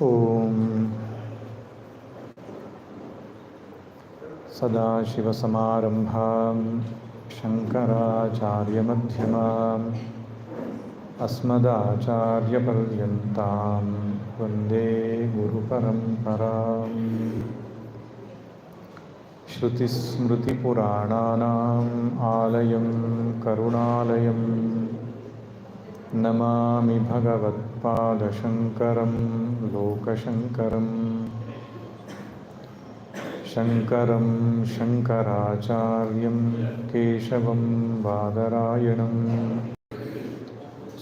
ಓಂ ಸದಾಶಿವಸಮಾರಂಭಾಂ ಶಂಕರಾಚಾರ್ಯಮಧ್ಯಮಾಂ ಅಸ್ಮದಾಚಾರ್ಯಪರ್ಯಂತಾಂ ವಂದೇ ಗುರುಪರಂಪರಾಂ. ಶ್ರುತಿಸ್ಮೃತಿಪುರಾಣಾನಾಂ ಆಲಯಂ ಕರುಣಾಲಯಂ ನಮಾಮಿ ಭಗವತ್ಪಾದಶಂಕರಂ ಲೋಕಶಂಕರಂ. ಶಂಕರಂ ಶಂಕರಾಚಾರ್ಯಂ ಕೇಶವಂ ಬಾದರಾಯಣಂ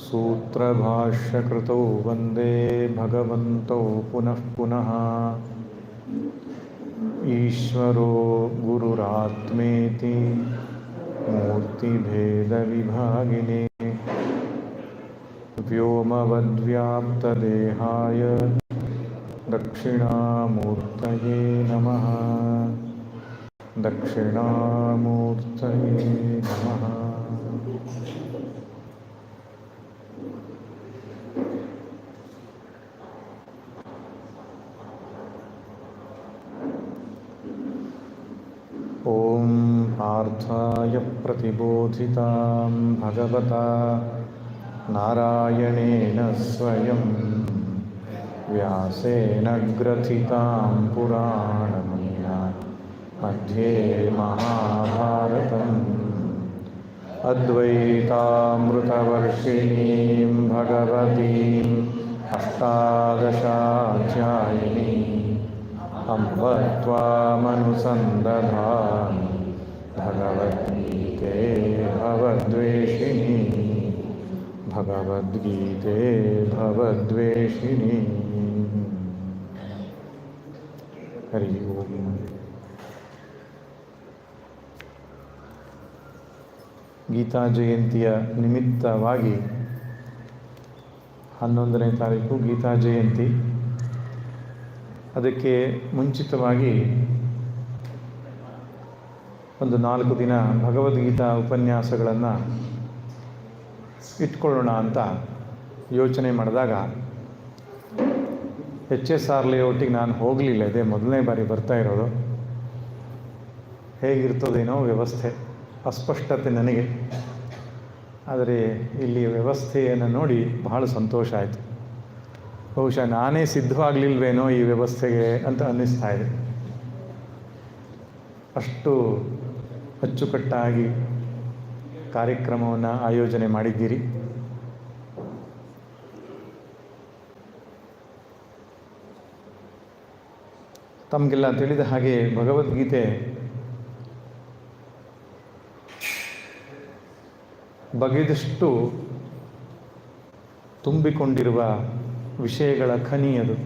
ಸೂತ್ರಭಾಷ್ಯಕೃತೌ ವಂದೇ ಭಗವಂತೌ ಪುನಃ ಪುನಃ. ಈಶ್ವರೋ ಗುರುರಾತ್ಮೇತಿ ಮೂರ್ತಿಭೇದವಿಭಾಗಿನೇ ವ್ಯೋಮವದ್ವ್ಯಾಪ್ತದೇಹಾಯ ದಕ್ಷಿಣಾಮೂರ್ತಯೇ ನಮಃ. ದಕ್ಷಿಣಾಮೂರ್ತಯೇ ನಮಃ. ಓಂ ಪಾರ್ಥಾಯ ಪ್ರತಿಬೋಧಿತಾಂ ಭಗವತಾ ನಾರಾಯಣೇನ ಸ್ವಯಂ ವ್ಯಾಸೇನ ಗ್ರಥಿತಾಂ ಪುರಾಣಮಯ ಮಧ್ಯೆ ಮಹಾಭಾರತಂ ಅದ್ವೈತಾಮೃತವರ್ಷಿಣೀಂ ಭಗವತೀಂ ಅಷ್ಟಾದಶಾಧ್ಯಾಯಿನೀಂ ಅಂಬ ತ್ವಾಮನುಸಂದಧಾಮಿ ಭಗವದ್ಗೀತೆ ಭವದ್ವೇಷಿಣೀ ಭಗವದ್ಗೀತೆ ಭವದ್ವೇಷಿಣೀ. ಹರಿ ಓಂ. ಗೀತಾ ಜಯಂತಿಯ ನಿಮಿತ್ತವಾಗಿ 11ನೇ ತಾರೀಕು ಗೀತಾ ಜಯಂತಿ. ಅದಕ್ಕೆ ಮುಂಚಿತವಾಗಿ ಒಂದು 4 ದಿನ ಭಗವದ್ಗೀತಾ ಉಪನ್ಯಾಸಗಳನ್ನು ಇಟ್ಕೊಳ್ಳೋಣ ಅಂತ ಯೋಚನೆ ಮಾಡಿದಾಗ HSR ಲೇಔಟಿಗೆ ನಾನು ಹೋಗಲಿಲ್ಲ. ಇದೇ ಮೊದಲನೇ ಬಾರಿ ಬರ್ತಾ ಇರೋದು. ಹೇಗಿರ್ತದೇನೋ ವ್ಯವಸ್ಥೆ, ಅಸ್ಪಷ್ಟತೆ ನನಗೆ. ಆದರೆ ಇಲ್ಲಿ ವ್ಯವಸ್ಥೆಯನ್ನು ನೋಡಿ ಬಹಳ ಸಂತೋಷ ಆಯಿತು. ಬಹುಶಃ ನಾನೇ ಸಿದ್ಧವಾಗಲಿಲ್ವೇನೋ ಈ ವ್ಯವಸ್ಥೆಗೆ ಅಂತ ಅನ್ನಿಸ್ತಾ ಇದೆ. ಅಷ್ಟು ಅಚ್ಚುಕಟ್ಟಾಗಿ ಕಾರ್ಯಕ್ರಮವನ್ನು ಆಯೋಜನೆ ಮಾಡಿದ್ದೀರಿ. ತಮಗೆಲ್ಲ ತಿಳಿದ ಹಾಗೆ ಭಗವದ್ಗೀತೆ ಬಗೆದಷ್ಟು ತುಂಬಿಕೊಂಡಿರುವ ವಿಷಯಗಳ ಖನಿ ಅದು.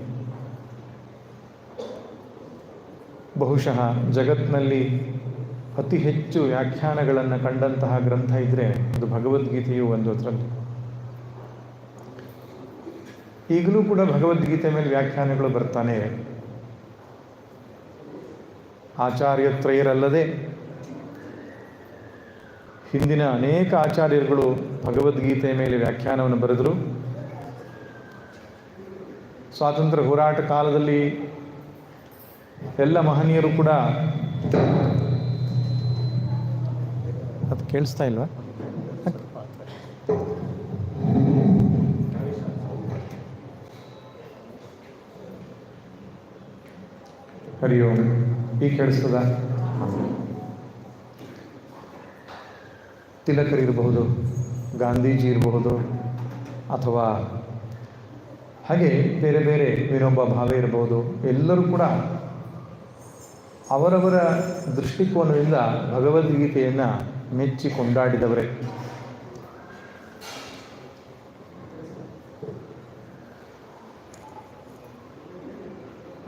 ಬಹುಶಃ ಜಗತ್ತಿನಲ್ಲಿ ಅತಿ ಹೆಚ್ಚು ವ್ಯಾಖ್ಯಾನಗಳನ್ನು ಕಂಡಂತಹ ಗ್ರಂಥ ಇದ್ದರೆ ಅದು ಭಗವದ್ಗೀತೆಯು ಒಂದು ಅದರಲ್ಲಿ. ಈಗಲೂ ಕೂಡ ಭಗವದ್ಗೀತೆ ಮೇಲೆ ವ್ಯಾಖ್ಯಾನಗಳು ಬರ್ತಾನೆ ಇವೆ. ಆಚಾರ್ಯತ್ರಯರಲ್ಲದೆ ಹಿಂದಿನ ಅನೇಕ ಆಚಾರ್ಯರುಗಳು ಭಗವದ್ಗೀತೆ ಮೇಲೆ ವ್ಯಾಖ್ಯಾನವನ್ನು ಬರೆದರು. ಸ್ವಾತಂತ್ರ್ಯ ಹೋರಾಟ ಕಾಲದಲ್ಲಿ ಎಲ್ಲ ಮಹನೀಯರು ಕೂಡ. ಅದು ಕೇಳಿಸ್ತಾ ಇಲ್ವಾ? ಹರಿ ಓಂ. ಈಗ ಕೇಳಿಸ್ತದ? ತಿಲಕರಿರಬಹುದು, ಗಾಂಧೀಜಿ ಇರಬಹುದು, ಅಥವಾ ಹಾಗೆ ಬೇರೆ ಬೇರೆ ವಿನೋಬಾ ಭಾವೆ ಇರಬಹುದು. ಎಲ್ಲರೂ ಕೂಡ ಅವರವರ ದೃಷ್ಟಿಕೋನದಿಂದ ಭಗವದ್ಗೀತೆಯನ್ನು ಮೆಚ್ಚಿ ಕೊಂಡಾಡಿದವರೇ.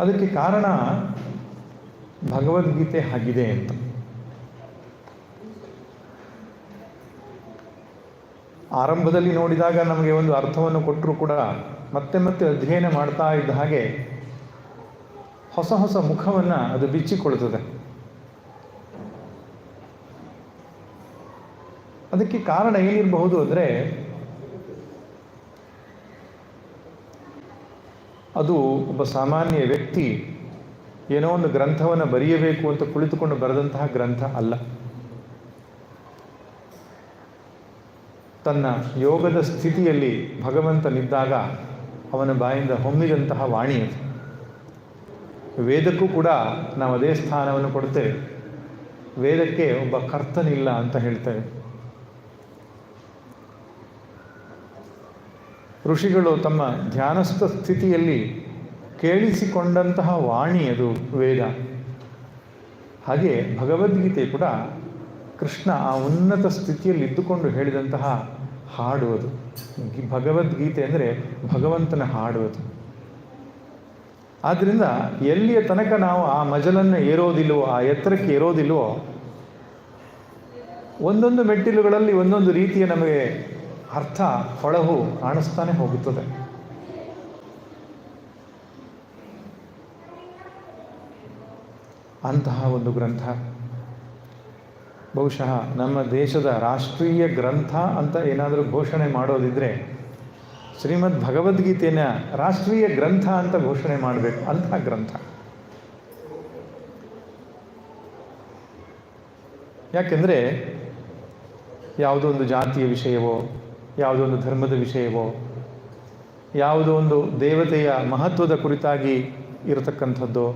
ಅದಕ್ಕೆ ಕಾರಣ ಭಗವದ್ಗೀತೆ ಆಗಿದೆ ಅಂತ. ಆರಂಭದಲ್ಲಿ ನೋಡಿದಾಗ ನಮಗೆ ಒಂದು ಅರ್ಥವನ್ನು ಕೊಟ್ಟರೂ ಕೂಡ ಮತ್ತೆ ಮತ್ತೆ ಅಧ್ಯಯನ ಮಾಡ್ತಾ ಇದ್ದ ಹಾಗೆ ಹೊಸ ಹೊಸ ಮುಖವನ್ನು ಅದು ಬಿಚ್ಚಿಕೊಳ್ತದೆ. ಅದಕ್ಕೆ ಕಾರಣ ಏನಿರಬಹುದು ಅಂದರೆ ಅದು ಒಬ್ಬ ಸಾಮಾನ್ಯ ವ್ಯಕ್ತಿ ಏನೋ ಒಂದು ಗ್ರಂಥವನ್ನು ಬರೆಯಬೇಕು ಅಂತ ಕುಳಿತುಕೊಂಡು ಬರೆದಂತಹ ಗ್ರಂಥ ಅಲ್ಲ. ತನ್ನ ಯೋಗದ ಸ್ಥಿತಿಯಲ್ಲಿ ಭಗವಂತನಿದ್ದಾಗ ಅವನ ಬಾಯಿಂದ ಹೊಮ್ಮಿದಂತಹ ವಾಣಿ ಅದು. ವೇದಕ್ಕೂ ಕೂಡ ನಾವು ಅದೇ ಸ್ಥಾನವನ್ನು ಕೊಡ್ತೇವೆ. ವೇದಕ್ಕೆ ಒಬ್ಬ ಕರ್ತನಿಲ್ಲ ಅಂತ ಹೇಳ್ತೇವೆ. ಋಷಿಗಳು ತಮ್ಮ ಧ್ಯಾನಸ್ಥ ಸ್ಥಿತಿಯಲ್ಲಿ ಕೇಳಿಸಿಕೊಂಡಂತಹ ವಾಣಿ ಅದು ವೇದ. ಹಾಗೆ ಭಗವದ್ಗೀತೆ ಕೂಡ ಕೃಷ್ಣ ಆ ಉನ್ನತ ಸ್ಥಿತಿಯಲ್ಲಿ ಇದ್ದುಕೊಂಡು ಹೇಳಿದಂತಹ ಹಾಡು ಅದು. ಭಗವದ್ಗೀತೆ ಅಂದರೆ ಭಗವಂತನ ಹಾಡು ಅದು. ಆದ್ದರಿಂದ ಎಲ್ಲಿಯ ತನಕ ನಾವು ಆ ಮಜಲನ್ನು ಏರೋದಿಲ್ವೋ, ಆ ಎತ್ತರಕ್ಕೆ ಏರೋದಿಲ್ವೋ, ಒಂದೊಂದು ಮೆಟ್ಟಿಲುಗಳಲ್ಲಿ ಒಂದೊಂದು ರೀತಿಯ ನಮಗೆ ಅರ್ಥ ಹೊಳಹು ಕಾಣಿಸ್ತಾನೆ ಹೋಗುತ್ತದೆ. ಅಂತಹ ಒಂದು ಗ್ರಂಥ ಬಹುಶಃ ನಮ್ಮ ದೇಶದ ರಾಷ್ಟ್ರೀಯ ಗ್ರಂಥ ಅಂತ ಏನಾದರೂ ಘೋಷಣೆ ಮಾಡೋದಿದ್ರೆ ಶ್ರೀಮದ್ ಭಗವದ್ಗೀತೆಯನ್ನು ರಾಷ್ಟ್ರೀಯ ಗ್ರಂಥ ಅಂತ ಘೋಷಣೆ ಮಾಡಬೇಕು. ಅಂತಹ ಗ್ರಂಥ. ಯಾಕೆಂದರೆ ಯಾವುದೋ ಒಂದು ಜಾತಿಯ ವಿಷಯವೋ, ಯಾವುದೋ ಒಂದು ಧರ್ಮದ ವಿಷಯವೋ, ಯಾವುದೋ ಒಂದು ದೇವತೆಯ ಮಹತ್ವದ ಕುರಿತಾಗಿ ಇರತಕ್ಕಂಥದ್ದು,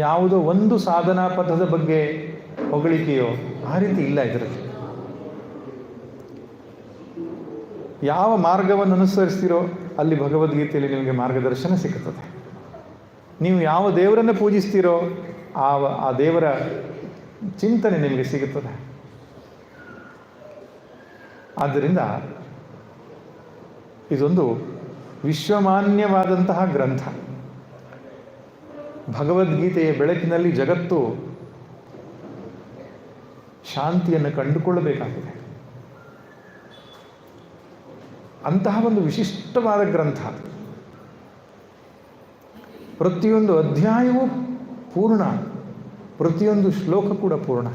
ಯಾವುದೋ ಒಂದು ಸಾಧನಾ ಪಥದ ಬಗ್ಗೆ ಹೊಗಳಿಕೆಯೋ ಆ ರೀತಿ ಇಲ್ಲ ಇದರಲ್ಲಿ. ಯಾವ ಮಾರ್ಗವನ್ನು ಅನುಸರಿಸ್ತೀರೋ ಅಲ್ಲಿ ಭಗವದ್ಗೀತೆಯಲ್ಲಿ ನಿಮಗೆ ಮಾರ್ಗದರ್ಶನ ಸಿಗುತ್ತದೆ. ನೀವು ಯಾವ ದೇವರನ್ನು ಪೂಜಿಸ್ತೀರೋ ಆ ದೇವರ ಚಿಂತನೆ ನಿಮಗೆ ಸಿಗುತ್ತದೆ. ಆದ್ದರಿಂದ ಇದೊಂದು ವಿಶ್ವಮಾನ್ಯವಾದಂತಹ ಗ್ರಂಥ. ಭಗವದ್ಗೀತೆಯ ಬೆಳಕಿನಲ್ಲಿ ಜಗತ್ತು ಶಾಂತಿಯನ್ನು ಕಂಡುಕೊಳ್ಳಬೇಕಾಗಿದೆ. ಅಂತಹ ಒಂದು ವಿಶಿಷ್ಟವಾದ ಗ್ರಂಥ. ಪ್ರತಿಯೊಂದು ಅಧ್ಯಾಯವೂ ಪೂರ್ಣ, ಪ್ರತಿಯೊಂದು ಶ್ಲೋಕ ಕೂಡ ಪೂರ್ಣ.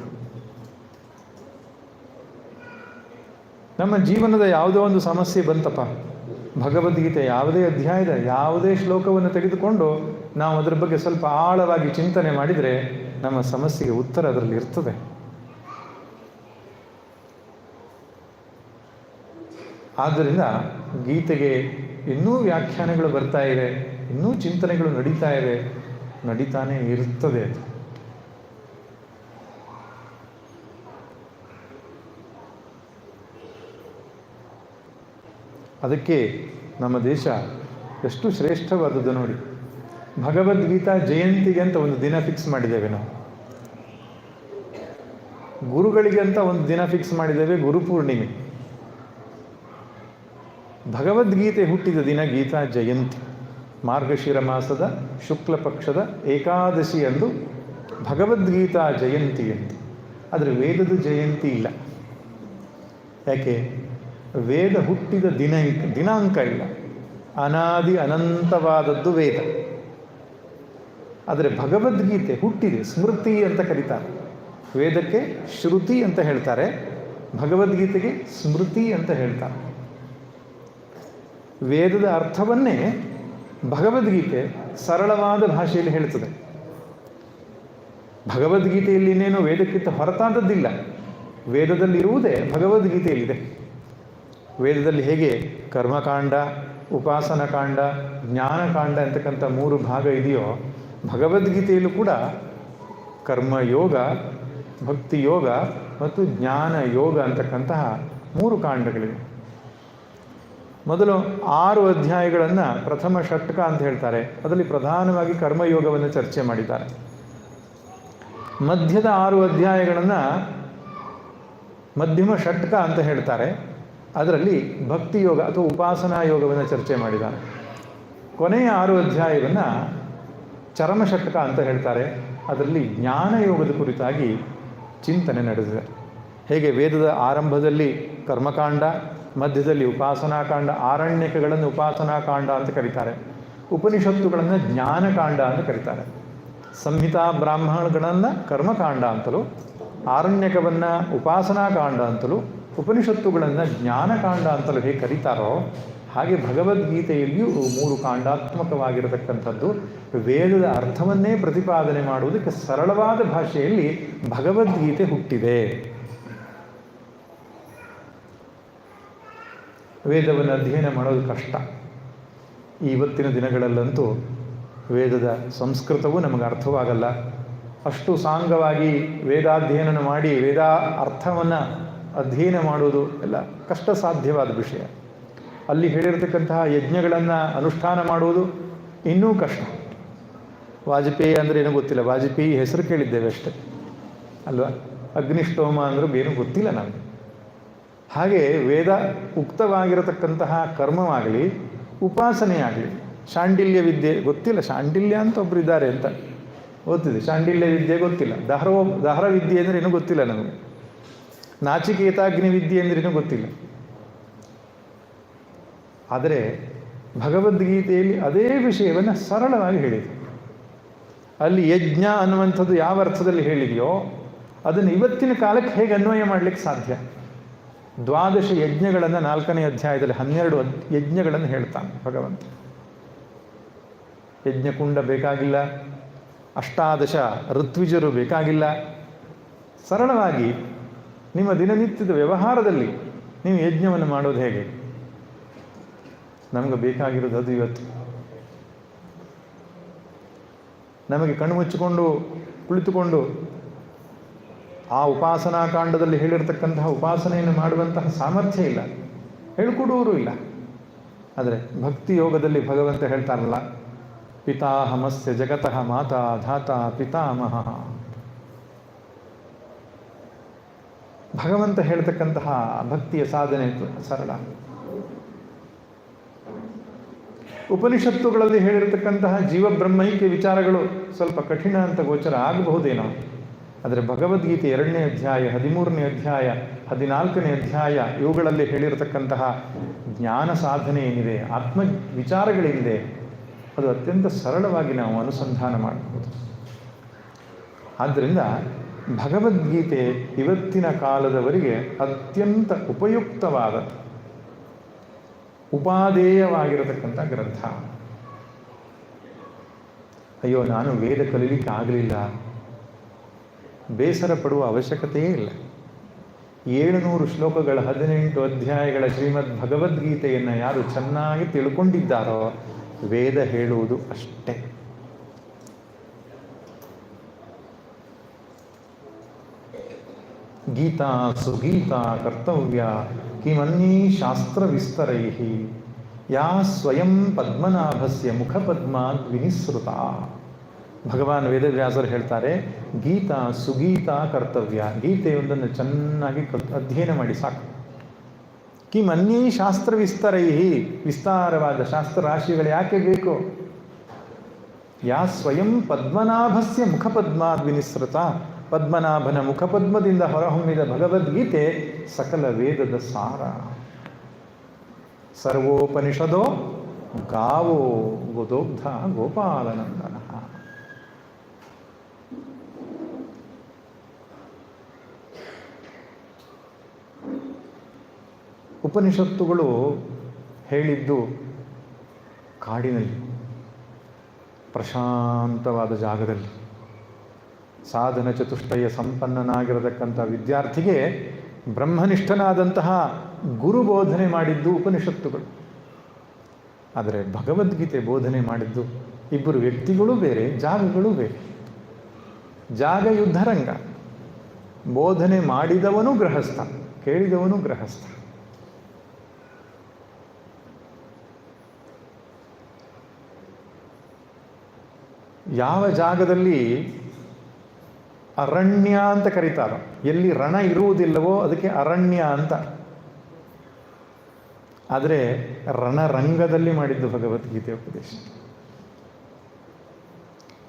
ನಮ್ಮ ಜೀವನದ ಯಾವುದೋ ಒಂದು ಸಮಸ್ಯೆ ಬಂತಪ್ಪ, ಭಗವದ್ಗೀತೆ ಯಾವುದೇ ಅಧ್ಯಾಯದ ಯಾವುದೇ ಶ್ಲೋಕವನ್ನು ತೆಗೆದುಕೊಂಡು ನಾವು ಅದರ ಬಗ್ಗೆ ಸ್ವಲ್ಪ ಆಳವಾಗಿ ಚಿಂತನೆ ಮಾಡಿದರೆ ನಮ್ಮ ಸಮಸ್ಯೆಗೆ ಉತ್ತರ ಅದರಲ್ಲಿ ಇರ್ತದೆ. ಆದ್ದರಿಂದ ಗೀತೆಗೆ ಇನ್ನೂ ವ್ಯಾಖ್ಯಾನಗಳು ಬರ್ತಾ ಇವೆ, ಇನ್ನೂ ಚಿಂತನೆಗಳು ನಡೀತಾನೆ ಇರ್ತದೆ. ಅದಕ್ಕೆ ನಮ್ಮ ದೇಶ ಎಷ್ಟು ಶ್ರೇಷ್ಠವಾದದ್ದು ನೋಡಿ. ಭಗವದ್ಗೀತಾ ಜಯಂತಿಗೆ ಅಂತ ಒಂದು ದಿನ ಫಿಕ್ಸ್ ಮಾಡಿದ್ದೇವೆ ನಾವು. ಗುರುಗಳಿಗೆ ಅಂತ ಒಂದು ದಿನ ಫಿಕ್ಸ್ ಮಾಡಿದ್ದೇವೆ, ಗುರುಪೂರ್ಣಿಮೆ. ಭಗವದ್ಗೀತೆ ಹುಟ್ಟಿದ ದಿನ ಗೀತಾ ಜಯಂತಿ. ಮಾರ್ಗಶಿರ ಮಾಸದ ಶುಕ್ಲ ಪಕ್ಷದ ಏಕಾದಶಿ ಎಂದು ಭಗವದ್ಗೀತಾ ಜಯಂತಿ ಅಂತ. ಆದರೆ ವೇದದ ಜಯಂತಿ ಇಲ್ಲ. ಯಾಕೆ? ವೇದ ಹುಟ್ಟಿದ ದಿನಾಂಕ ಇಲ್ಲ. ಅನಾದಿ ಅನಂತವಾದದ್ದು ವೇದ. ಆದರೆ ಭಗವದ್ಗೀತೆ ಹುಟ್ಟಿದೆ, ಸ್ಮೃತಿ ಅಂತ ಕರೀತಾರೆ. ವೇದಕ್ಕೆ ಶ್ರುತಿ ಅಂತ ಹೇಳ್ತಾರೆ, ಭಗವದ್ಗೀತೆಗೆ ಸ್ಮೃತಿ ಅಂತ ಹೇಳ್ತಾರೆ. ವೇದದ ಅರ್ಥವನ್ನೇ ಭಗವದ್ಗೀತೆ ಸರಳವಾದ ಭಾಷೆಯಲ್ಲಿ ಹೇಳ್ತದೆ. ಭಗವದ್ಗೀತೆಯಲ್ಲಿ ಇನ್ನೇನು ವೇದಕ್ಕಿಂತ ಹೊರತಾದದ್ದಿಲ್ಲ. ವೇದದಲ್ಲಿರುವುದೇ ಭಗವದ್ಗೀತೆಯಲ್ಲಿದೆ. ವೇದದಲ್ಲಿ ಹೇಗೆ ಕರ್ಮಕಾಂಡ, ಉಪಾಸನಕಾಂಡ, ಜ್ಞಾನಕಾಂಡ ಅಂತಕ್ಕಂಥ 3 ಭಾಗ ಇದೆಯೋ, ಭಗವದ್ಗೀತೆಯಲ್ಲೂ ಕೂಡ ಕರ್ಮಯೋಗ, ಭಕ್ತಿಯೋಗ ಮತ್ತು ಜ್ಞಾನ ಯೋಗ ಅಂತಕ್ಕಂತಹ 3 ಕಾಂಡಗಳಿವೆ. ಮೊದಲು 6 ಅಧ್ಯಾಯಗಳನ್ನು ಪ್ರಥಮ ಷಟ್ಕ ಅಂತ ಹೇಳ್ತಾರೆ. ಅದರಲ್ಲಿ ಪ್ರಧಾನವಾಗಿ ಕರ್ಮಯೋಗವನ್ನು ಚರ್ಚೆ ಮಾಡಿದ್ದಾರೆ. ಮಧ್ಯದ 6 ಅಧ್ಯಾಯಗಳನ್ನು ಮಧ್ಯಮ ಷಟ್ಕ ಅಂತ ಹೇಳ್ತಾರೆ. ಅದರಲ್ಲಿ ಭಕ್ತಿಯೋಗ ಅಥವಾ ಉಪಾಸನಾ ಯೋಗವನ್ನು ಚರ್ಚೆ ಮಾಡಿದ್ದಾರೆ. ಕೊನೆಯ 6 ಅಧ್ಯಾಯವನ್ನು ಚರಮ ಷಟ್ಕ ಅಂತ ಹೇಳ್ತಾರೆ. ಅದರಲ್ಲಿ ಜ್ಞಾನಯೋಗದ ಕುರಿತಾಗಿ ಚಿಂತನೆ ನಡೆದಿದೆ. ಹೇಗೆ ವೇದದ ಆರಂಭದಲ್ಲಿ ಕರ್ಮಕಾಂಡ, ಮಧ್ಯದಲ್ಲಿ ಉಪಾಸನಾಕಾಂಡ, ಆರಣ್ಯಕಗಳನ್ನು ಉಪಾಸನಾಕಾಂಡ ಅಂತ ಕರೀತಾರೆ, ಉಪನಿಷತ್ತುಗಳನ್ನು ಜ್ಞಾನಕಾಂಡ ಅಂತ ಕರೀತಾರೆ, ಸಂಹಿತಾ ಬ್ರಾಹ್ಮಣಗಳನ್ನು ಕರ್ಮಕಾಂಡ ಅಂತಲೂ, ಆರಣ್ಯಕವನ್ನು ಉಪಾಸನಾಕಾಂಡ ಅಂತಲೂ, ಉಪನಿಷತ್ತುಗಳನ್ನು ಜ್ಞಾನಕಾಂಡ ಅಂತಲೂ ಹೇಗೆ ಕರೀತಾರೋ ಹಾಗೆ ಭಗವದ್ಗೀತೆಯಲ್ಲಿಯೂ 3 ಕಾಂಡಾತ್ಮಕವಾಗಿರತಕ್ಕಂಥದ್ದು ವೇದದ ಅರ್ಥವನ್ನೇ ಪ್ರತಿಪಾದನೆ ಮಾಡುವುದಕ್ಕೆ ಸರಳವಾದ ಭಾಷೆಯಲ್ಲಿ ಭಗವದ್ಗೀತೆ ಹುಟ್ಟಿದೆ. ವೇದವನ್ನು ಅಧ್ಯಯನ ಮಾಡೋದು ಕಷ್ಟ. ಇವತ್ತಿನ ದಿನಗಳಲ್ಲಂತೂ ವೇದದ ಸಂಸ್ಕೃತವೂ ನಮಗೆ ಅರ್ಥವಾಗಲ್ಲ. ಅಷ್ಟು ಸಾಂಗವಾಗಿ ವೇದಾಧ್ಯಯನ ಮಾಡಿ ವೇದ ಅರ್ಥವನ್ನು ಅಧ್ಯಯನ ಮಾಡುವುದು ಎಲ್ಲ ಕಷ್ಟ ಸಾಧ್ಯವಾದ ವಿಷಯ. ಅಲ್ಲಿ ಹೇಳಿರತಕ್ಕಂತಹ ಯಜ್ಞಗಳನ್ನು ಅನುಷ್ಠಾನ ಮಾಡುವುದು ಇನ್ನೂ ಕಷ್ಟ. ವಾಜಪೇಯಿ ಅಂದರೆ ಏನೂ ಗೊತ್ತಿಲ್ಲ, ವಾಜಪೇಯಿ ಹೆಸರು ಕೇಳಿದ್ದೇವೆ ಅಷ್ಟೇ ಅಲ್ವಾ. ಅಗ್ನಿಷ್ಟೋಮ ಅಂದರೂ ಏನೂ ಗೊತ್ತಿಲ್ಲ ನಮಗೆ. ಹಾಗೆ ವೇದ ಉಕ್ತವಾಗಿರತಕ್ಕಂತಹ ಕರ್ಮವಾಗಲಿ ಉಪಾಸನೆಯಾಗಲಿ, ಶಾಂಡಿಲ್ಯ ವಿದ್ಯೆ ಗೊತ್ತಿಲ್ಲ, ಶಾಂಡಿಲ್ಯ ಅಂತ ಒಬ್ಬರು ಇದ್ದಾರೆ ಅಂತ ಗೊತ್ತಿದೆ, ಶಾಂಡಿಲ್ಯ ವಿದ್ಯೆ ಗೊತ್ತಿಲ್ಲ, ದಹರ ವಿದ್ಯೆ ಅಂದರೆ ಏನೂ ಗೊತ್ತಿಲ್ಲ ನಮಗೆ, ನಾಚಿಕೇತಾಗ್ನಿ ವಿದ್ಯೆ ಅಂದ್ರೇನೂ ಗೊತ್ತಿಲ್ಲ. ಆದರೆ ಭಗವದ್ಗೀತೆಯಲ್ಲಿ ಅದೇ ವಿಷಯವನ್ನು ಸರಳವಾಗಿ ಹೇಳಿದೆ. ಅಲ್ಲಿ ಯಜ್ಞ ಅನ್ನುವಂಥದ್ದು ಯಾವ ಅರ್ಥದಲ್ಲಿ ಹೇಳಿದೆಯೋ ಅದನ್ನು ಇವತ್ತಿನ ಕಾಲಕ್ಕೆ ಹೇಗೆ ಅನ್ವಯ ಮಾಡಲಿಕ್ಕೆ ಸಾಧ್ಯ? 12 ಯಜ್ಞಗಳನ್ನು 4ನೇ ಅಧ್ಯಾಯದಲ್ಲಿ 12 ಯಜ್ಞಗಳನ್ನು ಹೇಳ್ತಾನೆ ಭಗವಂತ. ಯಜ್ಞಕುಂಡ ಬೇಕಾಗಿಲ್ಲ, 18 ಋತ್ವಿಜರು ಬೇಕಾಗಿಲ್ಲ. ಸರಳವಾಗಿ ನಿಮ್ಮ ದಿನನಿತ್ಯದ ವ್ಯವಹಾರದಲ್ಲಿ ನೀವು ಯಜ್ಞವನ್ನು ಮಾಡೋದು ಹೇಗೆ? ನಮಗೆ ಬೇಕಾಗಿರೋದು ಅದು. ಇವತ್ತು ನಮಗೆ ಕಣ್ಣು ಮುಚ್ಚಿಕೊಂಡು ಕುಳಿತುಕೊಂಡು ಆ ಉಪಾಸನಾ ಕಾಂಡದಲ್ಲಿ ಹೇಳಿರ್ತಕ್ಕಂತಹ ಉಪಾಸನೆಯನ್ನು ಮಾಡುವಂತಹ ಸಾಮರ್ಥ್ಯ ಇಲ್ಲ, ಹೇಳಿಕೊಡುವವರು ಇಲ್ಲ. ಆದರೆ ಭಕ್ತಿ ಯೋಗದಲ್ಲಿ ಭಗವಂತ ಹೇಳ್ತಾರಲ್ಲ, ಪಿತಾಹಮಸ್ಯ ಜಗತಃ ಮಾತಾ ಧಾತಾ ಪಿತಾಮಹ. ಭಗವಂತ ಹೇಳ್ತಕ್ಕಂತಹ ಭಕ್ತಿಯ ಸಾಧನೆ ಸರಳ. ಉಪನಿಷತ್ತುಗಳಲ್ಲಿ ಹೇಳಿರತಕ್ಕಂತಹ ಜೀವಬ್ರಹ್ಮೈಕ್ಯ ವಿಚಾರಗಳು ಸ್ವಲ್ಪ ಕಠಿಣ ಅಂತ ಗೋಚರ ಆಗಬಹುದೇನೋ. ಆದರೆ ಭಗವದ್ಗೀತೆ 2ನೇ ಅಧ್ಯಾಯ, 13ನೇ ಅಧ್ಯಾಯ, 14ನೇ ಅಧ್ಯಾಯ ಇವುಗಳಲ್ಲಿ ಹೇಳಿರತಕ್ಕಂತಹ ಜ್ಞಾನ ಸಾಧನೆ ಏನಿದೆ, ಆತ್ಮ ವಿಚಾರಗಳೇನಿದೆ, ಅದು ಅತ್ಯಂತ ಸರಳವಾಗಿ ನಾವು ಅನುಸಂಧಾನ ಮಾಡಬಹುದು. ಆದ್ದರಿಂದ ಭಗವದ್ಗೀತೆ ಇವತ್ತಿನ ಕಾಲದವರಿಗೆ ಅತ್ಯಂತ ಉಪಯುಕ್ತವಾದ ಉಪಾದೇಯವಾಗಿರತಕ್ಕಂಥ ಗ್ರಂಥ. ಅಯ್ಯೋ, ನಾನು ವೇದ ಕಲೀಲಿಕ್ಕೆ ಆಗಲಿಲ್ಲ, ಬೇಸರ ಪಡುವ ಅವಶ್ಯಕತೆಯೇ ಇಲ್ಲ. 700 ಶ್ಲೋಕಗಳ 18 ಅಧ್ಯಾಯಗಳ ಶ್ರೀಮದ್ ಭಗವದ್ಗೀತೆಯನ್ನು ಯಾರು ಚೆನ್ನಾಗಿ ತಿಳ್ಕೊಂಡಿದ್ದಾರೋ ವೇದ ಹೇಳುವುದು ಅಷ್ಟೇ. ಗೀತಾ ಸುಗೀತಾ ಕರ್ತವ್ಯ ಕಿಮನ್ಯೀ ಶಾಸ್ತ್ರ ವಿಸ್ತರೈ ಯಾ ಸ್ವಯಂ ಪದ್ಮನಾಭಸ್ಯ ಮುಖಪದ್ಮಾದ್ ವಿನಿಸೃತ. ಭಗವಾನ್ ವೇದವ್ಯಾಸರು ಹೇಳ್ತಾರೆ, ಗೀತಾ ಸುಗೀತಾ ಕರ್ತವ್ಯ. ಗೀತೆಯೊಂದನ್ನು ಚೆನ್ನಾಗಿ ಅಧ್ಯಯನ ಮಾಡಿ ಸಾಕು. ಕಿಮನ್ಯೀ ಶಾಸ್ತ್ರ ವಿಸ್ತರೈ, ವಿಸ್ತಾರವಾದ ಶಾಸ್ತ್ರ ರಾಶಿಗಳು ಯಾಕೆ ಬೇಕು? ಯಾ ಸ್ವಯಂ ಪದ್ಮನಾಭಸ್ಯ ಮುಖಪದ್ಮಾದ್ ವಿನಿಸೃತ. ಪದ್ಮನಾಭನ ಮುಖಪದ್ಮದಿಂದ ಹೊರಹೊಮ್ಮಿದ ಭಗವದ್ಗೀತೆ ಸಕಲ ವೇದದ ಸಾರ. ಸರ್ವೋಪನಿಷದೋ ಗಾವೋ ಗೋದೋಗ್ಧ ಗೋಪಾಲನಂದನ. ಉಪನಿಷತ್ತುಗಳು ಹೇಳಿದ್ದು ಕಾಡಿನಲ್ಲಿ, ಪ್ರಶಾಂತವಾದ ಜಾಗದಲ್ಲಿ, ಸಾಧನ ಚತುಷ್ಟಯ ಸಂಪನ್ನನಾಗಿರತಕ್ಕಂಥ ವಿದ್ಯಾರ್ಥಿಗೆ ಬ್ರಹ್ಮನಿಷ್ಠನಾದಂತಹ ಗುರು ಬೋಧನೆ ಮಾಡಿದ್ದು ಉಪನಿಷತ್ತುಗಳು. ಆದರೆ ಭಗವದ್ಗೀತೆ ಬೋಧನೆ ಮಾಡಿದ್ದು ಇಬ್ಬರು ವ್ಯಕ್ತಿಗಳು ಬೇರೆ, ಜಾಗಗಳು ಬೇರೆ. ಜಾಗ ಯುದ್ಧರಂಗ, ಬೋಧನೆ ಮಾಡಿದವನು ಗೃಹಸ್ಥ, ಕೇಳಿದವನು ಗೃಹಸ್ಥ. ಯಾವ ಜಾಗದಲ್ಲಿ ಅರಣ್ಯ ಅಂತ ಕರೀತಾರೋ, ಎಲ್ಲಿ ರಣ ಇರುವುದಿಲ್ಲವೋ ಅದಕ್ಕೆ ಅರಣ್ಯ ಅಂತ. ಆದರೆ ರಣರಂಗದಲ್ಲಿ ಮಾಡಿದ್ದು ಭಗವದ್ಗೀತೆ ಉಪದೇಶ.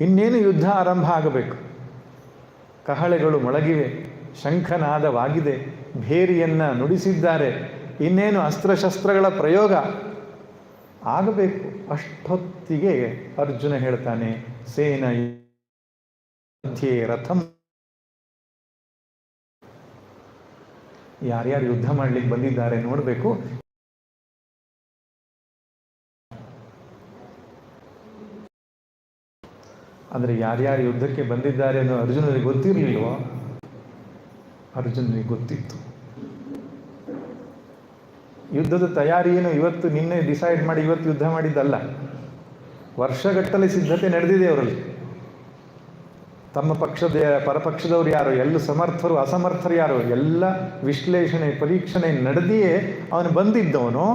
ಇನ್ನೇನು ಯುದ್ಧ ಆರಂಭ ಆಗಬೇಕು, ಕಹಳೆಗಳು ಮೊಳಗಿವೆ, ಶಂಖನಾದವಾಗಿದೆ, ಭೇರಿಯನ್ನು ನುಡಿಸಿದ್ದಾರೆ, ಇನ್ನೇನು ಅಸ್ತ್ರಶಸ್ತ್ರಗಳ ಪ್ರಯೋಗ ಆಗಬೇಕು. ಅಷ್ಟೊತ್ತಿಗೆ ಅರ್ಜುನ ಹೇಳ್ತಾನೆ, ಸೇನ ಮಧ್ಯೆ ರಥಂ. ಯಾರ್ಯಾರು ಯುದ್ಧ ಮಾಡಲಿಕ್ಕೆ ಬಂದಿದ್ದಾರೆ ನೋಡಬೇಕು. ಅಂದರೆ ಯಾರ್ಯಾರು ಯುದ್ಧಕ್ಕೆ ಬಂದಿದ್ದಾರೆ ಅನ್ನೋ ಅರ್ಜುನನಿಗೆ ಗೊತ್ತಿರಲಿಲ್ವೋ? ಅರ್ಜುನನಿಗೆ ಗೊತ್ತಿತ್ತು. ಯುದ್ಧದ ತಯಾರಿಯನ್ನು ಇವತ್ತು ನಿನ್ನೆ ಡಿಸೈಡ್ ಮಾಡಿ ಇವತ್ತು ಯುದ್ಧ ಮಾಡಿದ್ದಲ್ಲ. ವರ್ಷಗಟ್ಟಲೆ ಸಿದ್ಧತೆ ನಡೆದಿದೆ ಅವರಲ್ಲಿ. ತಮ್ಮ ಪಕ್ಷದ ಪರಪಕ್ಷದವ್ರು ಯಾರು, ಎಲ್ಲ ಸಮರ್ಥರು ಅಸಮರ್ಥರು ಯಾರು, ಎಲ್ಲ ವಿಶ್ಲೇಷಣೆ ಪರೀಕ್ಷಣೆ ನಡೆದಿಯೇ ಅವನು ಬಂದಿದ್ದವನು.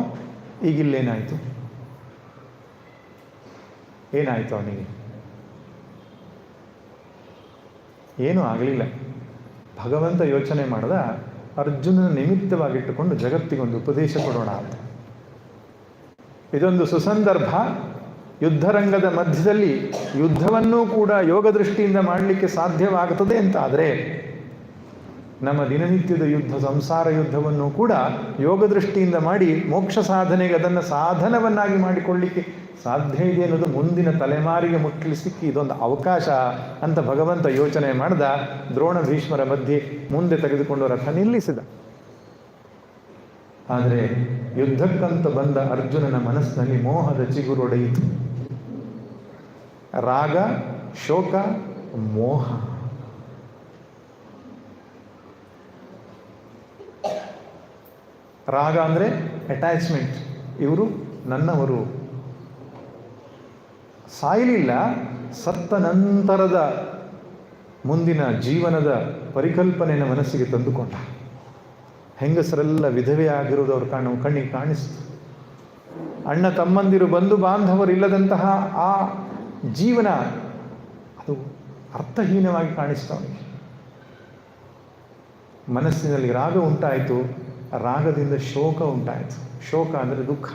ಈಗಿಲ್ಲೇನಾಯಿತು? ಏನಾಯಿತು ಅವನಿಗೆ? ಏನೂ ಆಗಲಿಲ್ಲ. ಭಗವಂತ ಯೋಚನೆ ಮಾಡಿದ, ಅರ್ಜುನನ ನಿಮಿತ್ತವಾಗಿಟ್ಟುಕೊಂಡು ಜಗತ್ತಿಗೊಂದು ಉಪದೇಶ ಕೊಡೋಣ ಅಂತ. ಇದೊಂದು ಸುಸಂದರ್ಭ. ಯುದ್ಧರಂಗದ ಮಧ್ಯದಲ್ಲಿ ಯುದ್ಧವನ್ನೂ ಕೂಡ ಯೋಗ ದೃಷ್ಟಿಯಿಂದ ಮಾಡಲಿಕ್ಕೆ ಸಾಧ್ಯವಾಗುತ್ತದೆ ಅಂತ ಆದರೆ, ನಮ್ಮ ದಿನನಿತ್ಯದ ಯುದ್ಧ, ಸಂಸಾರ ಯುದ್ಧವನ್ನು ಕೂಡ ಯೋಗ ದೃಷ್ಟಿಯಿಂದ ಮಾಡಿ ಮೋಕ್ಷ ಸಾಧನೆಗೆ ಅದನ್ನು ಸಾಧನವನ್ನಾಗಿ ಮಾಡಿಕೊಳ್ಳಿಕ್ಕೆ ಸಾಧ್ಯ ಇದೆ ಅನ್ನೋದು ಮುಂದಿನ ತಲೆಮಾರಿಗೆ ಮುಟ್ಟಿಸಲಿಕ್ಕೆ ಇದೊಂದು ಅವಕಾಶ ಅಂತ ಭಗವಂತ ಯೋಚನೆ ಮಾಡಿದ. ದ್ರೋಣ ಭೀಷ್ಮರ ಮಧ್ಯೆ ಮುಂದೆ ತೆಗೆದುಕೊಂಡು ರಥ ನಿಲ್ಲಿಸಿದ. ಆದರೆ ಯುದ್ಧಕ್ಕಂತ ಬಂದ ಅರ್ಜುನನ ಮನಸ್ಸಿನಲ್ಲಿ ಮೋಹದ ಚಿಗುರೊಡೆಯಿತು. ರಾಗ, ಶೋಕ, ಮೋಹ. ರಾಗ ಅಂದರೆ ಅಟ್ಯಾಚ್ಮೆಂಟ್. ಇವರು ನನ್ನವರು. ಸಾಯಲಿಲ್ಲ, ಸತ್ತ ನಂತರದ ಮುಂದಿನ ಜೀವನದ ಪರಿಕಲ್ಪನೆಯನ್ನು ಮನಸ್ಸಿಗೆ ತಂದುಕೊಂಡ. ಹೆಂಗಸರೆಲ್ಲ ವಿಧವೆ ಆಗಿರೋದು ಅವ್ರ ಕಣ್ಣಿಗೆ ಕಾಣಿಸ್ತು. ಅಣ್ಣ ತಮ್ಮಂದಿರು ಬಂಧು ಬಾಂಧವರಿಲ್ಲದಂತಹ ಆ ಜೀವನ ಅದು ಅರ್ಥಹೀನವಾಗಿ ಕಾಣಿಸ್ತು ಅವನಿಗೆ. ಮನಸ್ಸಿನಲ್ಲಿ ರಾಗ ಉಂಟಾಯಿತು, ರಾಗದಿಂದ ಶೋಕ ಉಂಟಾಯಿತು. ಶೋಕ ಅಂದರೆ ದುಃಖ.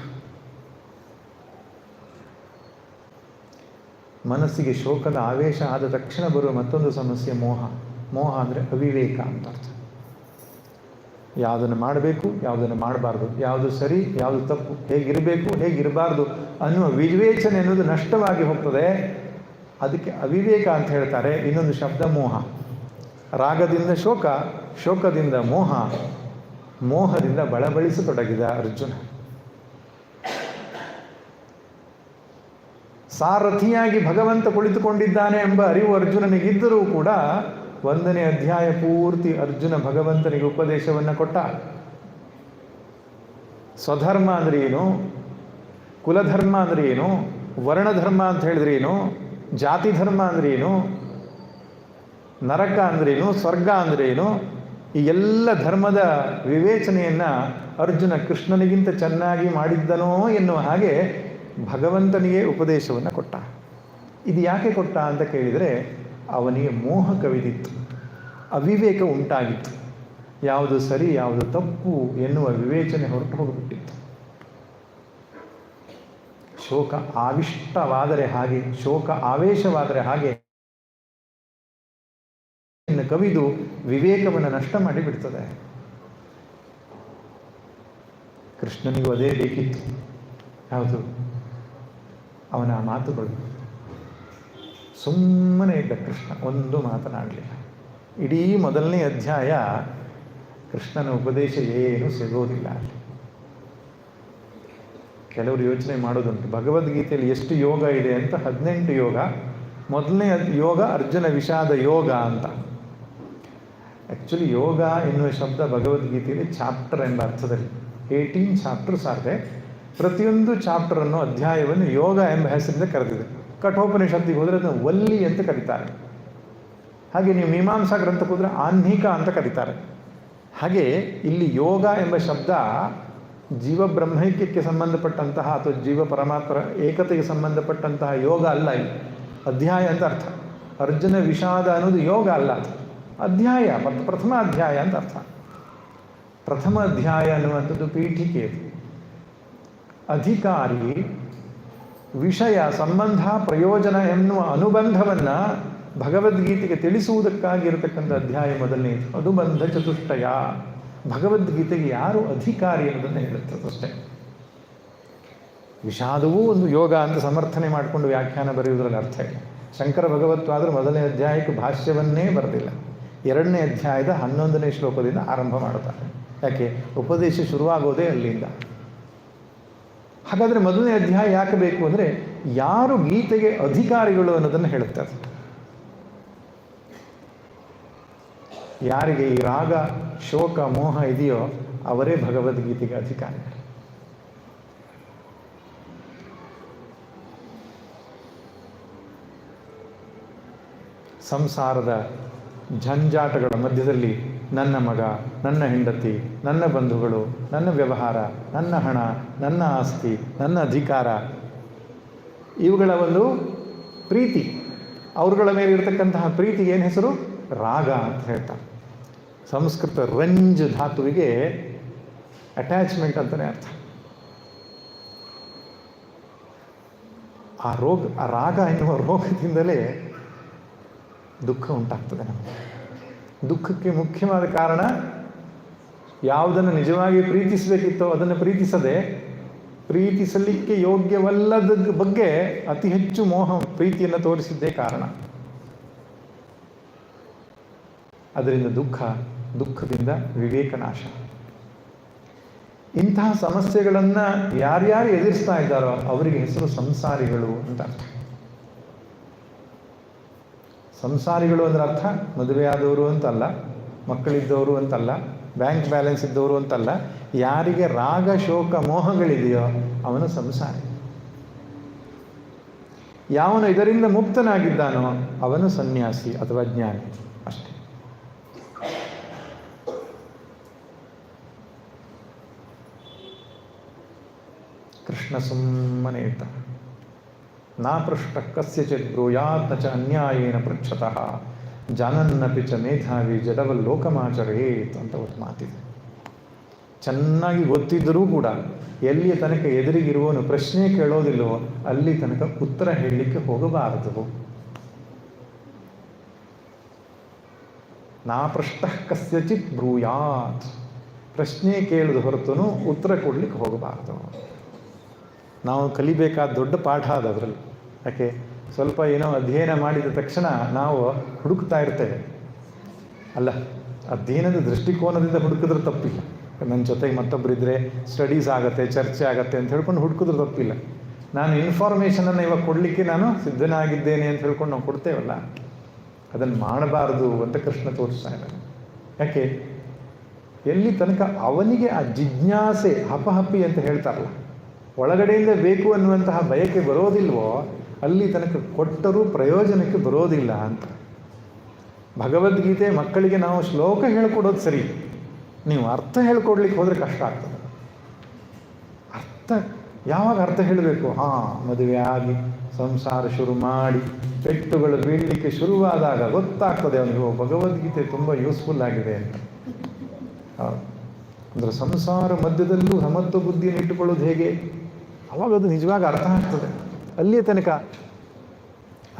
ಮನಸ್ಸಿಗೆ ಶೋಕದ ಆವೇಶ ಆದ ತಕ್ಷಣ ಬರುವ ಮತ್ತೊಂದು ಸಮಸ್ಯೆ ಮೋಹ. ಮೋಹ ಅಂದರೆ ಅವಿವೇಕ ಅಂತ ಅರ್ಥ. ಯಾವುದನ್ನು ಮಾಡಬೇಕು, ಯಾವುದನ್ನು ಮಾಡಬಾರ್ದು, ಯಾವುದು ಸರಿ, ಯಾವುದು ತಪ್ಪು, ಹೇಗಿರಬೇಕು, ಹೇಗಿರಬಾರ್ದು ಅನ್ನುವ ವಿವೇಚನೆ ಅನ್ನೋದು ನಷ್ಟವಾಗಿ ಹೋಗ್ತದೆ. ಅದಕ್ಕೆ ಅವಿವೇಕ ಅಂತ ಹೇಳ್ತಾರೆ. ಇನ್ನೊಂದು ಶಬ್ದ ಮೋಹ. ರಾಗದಿಂದ ಶೋಕ, ಶೋಕದಿಂದ ಮೋಹ, ಮೋಹದಿಂದ ಬಳಬಳಿಸತೊಡಗಿದ ಅರ್ಜುನ. ಸಾರಥಿಯಾಗಿ ಭಗವಂತ ಕುಳಿತುಕೊಂಡಿದ್ದಾನೆ ಎಂಬ ಅರಿವು ಅರ್ಜುನನಿಗಿದ್ದರೂ ಕೂಡ 1ನೇ ಅಧ್ಯಾಯ ಪೂರ್ತಿ ಅರ್ಜುನ ಭಗವಂತನಿಗೆ ಉಪದೇಶವನ್ನು ಕೊಟ್ಟ. ಸ್ವಧರ್ಮ ಅಂದ್ರೆ ಏನು, ಕುಲಧರ್ಮ ಅಂದ್ರೆ ಏನು, ವರ್ಣಧರ್ಮ ಅಂತ ಹೇಳಿದ್ರೆ ಏನು, ಜಾತಿ ಧರ್ಮ ಅಂದ್ರೆ ಏನು, ನರಕ ಅಂದ್ರೇನು, ಸ್ವರ್ಗ ಅಂದ್ರೇನು, ಈ ಎಲ್ಲ ಧರ್ಮದ ವಿವೇಚನೆಯನ್ನು ಅರ್ಜುನ ಕೃಷ್ಣನಿಗಿಂತ ಚೆನ್ನಾಗಿ ಮಾಡಿದ್ದನೋ ಎನ್ನುವ ಹಾಗೆ ಭಗವಂತನಿಗೆ ಉಪದೇಶವನ್ನು ಕೊಟ್ಟ. ಇದು ಯಾಕೆ ಕೊಟ್ಟ ಅಂತ ಕೇಳಿದರೆ, ಅವನಿಗೆ ಮೋಹ ಕವಿದಿತ್ತು, ಅವಿವೇಕ ಉಂಟಾಗಿತ್ತು. ಯಾವುದು ಸರಿ, ಯಾವುದು ತಪ್ಪು ಎನ್ನುವ ವಿವೇಚನೆ ಹೊರಟು ಹೋಗಿಬಿಟ್ಟಿತ್ತು. ಶೋಕ ಆವಿಷ್ಟವಾದರೆ ಹಾಗೆ, ಶೋಕ ಆವೇಶವಾದರೆ ಹಾಗೆ ಕವಿದು ವಿವೇಕವನ್ನು ನಷ್ಟ ಮಾಡಿಬಿಡ್ತದೆ. ಕೃಷ್ಣನಿಗೂ ಅದೇ ಬೇಕಿತ್ತು. ಯಾವುದು? ಅವನ ಮಾತುಗಳು. ಸುಮ್ಮನೆ ಇದ್ದ ಕೃಷ್ಣ, ಒಂದು ಮಾತನಾಡಲಿಲ್ಲ. ಇಡೀ 1ನೇ ಅಧ್ಯಾಯ ಕೃಷ್ಣನ ಉಪದೇಶ ಏನು ಸಿಗೋದಿಲ್ಲ ಅಲ್ಲಿ. ಕೆಲವರು ಯೋಚನೆ ಮಾಡೋದುಂಟು, ಭಗವದ್ಗೀತೆಯಲ್ಲಿ ಎಷ್ಟು ಯೋಗ ಇದೆ ಅಂತ. 18 ಯೋಗ. 1ನೇ ಯೋಗ ಅರ್ಜುನ ವಿಷಾದ ಯೋಗ ಅಂತ. ಆ್ಯಕ್ಚುಲಿ ಯೋಗ ಎನ್ನುವ ಶಬ್ದ ಭಗವದ್ಗೀತೆಯಲ್ಲಿ ಚಾಪ್ಟರ್ ಎಂಬ ಅರ್ಥದಲ್ಲಿ 18 ಚಾಪ್ಟರ್ಸ್ ಆದರೆ ಪ್ರತಿಯೊಂದು ಚಾಪ್ಟರನ್ನು, ಅಧ್ಯಾಯವನ್ನು ಯೋಗ ಎಂಬ ಹೆಸರಿಂದ ಕರೆದಿದೆ. ಕಠೋಪನಿಷತ್ತಿಗೆ ಹೋದರೆ ಅದನ್ನು ವಲ್ಲಿ ಅಂತ ಕರೀತಾರೆ. ಹಾಗೆ ನೀವು ಮೀಮಾಂಸಾ ಗ್ರಂಥಕ್ಕೆ ಹೋದರೆ ಆಹ್ನಿಕ ಅಂತ ಕರೀತಾರೆ. ಹಾಗೆ ಇಲ್ಲಿ ಯೋಗ ಎಂಬ ಶಬ್ದ ಜೀವ ಬ್ರಹ್ಮೈಕ್ಯಕ್ಕೆ ಸಂಬಂಧಪಟ್ಟಂತಹ ಅಥವಾ ಜೀವ ಪರಮಾತ್ಮ ಏಕತೆಗೆ ಸಂಬಂಧಪಟ್ಟಂತಹ ಯೋಗ ಅಲ್ಲ. ಇಲ್ಲಿ ಅಧ್ಯಾಯ ಅಂತ ಅರ್ಥ. ಅರ್ಜುನ ವಿಷಾದ ಅನ್ನೋದು ಯೋಗ ಅಲ್ಲ, ಅದು ಅಧ್ಯಾಯ, ಮತ್ತು ಪ್ರಥಮ ಅಧ್ಯಾಯ ಅಂತ ಅರ್ಥ. ಪ್ರಥಮ ಅಧ್ಯಾಯ ಅನ್ನುವಂಥದ್ದು ಪೀಠಿಕೆ. ಅಧಿಕಾರಿ, ವಿಷಯ, ಸಂಬಂಧ, ಪ್ರಯೋಜನ ಎನ್ನುವ ಅನುಬಂಧವನ್ನು ಭಗವದ್ಗೀತೆಗೆ ತಿಳಿಸುವುದಕ್ಕಾಗಿರತಕ್ಕಂಥ ಅಧ್ಯಾಯ 1ನೇ. ಅನುಬಂಧ ಚತುಷ್ಟಯ. ಭಗವದ್ಗೀತೆಗೆ ಯಾರು ಅಧಿಕಾರಿ ಅನ್ನೋದನ್ನು ಹೇಳುತ್ತದಷ್ಟೇ. ವಿಷಾದವೂ ಒಂದು ಯೋಗ ಅಂತ ಸಮರ್ಥನೆ ಮಾಡಿಕೊಂಡು ವ್ಯಾಖ್ಯಾನ ಬರೆಯುವುದರಲ್ಲಿ ಅರ್ಥ ಇಲ್ಲ. ಶಂಕರ ಭಗವತ್ವಾದರೂ 1ನೇ ಅಧ್ಯಾಯಕ್ಕೆ ಭಾಷ್ಯವನ್ನೇ ಬರೆದಿಲ್ಲ. 2ನೇ ಅಧ್ಯಾಯದ 11ನೇ ಶ್ಲೋಕದಿಂದ ಆರಂಭ ಮಾಡುತ್ತಾರೆ. ಯಾಕೆ? ಉಪದೇಶ ಶುರುವಾಗೋದೇ ಅಲ್ಲಿಂದ. ಹಾಗಾದರೆ 1ನೇ ಅಧ್ಯಾಯ ಯಾಕೆ ಬೇಕು ಅಂದರೆ, ಯಾರು ಗೀತೆಗೆ ಅಧಿಕಾರಿಗಳು ಅನ್ನೋದನ್ನು ಹೇಳುತ್ತೆ ಅದು. ಯಾರಿಗೆ ಈ ರಾಗ ಶೋಕ ಮೋಹ ಇದೆಯೋ ಅವರೇ ಭಗವದ್ಗೀತೆಗೆ ಅಧಿಕಾರಿಗಳು. ಸಂಸಾರದ ಝಂಜಾಟಗಳ ಮಧ್ಯದಲ್ಲಿ ನನ್ನ ಮಗ, ನನ್ನ ಹೆಂಡತಿ, ನನ್ನ ಬಂಧುಗಳು, ನನ್ನ ವ್ಯವಹಾರ, ನನ್ನ ಹಣ, ನನ್ನ ಆಸ್ತಿ, ನನ್ನ ಅಧಿಕಾರ, ಇವುಗಳ ಒಂದು ಪ್ರೀತಿ, ಅವರುಗಳ ಮೇಲೆ ಇರತಕ್ಕಂತಹ ಪ್ರೀತಿಗೆ ಏನು ಹೆಸರು? ರಾಗ ಅಂತ ಹೇಳ್ತಾರೆ. ಸಂಸ್ಕೃತ ರಂಜ್ ಧಾತುವಿಗೆ ಅಟ್ಯಾಚ್ಮೆಂಟ್ ಅಂತಲೇ ಅರ್ಥ. ಆ ರಾಗ ಎನ್ನುವ ರೋಗದಿಂದಲೇ ದುಃಖ ಉಂಟಾಗ್ತದೆ ನಮಗೆ. ದುಃಖಕ್ಕೆ ಮುಖ್ಯವಾದ ಕಾರಣ ಯಾವುದನ್ನು ನಿಜವಾಗಿ ಪ್ರೀತಿಸಬೇಕಿತ್ತೋ ಅದನ್ನು ಪ್ರೀತಿಸದೆ, ಪ್ರೀತಿಸಲಿಕ್ಕೆ ಯೋಗ್ಯವಲ್ಲದ ಬಗ್ಗೆ ಅತಿ ಹೆಚ್ಚು ಪ್ರೀತಿಯನ್ನು ತೋರಿಸಿದ್ದೇ ಕಾರಣ. ಅದರಿಂದ ದುಃಖದಿಂದ ವಿವೇಕನಾಶ. ಇಂತಹ ಸಮಸ್ಯೆಗಳನ್ನು ಯಾರ್ಯಾರು ಎದುರಿಸ್ತಾ ಇದ್ದಾರೋ ಅವರಿಗೆ ಹೆಸರು ಸಂಸಾರಿಗಳು ಅಂತ ಅರ್ಥ. ಸಂಸಾರಿಗಳು ಅಂದ್ರೆ ಅರ್ಥ ಮದುವೆಯಾದವರು ಅಂತಲ್ಲ, ಮಕ್ಕಳಿದ್ದವರು ಅಂತಲ್ಲ, ಬ್ಯಾಂಕ್ ಬ್ಯಾಲೆನ್ಸ್ ಇದ್ದವರು ಅಂತಲ್ಲ. ಯಾರಿಗೆ ರಾಗ ಶೋಕ ಮೋಹಗಳಿದೆಯೋ ಅವನು ಸಂಸಾರಿ. ಯಾವನು ಇದರಿಂದ ಮುಕ್ತನಾಗಿದ್ದಾನೋ ಅವನು ಸನ್ಯಾಸಿ ಅಥವಾ ಜ್ಞಾನಿ ಅಷ್ಟೇ. ಕೃಷ್ಣ ಸುಮ್ಮನೆ ಇದ್ದ. ನಾ ಪೃಷ್ಟ ಕಸ್ಯಚಿತ್ ಬ್ರೂಯಾತ್ ನ ಚ ಅನ್ಯಾಯೇನ ಪೃಚ್ಛತಃ ಜಾನನ್ನಪಿ ಚ ಮೇಧಾವಿ ಜಡವಲ್ಲೋಕಮಾಚರೇತ್ ಅಂತ ಒಂದು ಮಾತಿದೆ. ಚೆನ್ನಾಗಿ ಗೊತ್ತಿದ್ದರೂ ಕೂಡ ಎಲ್ಲಿಯ ತನಕ ಎದುರಿಗಿರುವವನು ಪ್ರಶ್ನೆ ಕೇಳೋದಿಲ್ಲವೋ ಅಲ್ಲಿ ತನಕ ಉತ್ತರ ಹೇಳಲಿಕ್ಕೆ ಹೋಗಬಾರದು. ನಾ ಪೃಷ್ಟ ಕಸ್ಯಚಿತ್ ಬ್ರೂಯಾತ್, ಪ್ರಶ್ನೆ ಕೇಳದ ಹೊರತು ಉತ್ತರ ಕೊಡ್ಲಿಕ್ಕೆ ಹೋಗಬಾರದು. ನಾವು ಕಲಿಬೇಕಾದ ದೊಡ್ಡ ಪಾಠ ಅದರಲ್ಲಿ. ಯಾಕೆ ಸ್ವಲ್ಪ ಏನೋ ಅಧ್ಯಯನ ಮಾಡಿದ ತಕ್ಷಣ ನಾವು ಹುಡುಕ್ತಾ ಇರ್ತೇವೆ. ಅಲ್ಲ, ಅಧ್ಯಯನದ ದೃಷ್ಟಿಕೋನದಿಂದ ಹುಡುಕಿದ್ರೆ ತಪ್ಪಿಲ್ಲ. ನನ್ನ ಜೊತೆಗೆ ಮತ್ತೊಬ್ಬರಿದ್ದರೆ ಸ್ಟಡೀಸ್ ಆಗುತ್ತೆ, ಚರ್ಚೆ ಆಗುತ್ತೆ ಅಂತ ಹೇಳ್ಕೊಂಡು ಹುಡುಕಿದ್ರೆ ತಪ್ಪಿಲ್ಲ. ನಾನು ಇನ್ಫಾರ್ಮೇಷನನ್ನು ಇವಾಗ ಕೊಡಲಿಕ್ಕೆ ನಾನು ಸಿದ್ಧನಾಗಿದ್ದೇನೆ ಅಂತ ಹೇಳ್ಕೊಂಡು ನಾವು ಕೊಡ್ತೇವಲ್ಲ, ಅದನ್ನು ಮಾಡಬಾರ್ದು ಅಂತ ಕೃಷ್ಣ ತೋರಿಸ್ತಾ ಇದ್ದಾನೆ. ಯಾಕೆ? ಎಲ್ಲಿ ತನಕ ಅವನಿಗೆ ಆ ಜಿಜ್ಞಾಸೆ ಹಪಹಪಿ ಅಂತ ಹೇಳ್ತಾರಲ್ಲ, ಒಳಗಡೆಯಿಂದ ಬೇಕು ಅನ್ನುವಂತಹ ಬಯಕೆ ಬರೋದಿಲ್ವೋ ಅಲ್ಲಿ ತನಕ ಕೊಟ್ಟರೂ ಪ್ರಯೋಜನಕ್ಕೆ ಬರೋದಿಲ್ಲ ಅಂತ. ಭಗವದ್ಗೀತೆ ಮಕ್ಕಳಿಗೆ ನಾವು ಶ್ಲೋಕ ಹೇಳ್ಕೊಡೋದು ಸರಿ, ನೀವು ಅರ್ಥ ಹೇಳ್ಕೊಡ್ಲಿಕ್ಕೆ ಹೋದರೆ ಕಷ್ಟ ಆಗ್ತದೆ. ಯಾವಾಗ ಅರ್ಥ ಹೇಳಬೇಕು? ಮದುವೆ ಆಗಿ ಸಂಸಾರ ಶುರು ಮಾಡಿ ಪೆಟ್ಟುಗಳು ಬೀಳಲಿಕ್ಕೆ ಶುರುವಾದಾಗ ಗೊತ್ತಾಗ್ತದೆ ಅವನಿಗೆ ಭಗವದ್ಗೀತೆ ತುಂಬ ಯೂಸ್ಫುಲ್ ಆಗಿದೆ ಅಂತ. ಅಂದರೆ ಸಂಸಾರ ಮಧ್ಯದಲ್ಲೂ ಸಮತ್ವ ಬುದ್ಧಿಯನ್ನು ಇಟ್ಟುಕೊಳ್ಳೋದು ಹೇಗೆ, ಅವಾಗ ಅದು ನಿಜವಾಗಿ ಅರ್ಥ ಆಗ್ತದೆ. ಅಲ್ಲಿಯ ತನಕ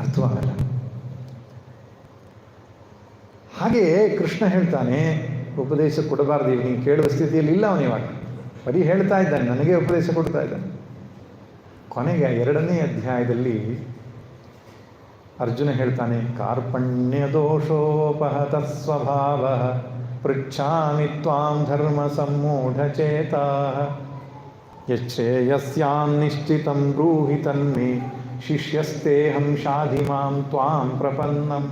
ಅರ್ಥವಾಗಲ್ಲ. ಹಾಗೆಯೇ ಕೃಷ್ಣ ಹೇಳ್ತಾನೆ, ಉಪದೇಶ ಕೊಡಬಾರ್ದು ಇವನಿಗೆ, ಕೇಳುವ ಸ್ಥಿತಿಯಲ್ಲಿ ಇಲ್ಲ ಅವನಿವಾಗ, ಬರೀ ಹೇಳ್ತಾ ಇದ್ದಾನೆ, ನನಗೆ ಉಪದೇಶ ಕೊಡ್ತಾ ಇದ್ದಾನೆ. ಕೊನೆಗೆ 2ನೇ ಅಧ್ಯಾಯದಲ್ಲಿ ಅರ್ಜುನ ಹೇಳ್ತಾನೆ, ಕಾರ್ಪಣ್ಯ ದೋಷೋಪಹತ ಸ್ವಭಾವ ಪೃಚ್ಛಾಮಿ ತ್ವಾಂ ಧರ್ಮ ಸಮ್ಮೂಢಚೇತಾ ಯಶ್ರೇಯಸ್ಯಾಂ ನಿಶ್ಚಿತಂ ಬ್ರೂಹಿ ತನ್ಮೇ ಶಿಷ್ಯಸ್ತೇಹಂ ಶಾಧಿ ಮಾಂ ತ್ವಾಂ ಪ್ರಪನ್ನಂ.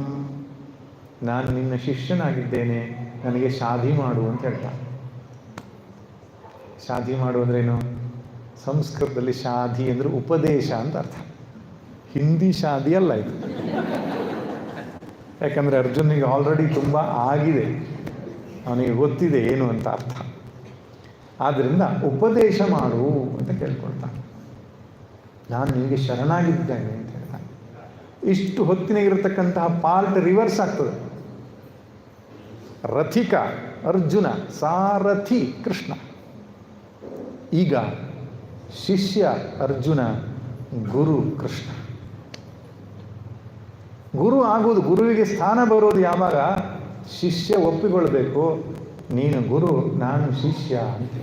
ನಾನು ನಿನ್ನ ಶಿಷ್ಯನಾಗಿದ್ದೇನೆ, ನನಗೆ ಶಾಧಿ ಮಾಡು ಅಂತ ಹೇಳ್ತಾನೆ. ಶಾಧಿ ಮಾಡು ಅಂದ್ರೇನು? ಸಂಸ್ಕೃತದಲ್ಲಿ ಶಾಧಿ ಅಂದರೆ ಉಪದೇಶ ಅಂತ ಅರ್ಥ. ಹಿಂದಿ ಶಾದಿ ಅಲ್ಲ ಇದು. ಯಾಕಂದರೆ ಅರ್ಜುನಿಗೆ ಆಲ್ರೆಡಿ ತುಂಬ ಆಗಿದೆ, ಅವನಿಗೆ ಗೊತ್ತಿದೆ ಏನು ಅಂತ ಅರ್ಥ. ಆದ್ದರಿಂದ ಉಪದೇಶ ಮಾಡು ಅಂತ ಕೇಳ್ಕೊಳ್ತಾನೆ. ನಾನು ನಿನಗೆ ಶರಣಾಗಿದ್ದೇನೆ ಅಂತ ಹೇಳ್ತಾನೆ. ಇಷ್ಟು ಹೊತ್ತಿನಾಗಿರತಕ್ಕಂತಹ ಪಾರ್ಟ್ ರಿವರ್ಸ್ ಆಗ್ತದೆ. ರಥಿಕ ಅರ್ಜುನ, ಸಾರಥಿ ಕೃಷ್ಣ. ಈಗ ಶಿಷ್ಯ ಅರ್ಜುನ, ಗುರು ಕೃಷ್ಣ. ಗುರು ಆಗುವುದು, ಗುರುವಿಗೆ ಸ್ಥಾನ ಬರೋದು ಯಾವಾಗ? ಶಿಷ್ಯ ಒಪ್ಪಿಕೊಳ್ಬೇಕು, ನೀನು ಗುರು, ನಾನು ಶಿಷ್ಯ ಅಂತ.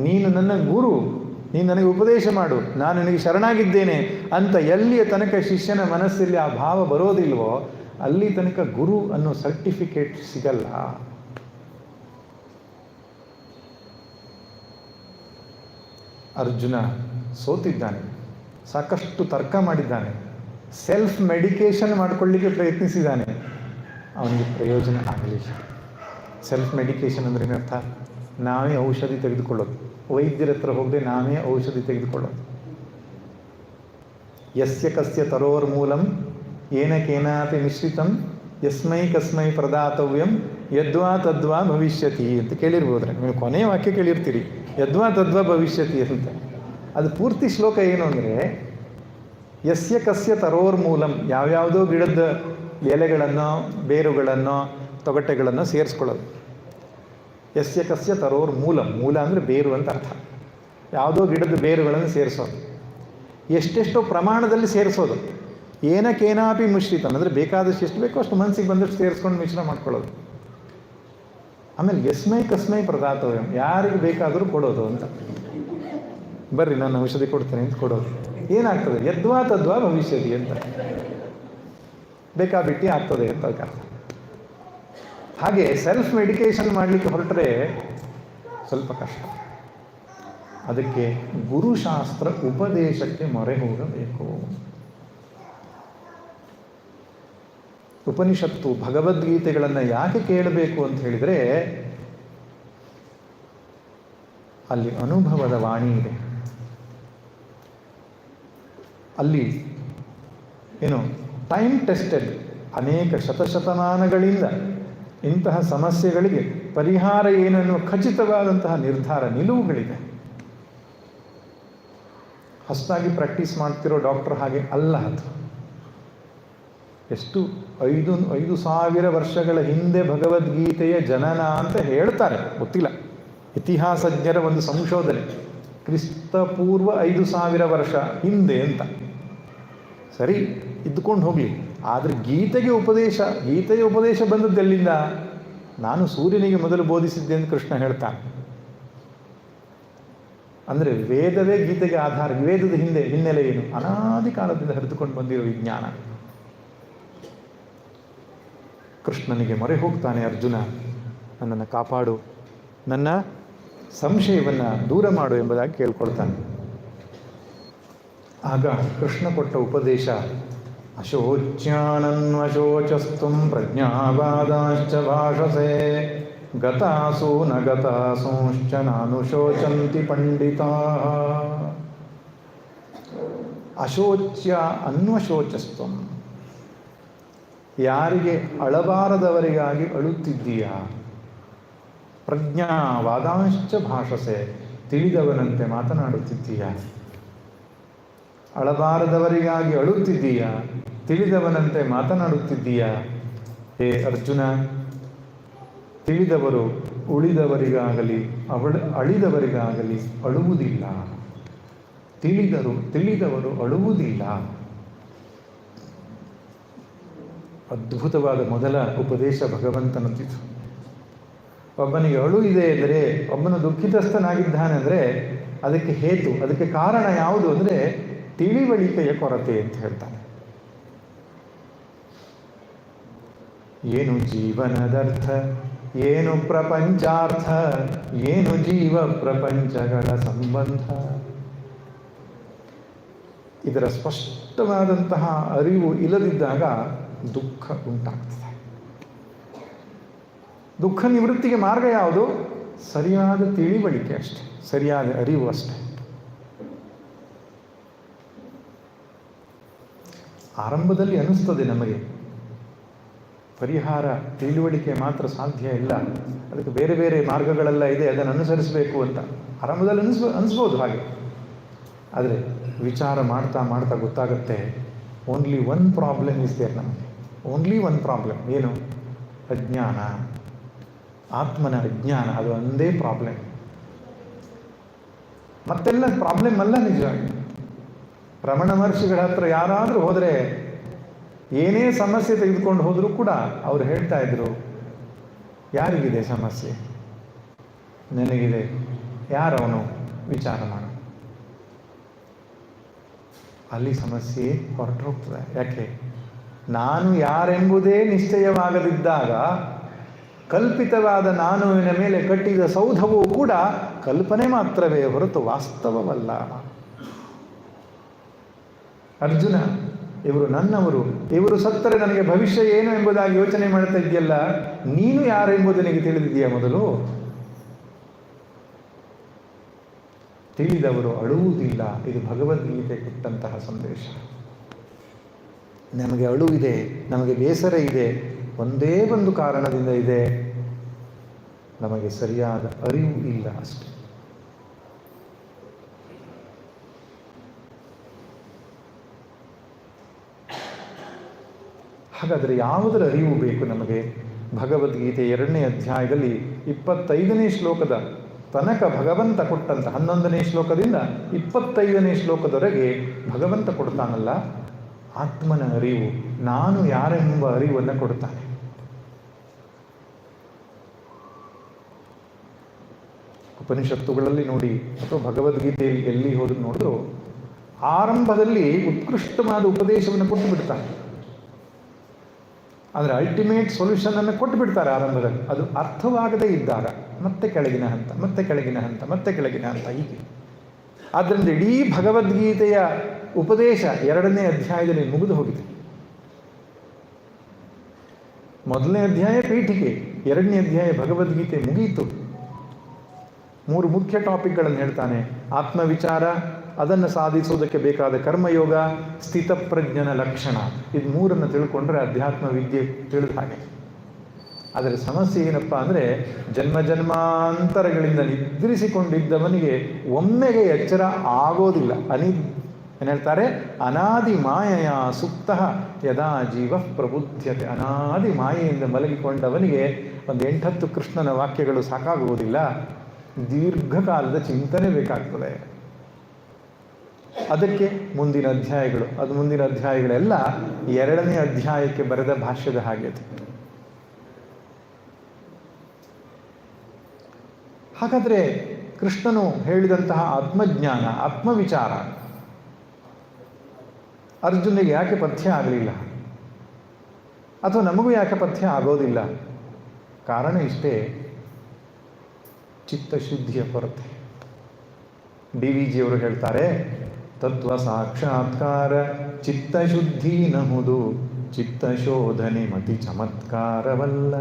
ನೀನು ನನ್ನ ಗುರು, ನೀನು ನನಗೆ ಉಪದೇಶ ಮಾಡು, ನಾನು ನಿನಗೆ ಶರಣಾಗಿದ್ದೇನೆ ಅಂತ ಎಲ್ಲಿಯ ತನಕ ಶಿಷ್ಯನ ಮನಸ್ಸಲ್ಲಿ ಆ ಭಾವ ಬರೋದಿಲ್ವೋ ಅಲ್ಲಿ ತನಕ ಗುರು ಅನ್ನೋ ಸರ್ಟಿಫಿಕೇಟ್ ಸಿಗಲ್ಲ. ಅರ್ಜುನ ಸೋತಿದ್ದಾನೆ. ಸಾಕಷ್ಟು ತರ್ಕ ಮಾಡಿದ್ದಾನೆ, ಸೆಲ್ಫ್ ಮೆಡಿಕೇಷನ್ ಮಾಡಿಕೊಳ್ಳಿಕ್ಕೆ ಪ್ರಯತ್ನಿಸಿದ್ದಾನೆ, ಅವನಿಗೆ ಪ್ರಯೋಜನ ಆಗಲಿಲ್ಲ. ಸೆಲ್ಫ್ ಮೆಡಿಕೇಷನ್ ಅಂದರೆ ಏನರ್ಥ? ನಾವೇ ಔಷಧಿ ತೆಗೆದುಕೊಳ್ಳೋದು, ವೈದ್ಯರ ಹತ್ರ ಹೋಗದೆ ನಾವೇ ಔಷಧಿ ತೆಗೆದುಕೊಳ್ಳೋದು. ಯಸ್ಯ ಕಸ್ಯ ತರೋರ್ಮೂಲಂ ಏನ ಕೇನಾಪಿ ಮಿಶ್ರಿತಂ ಯಸ್ಮೈ ಕಸ್ಮೈ ಪ್ರದಾತವ್ಯಂ ಯದ್ವಾ ತದ್ವಾ ಭವಿಷ್ಯತಿ ಅಂತ ಕೇಳಿರ್ಬೋದ್ರೆ, ನೀವು ಕೊನೆಯ ವಾಕ್ಯ ಕೇಳಿರ್ತೀರಿ, ಯದ್ವಾ ತದ್ವಾ ಭವಿಷ್ಯತಿ ಅಂತ. ಅದು ಪೂರ್ತಿ ಶ್ಲೋಕ ಏನು ಅಂದರೆ, ಯಸ್ಯ ಕಸ್ಯ ತರೋರ್ಮೂಲಂ, ಯಾವ್ಯಾವುದೋ ಗಿಡದ ಎಲೆಗಳನ್ನು, ಬೇರುಗಳನ್ನು, ತೊಗಟೆಗಳನ್ನು ಸೇರಿಸ್ಕೊಳ್ಳೋದು. ಯಸ್ಯ ಕಸ್ಯ ತರೋರ್ ಮೂಲಂ, ಮೂಲ ಅಂದರೆ ಬೇರು ಅಂತ ಅರ್ಥ. ಯಾವುದೋ ಗಿಡದ ಬೇರುಗಳನ್ನು ಸೇರಿಸೋದು, ಎಷ್ಟೆಷ್ಟೋ ಪ್ರಮಾಣದಲ್ಲಿ ಸೇರಿಸೋದು. ಏನಕ್ಕೇನಾಪಿ ಮಿಶ್ರಿತಂ ಅಂದರೆ ಬೇಕಾದಷ್ಟು ಎಷ್ಟು ಬೇಕೋ ಅಷ್ಟು ಮನಸ್ಸಿಗೆ ಬಂದಷ್ಟು ಸೇರಿಸ್ಕೊಂಡು ಮಿಶ್ರಣ ಮಾಡ್ಕೊಳ್ಳೋದು. ಆಮೇಲೆ ಯಸ್ಮೈ ಕಸ್ಮೈ ಪ್ರದಾತವ್ಯಂ, ಯಾರಿಗೆ ಬೇಕಾದರೂ ಕೊಡೋದು ಅಂತ. ಬರ್ರಿ ನಾನು ಔಷಧಿ ಕೊಡ್ತೇನೆ ಅಂತ ಕೊಡೋದು. ಏನಾಗ್ತದೆ? ಯದ್ವಾ ತದ್ವಾ ಭವಿಷ್ಯತಿ ಅಂತ, ಬೇಕಾಬಿಟ್ಟಿ ಆಗ್ತದೆ ಅಂತ ಅರ್ಥ. ಹಾಗೆ ಸೆಲ್ಫ್ ಮೆಡಿಕೇಷನ್ ಮಾಡಲಿಕ್ಕೆ ಹೊರಟ್ರೆ ಸ್ವಲ್ಪ ಕಷ್ಟ. ಅದಕ್ಕೆ ಗುರುಶಾಸ್ತ್ರ ಉಪದೇಶಕ್ಕೆ ಮೊರೆ ಹೋಗಬೇಕು. ಉಪನಿಷತ್ತು ಭಗವದ್ಗೀತೆಗಳನ್ನು ಯಾಕೆ ಕೇಳಬೇಕು ಅಂತ ಹೇಳಿದರೆ, ಅಲ್ಲಿ ಅನುಭವದ ವಾಣಿ ಇದೆ. ಅಲ್ಲಿ ಏನು ಟೈಮ್ ಟೆಸ್ಟೆಡ್, ಅನೇಕ ಶತಶತಮಾನಗಳಿಂದ ಇಂತಹ ಸಮಸ್ಯೆಗಳಿಗೆ ಪರಿಹಾರ ಏನು ಎನ್ನುವ ಖಚಿತವಾದಂತಹ ನಿರ್ಧಾರ, ನಿಲುವುಗಳಿದೆ. ಹೊಸದಾಗಿ ಪ್ರಾಕ್ಟೀಸ್ ಮಾಡ್ತಿರೋ ಡಾಕ್ಟರ್ ಹಾಗೆ ಅಲ್ಲ. ಅದು ಎಷ್ಟು 5,000 ವರ್ಷಗಳ ಹಿಂದೆ ಭಗವದ್ಗೀತೆಯ ಜನನ ಅಂತ ಹೇಳ್ತಾರೆ, ಗೊತ್ತಿಲ್ಲ. ಇತಿಹಾಸಜ್ಞರ ಒಂದು ಸಂಶೋಧನೆ, ಕ್ರಿಸ್ತಪೂರ್ವ 5,000 ವರ್ಷ ಹಿಂದೆ ಅಂತ. ಸರಿ, ಇದ್ದುಕೊಂಡು ಹೋಗಲಿ. ಆದರೆ ಗೀತೆಯ ಉಪದೇಶ ಬಂದದ್ದೆಲ್ಲಿಂದ? ನಾನು ಸೂರ್ಯನಿಗೆ ಮೊದಲು ಬೋಧಿಸಿದ್ದೆ ಅಂತ ಕೃಷ್ಣ ಹೇಳ್ತಾನೆ. ಅಂದರೆ ವೇದವೇ ಗೀತೆಗೆ ಆಧಾರ. ವೇದದ ಹಿನ್ನೆಲೆ ಏನು? ಅನಾದಿ ಕಾಲದಿಂದ ಹರಿದುಕೊಂಡು ಬಂದಿರೋ ವಿಜ್ಞಾನ. ಕೃಷ್ಣನಿಗೆ ಮೊರೆ ಹೋಗ್ತಾನೆ ಅರ್ಜುನ, ನನ್ನನ್ನು ಕಾಪಾಡು, ನನ್ನ ಸಂಶಯವನ್ನು ದೂರ ಮಾಡು ಎಂಬುದಾಗಿ ಕೇಳ್ಕೊಳ್ತಾನೆ. ಆಗ ಕೃಷ್ಣ ಕೊಟ್ಟ ಉಪದೇಶ, ಅಶೋಚ್ಯಾನನ್ವಶೋಚಸ್ತುಂ ಪ್ರಜ್ಞಾವಾದಾಶ್ಚ ಭಾಷಸೆ ಗತಾಸು ನ ಗತಾಸೂಶ್ಚ ನಾನುಶೋಚಂತಿ ಪಂಡಿತಾಃ. ಅಶೋಚ್ಯ ಅನ್ವಶೋಚಸ್ತುಂ, ಯಾರಿಗೆ ಅಳಬಾರದವರಿಗಾಗಿ ಅಳುತ್ತಿದ್ದೀಯಾ. ಪ್ರಜ್ಞಾವಾದಾಶ್ಚ ಭಾಷಸೆ, ತಿಳಿದವನಂತೆ ಮಾತನಾಡುತ್ತಿದ್ದೀಯಾ. ಅಳಬಾರದವರಿಗಾಗಿ ಅಳುತ್ತಿದ್ದೀಯಾ, ತಿಳಿದವನಂತೆ ಮಾತನಾಡುತ್ತಿದ್ದೀಯಾ. ಹೇ ಅರ್ಜುನ, ತಿಳಿದವರು ಉಳಿದವರಿಗಾಗಲಿ ಅಳಿದವರಿಗಾಗಲಿ ಅಳುವುದಿಲ್ಲ. ತಿಳಿದವರು ಅಳುವುದಿಲ್ಲ. ಅದ್ಭುತವಾದ ಮೊದಲ ಉಪದೇಶ ಭಗವಂತನದ್ದು. ಒಬ್ಬನಿಗೆ ಅಳು ಇದೆ ಅಂದರೆ, ಒಬ್ಬನು ದುಃಖಿತಸ್ಥನಾಗಿದ್ದಾನೆ ಅಂದರೆ ಅದಕ್ಕೆ ಹೇತು, ಅದಕ್ಕೆ ಕಾರಣ ಯಾವುದು ಅಂದರೆ ತಿಳಿವಳಿಕೆಯ ಕೊರತೆ ಅಂತ ಹೇಳ್ತಾನೆ. ಏನು ಜೀವನದರ್ಥ, ಏನು ಪ್ರಪಂಚಾರ್ಥ, ಏನು ಜೀವ ಪ್ರಪಂಚಗಳ ಸಂಬಂಧ, ಇದರ ಸ್ಪಷ್ಟವಾದಂತಹ ಅರಿವು ಇಲ್ಲದಿದ್ದಾಗ ದುಃಖ ಉಂಟಾಗ್ತದೆ. ದುಃಖ ನಿವೃತ್ತಿಗೆ ಮಾರ್ಗ ಯಾವುದು? ಸರಿಯಾದ ತಿಳಿವಳಿಕೆ ಅಷ್ಟೆ, ಸರಿಯಾದ ಅರಿವು ಅಷ್ಟೆ. ಆರಂಭದಲ್ಲಿ ಅನಿಸ್ತದೆ ನಮಗೆ ಪರಿಹಾರ ತಿಳಿವಳಿಕೆ ಮಾತ್ರ ಸಾಧ್ಯ ಇಲ್ಲ, ಅದಕ್ಕೆ ಬೇರೆ ಬೇರೆ ಮಾರ್ಗಗಳೆಲ್ಲ ಇದೆ, ಅದನ್ನು ಅನುಸರಿಸಬೇಕು ಅಂತ ಆರಂಭದಲ್ಲಿ ಅನಿಸ್ಬೋದು ಹಾಗೆ. ಆದರೆ ವಿಚಾರ ಮಾಡ್ತಾ ಮಾಡ್ತಾ ಗೊತ್ತಾಗುತ್ತೆ, only one problem is there. ನಮಗೆ ಓನ್ಲಿ ಒನ್ ಪ್ರಾಬ್ಲಮ್. ಏನು? ಅಜ್ಞಾನ, ಆತ್ಮನ ಅಜ್ಞಾನ. ಅದು ಒಂದೇ ಪ್ರಾಬ್ಲಮ್, ಮತ್ತೆಲ್ಲ ಪ್ರಾಬ್ಲಮ್ ಅಲ್ಲ. ನಿಜವಾಗಿ ರಮಣ ಮಹರ್ಷಿಗಳ ಹತ್ರ ಯಾರಾದರೂ ಹೋದರೆ, ಏನೇ ಸಮಸ್ಯೆ ತೆಗೆದುಕೊಂಡು ಹೋದರೂ ಕೂಡ ಅವರು ಹೇಳ್ತಾ ಇದ್ರು, ಯಾರಿಗಿದೆ ಸಮಸ್ಯೆ? ನನಗಿದೆ. ಯಾರವನು? ವಿಚಾರ ಮಾಡು. ಅಲ್ಲಿ ಸಮಸ್ಯೆ ಹೊರಟು ಹೋಗ್ತದೆ. ಯಾಕೆ? ನಾನು ಯಾರೆಂಬುದೇ ನಿಶ್ಚಯವಾಗದಿದ್ದಾಗ ಕಲ್ಪಿತವಾದ ನಾನುವಿನ ಮೇಲೆ ಕಟ್ಟಿದ ಸೌಧವೂ ಕೂಡ ಕಲ್ಪನೆ ಮಾತ್ರವೇ ಹೊರತು ವಾಸ್ತವವಲ್ಲ. ಅರ್ಜುನ, ಇವರು ನನ್ನವರು, ಇವರು ಸತ್ತರೆ ನನಗೆ ಭವಿಷ್ಯ ಏನು ಎಂಬುದಾಗಿ ಯೋಚನೆ ಮಾಡ್ತಾ ಇದೆಯಲ್ಲ, ನೀನು ಯಾರು ಎಂಬುದು ನಿನಗೆ ತಿಳಿದಿದೆಯಾ? ಮೊದಲು ತಿಳಿದವರು ಅಳುವುದಿಲ್ಲ. ಇದು ಭಗವದ್ಗೀತೆ ಕೊಟ್ಟಂತಹ ಸಂದೇಶ. ನಮಗೆ ಅಳುವಿದೆ, ನಮಗೆ ಬೇಸರ ಇದೆ, ಒಂದೇ ಒಂದು ಕಾರಣದಿಂದ ಇದೆ, ನಮಗೆ ಸರಿಯಾದ ಅರಿವು ಇಲ್ಲ ಅಷ್ಟೆ. ಹಾಗಾದರೆ ಯಾವುದರ ಅರಿವು ಬೇಕು ನಮಗೆ? ಭಗವದ್ಗೀತೆ 2ನೇ ಅಧ್ಯಾಯದಲ್ಲಿ 25ನೇ ಶ್ಲೋಕದ ತನಕ ಭಗವಂತ ಕೊಟ್ಟಂತ 11ನೇ ಶ್ಲೋಕದಿಂದ 25ನೇ ಶ್ಲೋಕದವರೆಗೆ ಭಗವಂತ ಕೊಡ್ತಾನಲ್ಲ ಆತ್ಮನ ಅರಿವು, ನಾನು ಯಾರೆಂಬ ಅರಿವನ್ನು ಕೊಡ್ತಾನೆ. ಉಪನಿಷತ್ತುಗಳಲ್ಲಿ ನೋಡಿ ಅಥವಾ ಭಗವದ್ಗೀತೆಯಲ್ಲಿ ಎಲ್ಲಿ ಹೋದ್ರು ನೋಡಿದ್ರು ಆರಂಭದಲ್ಲಿ ಉತ್ಕೃಷ್ಟವಾದ ಉಪದೇಶವನ್ನು ಕೊಟ್ಟು ಬಿಡ್ತಾನೆ. ಆದರೆ ಅಲ್ಟಿಮೇಟ್ ಸೊಲ್ಯೂಷನ್ ಅನ್ನು ಕೊಟ್ಟು ಬಿಡ್ತಾರೆ ಆರಂಭದಲ್ಲಿ. ಅದು ಅರ್ಥವಾಗದೇ ಇದ್ದಾಗ ಮತ್ತೆ ಕೆಳಗಿನ ಹಂತ, ಮತ್ತೆ ಕೆಳಗಿನ ಹಂತ, ಮತ್ತೆ ಕೆಳಗಿನ ಹಂತ, ಹೀಗೆ. ಆದ್ದರಿಂದ ಇಡೀ ಭಗವದ್ಗೀತೆಯ ಉಪದೇಶ 2ನೇ ಅಧ್ಯಾಯದಲ್ಲಿ ಮುಗಿದು ಹೋಗಿದೆ. 1ನೇ ಅಧ್ಯಾಯ ಪೀಠಿಕೆ, 2ನೇ ಅಧ್ಯಾಯ ಭಗವದ್ಗೀತೆ ಮುಗಿಯಿತು. 3 ಮುಖ್ಯ ಟಾಪಿಕ್ಗಳನ್ನು ಹೇಳ್ತಾನೆ. ಆತ್ಮವಿಚಾರ, ಅದನ್ನು ಸಾಧಿಸುವುದಕ್ಕೆ ಬೇಕಾದ ಕರ್ಮಯೋಗ, ಸ್ಥಿತಪ್ರಜ್ಞನ ಲಕ್ಷಣ. ಇದು 3 ತಿಳ್ಕೊಂಡ್ರೆ ಅಧ್ಯಾತ್ಮ ವಿದ್ಯೆ ತಿಳಿದ ಹಾಗೆ. ಆದರೆ ಸಮಸ್ಯೆ ಏನಪ್ಪ ಅಂದರೆ, ಜನ್ಮ ಜನ್ಮಾಂತರಗಳಿಂದ ನಿದ್ರಿಸಿಕೊಂಡಿದ್ದವನಿಗೆ ಒಮ್ಮೆಗೆ ಎಚ್ಚರ ಆಗೋದಿಲ್ಲ. ಏನು ಹೇಳ್ತಾರೆ? ಅನಾದಿ ಮಾಯೆಯ ಸುಪ್ತ ಯದಾ ಜೀವ ಪ್ರಬುದ್ಧತೆ. ಅನಾದಿ ಮಾಯೆಯಿಂದ ಮಲಗಿಕೊಂಡವನಿಗೆ ಒಂದು 8-10 ಕೃಷ್ಣನ ವಾಕ್ಯಗಳು ಸಾಕಾಗುವುದಿಲ್ಲ, ದೀರ್ಘಕಾಲದ ಚಿಂತನೆ ಬೇಕಾಗ್ತದೆ. ಅದಕ್ಕೆ ಮುಂದಿನ ಅಧ್ಯಾಯಗಳು, ಅದು ಮುಂದಿನ ಅಧ್ಯಾಯಗಳೆಲ್ಲ 2ನೇ ಅಧ್ಯಾಯಕ್ಕೆ ಬರೆದ ಭಾಷ್ಯದ ಹಾಗೆ. ಹಾಗಾದರೆ ಕೃಷ್ಣನು ಹೇಳಿದಂತಹ ಆತ್ಮಜ್ಞಾನ, ಆತ್ಮವಿಚಾರ ಅರ್ಜುನಿಗೆ ಯಾಕೆ ಪಥ್ಯ ಆಗಲಿಲ್ಲ? ಅಥವಾ ನಮಗೂ ಯಾಕೆ ಪಥ್ಯ ಆಗೋದಿಲ್ಲ? ಕಾರಣ ಇಷ್ಟೇ, ಚಿತ್ತಶುದ್ಧಿಯ ಕೊರತೆ. DVಜಿಯವರು ಹೇಳ್ತಾರೆ, ತತ್ವ ಸಾಕ್ಷಾತ್ಕಾರ ಚಿತ್ತಶುದ್ಧಿ ನಹುದು, ಚಿತ್ತಶೋಧನೆ ಮತಿ ಚಮತ್ಕಾರವಲ್ಲ.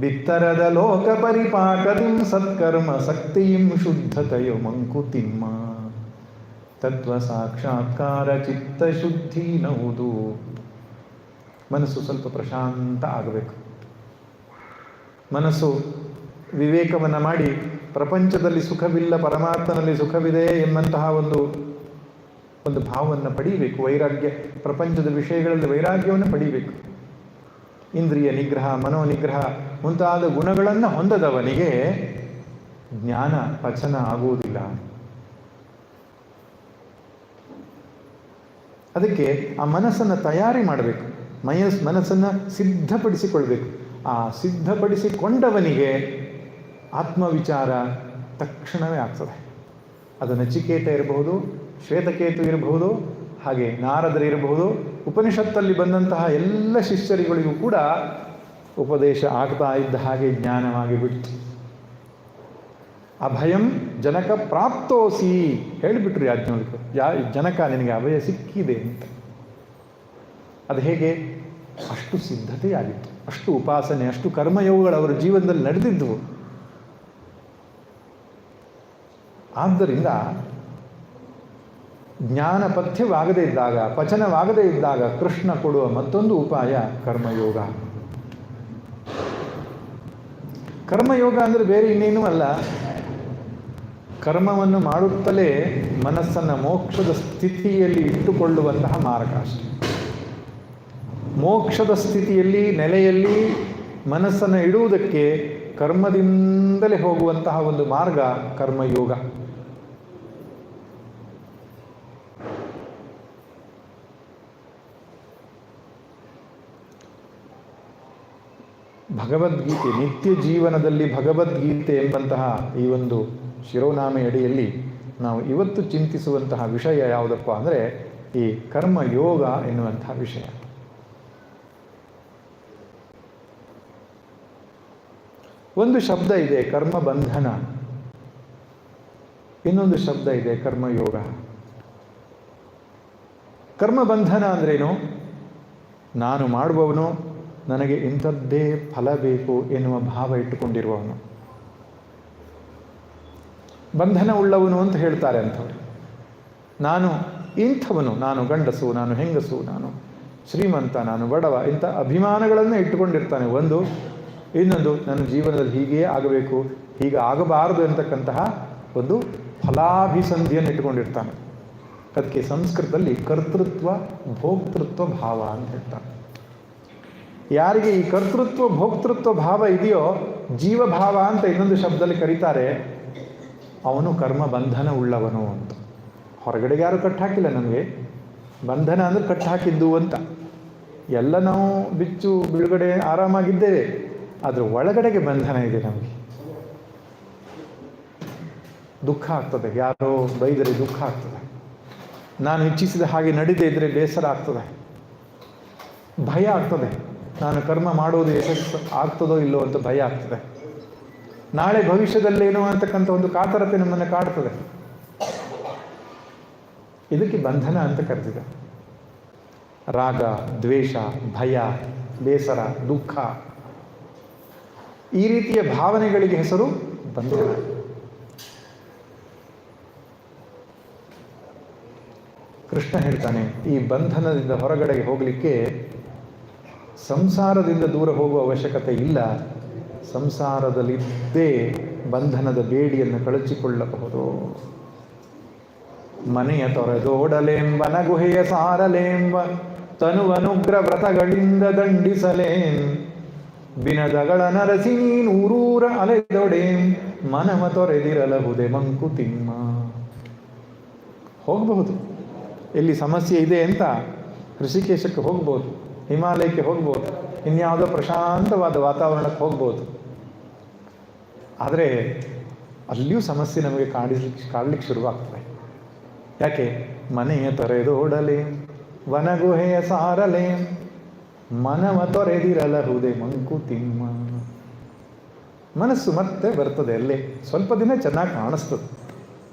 ಬಿತ್ತರದ ಲೋಕ ಪರಿಪಾಕದಿಂ ಸತ್ಕರ್ಮ ಶಕ್ತಿಯಿಂ ಶುದ್ಧತೆಯು ಮಂಕುತಿಮ್ಮ. ತತ್ವ ಸಾಕ್ಷಾತ್ಕಾರ ಚಿತ್ತಶುದ್ಧಿ ನಹುದು. ಮನಸ್ಸು ಸ್ವಲ್ಪ ಪ್ರಶಾಂತ ಆಗಬೇಕು. ಮನಸ್ಸು ವಿವೇಕವನ್ನು ಮಾಡಿ ಪ್ರಪಂಚದಲ್ಲಿ ಸುಖವಿಲ್ಲ, ಪರಮಾತ್ಮನಲ್ಲಿ ಸುಖವಿದೆ ಎಂಬಂತಹ ಒಂದು ಭಾವವನ್ನು ಪಡೀಬೇಕು. ವೈರಾಗ್ಯ, ಪ್ರಪಂಚದ ವಿಷಯಗಳಲ್ಲಿ ವೈರಾಗ್ಯವನ್ನು ಪಡೀಬೇಕು. ಇಂದ್ರಿಯ ನಿಗ್ರಹ, ಮನೋನಿಗ್ರಹ ಮುಂತಾದ ಗುಣಗಳನ್ನು ಹೊಂದದವನಿಗೆ ಜ್ಞಾನ ಪಚನ ಆಗುವುದಿಲ್ಲ. ಅದಕ್ಕೆ ಆ ಮನಸ್ಸನ್ನು ತಯಾರಿ ಮಾಡಬೇಕು, ಮನಸ್ಸನ್ನು ಸಿದ್ಧಪಡಿಸಿಕೊಳ್ಬೇಕು. ಆ ಸಿದ್ಧಪಡಿಸಿಕೊಂಡವನಿಗೆ ಆತ್ಮವಿಚಾರ ತಕ್ಷಣವೇ ಆಗ್ತದೆ. ಅದು ನಚಿಕೇತ ಇರಬಹುದು, ಶ್ವೇತಕೇತು ಇರಬಹುದು, ಹಾಗೆ ನಾರದರಿರಬಹುದು. ಉಪನಿಷತ್ತಲ್ಲಿ ಬಂದಂತಹ ಎಲ್ಲ ಶಿಷ್ಯರಿಗಳಿಗೂ ಕೂಡ ಉಪದೇಶ ಆಗ್ತಾ ಇದ್ದ ಹಾಗೆ ಜ್ಞಾನವಾಗಿ ಬಿಡ್ತು. ಅಭಯಂ ಜನಕ ಪ್ರಾಪ್ತೋಸಿ ಹೇಳಿಬಿಟ್ರು ಯಾಜ್ಞವಲ್ಕ್ಯರು. ಜನಕ ನಿನಗೆ ಅಭಯ ಸಿಕ್ಕಿದೆ ಅಂತ. ಅದು ಹೇಗೆ? ಅಷ್ಟು ಸಿದ್ಧತೆಯಾಗಿತ್ತು, ಅಷ್ಟು ಉಪಾಸನೆ, ಅಷ್ಟು ಕರ್ಮಯೋಗಗಳು ಅವರ ಜೀವನದಲ್ಲಿ ನಡೆದಿದ್ದವು. ಆದ್ದರಿಂದ ಜ್ಞಾನ ಪಥ್ಯವಾಗದೇ ಇದ್ದಾಗ, ಪಚನವಾಗದೇ ಇದ್ದಾಗ ಕೃಷ್ಣ ಕೊಡುವ ಮತ್ತೊಂದು ಉಪಾಯ ಕರ್ಮಯೋಗ. ಕರ್ಮಯೋಗ ಅಂದರೆ ಬೇರೆ ಇನ್ನೇನೂ ಅಲ್ಲ, ಕರ್ಮವನ್ನು ಮಾಡುತ್ತಲೇ ಮನಸ್ಸನ್ನು ಮೋಕ್ಷದ ಸ್ಥಿತಿಯಲ್ಲಿ ಇಟ್ಟುಕೊಳ್ಳುವಂತಹ ಮಾರ್ಗ ಅಷ್ಟೆ. ಮೋಕ್ಷದ ಸ್ಥಿತಿಯಲ್ಲಿ, ನೆಲೆಯಲ್ಲಿ ಮನಸ್ಸನ್ನು ಇಡುವುದಕ್ಕೆ ಕರ್ಮದಿಂದಲೇ ಹೋಗುವಂತಹ ಒಂದು ಮಾರ್ಗ ಕರ್ಮಯೋಗ. ಭಗವದ್ಗೀತೆ, ನಿತ್ಯ ಜೀವನದಲ್ಲಿ ಭಗವದ್ಗೀತೆ ಎಂಬಂತಹ ಈ ಒಂದು ಶಿರೋನಾಮೆಯಡಿಯಲ್ಲಿ ನಾವು ಇವತ್ತು ಚಿಂತಿಸುವಂತಹ ವಿಷಯ ಯಾವುದಪ್ಪ ಅಂದರೆ ಈ ಕರ್ಮಯೋಗ ಎನ್ನುವಂತಹ ವಿಷಯ. ಒಂದು ಶಬ್ದ ಇದೆ ಕರ್ಮ ಬಂಧನ, ಇನ್ನೊಂದು ಶಬ್ದ ಇದೆ ಕರ್ಮಯೋಗ. ಕರ್ಮಬಂಧನ ಅಂದ್ರೇನು? ನಾನು ಮಾಡುವವನು, ನನಗೆ ಇಂಥದ್ದೇ ಫಲ ಬೇಕು ಎನ್ನುವ ಭಾವ ಇಟ್ಟುಕೊಂಡಿರುವವನು ಬಂಧನ ಉಳ್ಳವನು ಅಂತ ಹೇಳ್ತಾರೆ ಅಂಥವ್ರು. ನಾನು ಇಂಥವನು, ನಾನು ಗಂಡಸು, ನಾನು ಹೆಂಗಸು, ನಾನು ಶ್ರೀಮಂತ, ನಾನು ಬಡವ, ಇಂಥ ಅಭಿಮಾನಗಳನ್ನು ಇಟ್ಟುಕೊಂಡಿರ್ತಾನೆ. ಒಂದು. ಇನ್ನೊಂದು, ನನ್ನ ಜೀವನದಲ್ಲಿ ಹೀಗೇ ಆಗಬೇಕು, ಹೀಗೆ ಆಗಬಾರದು ಅಂತಕ್ಕಂತಹ ಒಂದು ಫಲಾಭಿಸಂಧಿಯನ್ನು ಇಟ್ಟುಕೊಂಡಿರ್ತಾನೆ. ಅದಕ್ಕೆ ಸಂಸ್ಕೃತದಲ್ಲಿ ಕರ್ತೃತ್ವ ಭೋಕ್ತೃತ್ವ ಭಾವ ಅಂತ ಹೇಳ್ತಾನೆ. ಯಾರಿಗೆ ಈ ಕರ್ತೃತ್ವ ಭೋಕ್ತೃತ್ವ ಭಾವ ಇದೆಯೋ, ಜೀವಭಾವ ಅಂತ ಇನ್ನೊಂದು ಶಬ್ದದಲ್ಲಿ ಕರೀತಾರೆ, ಅವನು ಕರ್ಮ ಬಂಧನ ಉಳ್ಳವನು ಅಂತ. ಹೊರಗಡೆಗೆ ಯಾರು ಕಟ್ಟಾಕಿಲ್ಲ ನಮಗೆ. ಬಂಧನ ಅಂದರೆ ಕಟ್ಟಾಕಿದ್ದು ಅಂತ. ಎಲ್ಲ ನಾವು ಬಿಚ್ಚು ಬಿಡುಗಡೆ ಆರಾಮಾಗಿದ್ದೇವೆ, ಆದರೆ ಒಳಗಡೆಗೆ ಬಂಧನ ಇದೆ ನಮಗೆ. ದುಃಖ ಆಗ್ತದೆ, ಯಾರೋ ಬೈದರೆ ದುಃಖ ಆಗ್ತದೆ, ನಾನು ಇಚ್ಛಿಸಿದ ಹಾಗೆ ನಡೀದೇ ಇದ್ದರೆ ಬೇಸರ ಆಗ್ತದೆ, ಭಯ ಆಗ್ತದೆ, ನಾನು ಕರ್ಮ ಮಾಡೋದು ಯಶಸ್ಸು ಆಗ್ತದೋ ಇಲ್ಲೋ ಅಂತ ಭಯ ಆಗ್ತದೆ, ನಾಳೆ ಭವಿಷ್ಯದಲ್ಲೇನೋ ಅಂತಕ್ಕಂಥ ಒಂದು ಕಾತರತೆ ನಮ್ಮನ್ನು ಕಾಡ್ತದೆ. ಇದಕ್ಕೆ ಬಂಧನ ಅಂತ ಕರೆದಿದೆ. ರಾಗ, ದ್ವೇಷ, ಭಯ, ಬೇಸರ, ದುಃಖ, ಈ ರೀತಿಯ ಭಾವನೆಗಳಿಗೆ ಹೆಸರು ಬಂಧನ. ಕೃಷ್ಣ ಹೇಳ್ತಾನೆ, ಈ ಬಂಧನದಿಂದ ಹೊರಗಡೆಗೆ ಹೋಗಲಿಕ್ಕೆ ಸಂಸಾರದಿಂದ ದೂರ ಹೋಗುವ ಅವಶ್ಯಕತೆ ಇಲ್ಲ. ಸಂಸಾರದಲ್ಲಿದ್ದೇ ಬಂಧನದ ಬೇಡಿಯನ್ನು ಕಳಚಿಕೊಳ್ಳಬಹುದು. ಮನೆಯ ತೊರೆದೋಡಲೆಂಬ ನಗುಹೆಯ ಸಾರಲೆಂಬ ತನುವನುಗ್ರ ವ್ರತಗಳಿಂದ ದಂಡಿಸಲೇಂ ಬಿನದಗಳ ನರಸಿ ನೀನೂರೂರ ಅಲೆದೊಡೇಂ ಮನವ ತೊರೆದಿರಲಹುದೆ ಮಂಕುತಿಮ್ಮ. ಹೋಗಬಹುದು, ಎಲ್ಲಿ ಸಮಸ್ಯೆ ಇದೆ ಅಂತ ಋಷಿಕೇಶಕ್ಕೆ ಹೋಗ್ಬೋದು, ಹಿಮಾಲಯಕ್ಕೆ ಹೋಗ್ಬೋದು, ಇನ್ಯಾವುದೋ ಪ್ರಶಾಂತವಾದ ವಾತಾವರಣಕ್ಕೆ ಹೋಗ್ಬೋದು. ಆದರೆ ಅಲ್ಲಿಯೂ ಸಮಸ್ಯೆ ನಮಗೆ ಕಾಡಲಿಕ್ಕೆ ಶುರುವಾಗ್ತದೆ. ಯಾಕೆ? ಮನೆಯ ತೊರೆದೋಡಲೆ ವನಗುಹೆಯ ಸಾರಲೆ ಮನವ ತೊರೆದಿರಲಹುದೆ ಮಂಕುತಿಮ್ಮ. ಮನಸ್ಸು ಮತ್ತೆ ಬರ್ತದೆ ಅಲ್ಲೇ. ಸ್ವಲ್ಪ ದಿನ ಚೆನ್ನಾಗಿ ಕಾಣಿಸ್ತದೆ.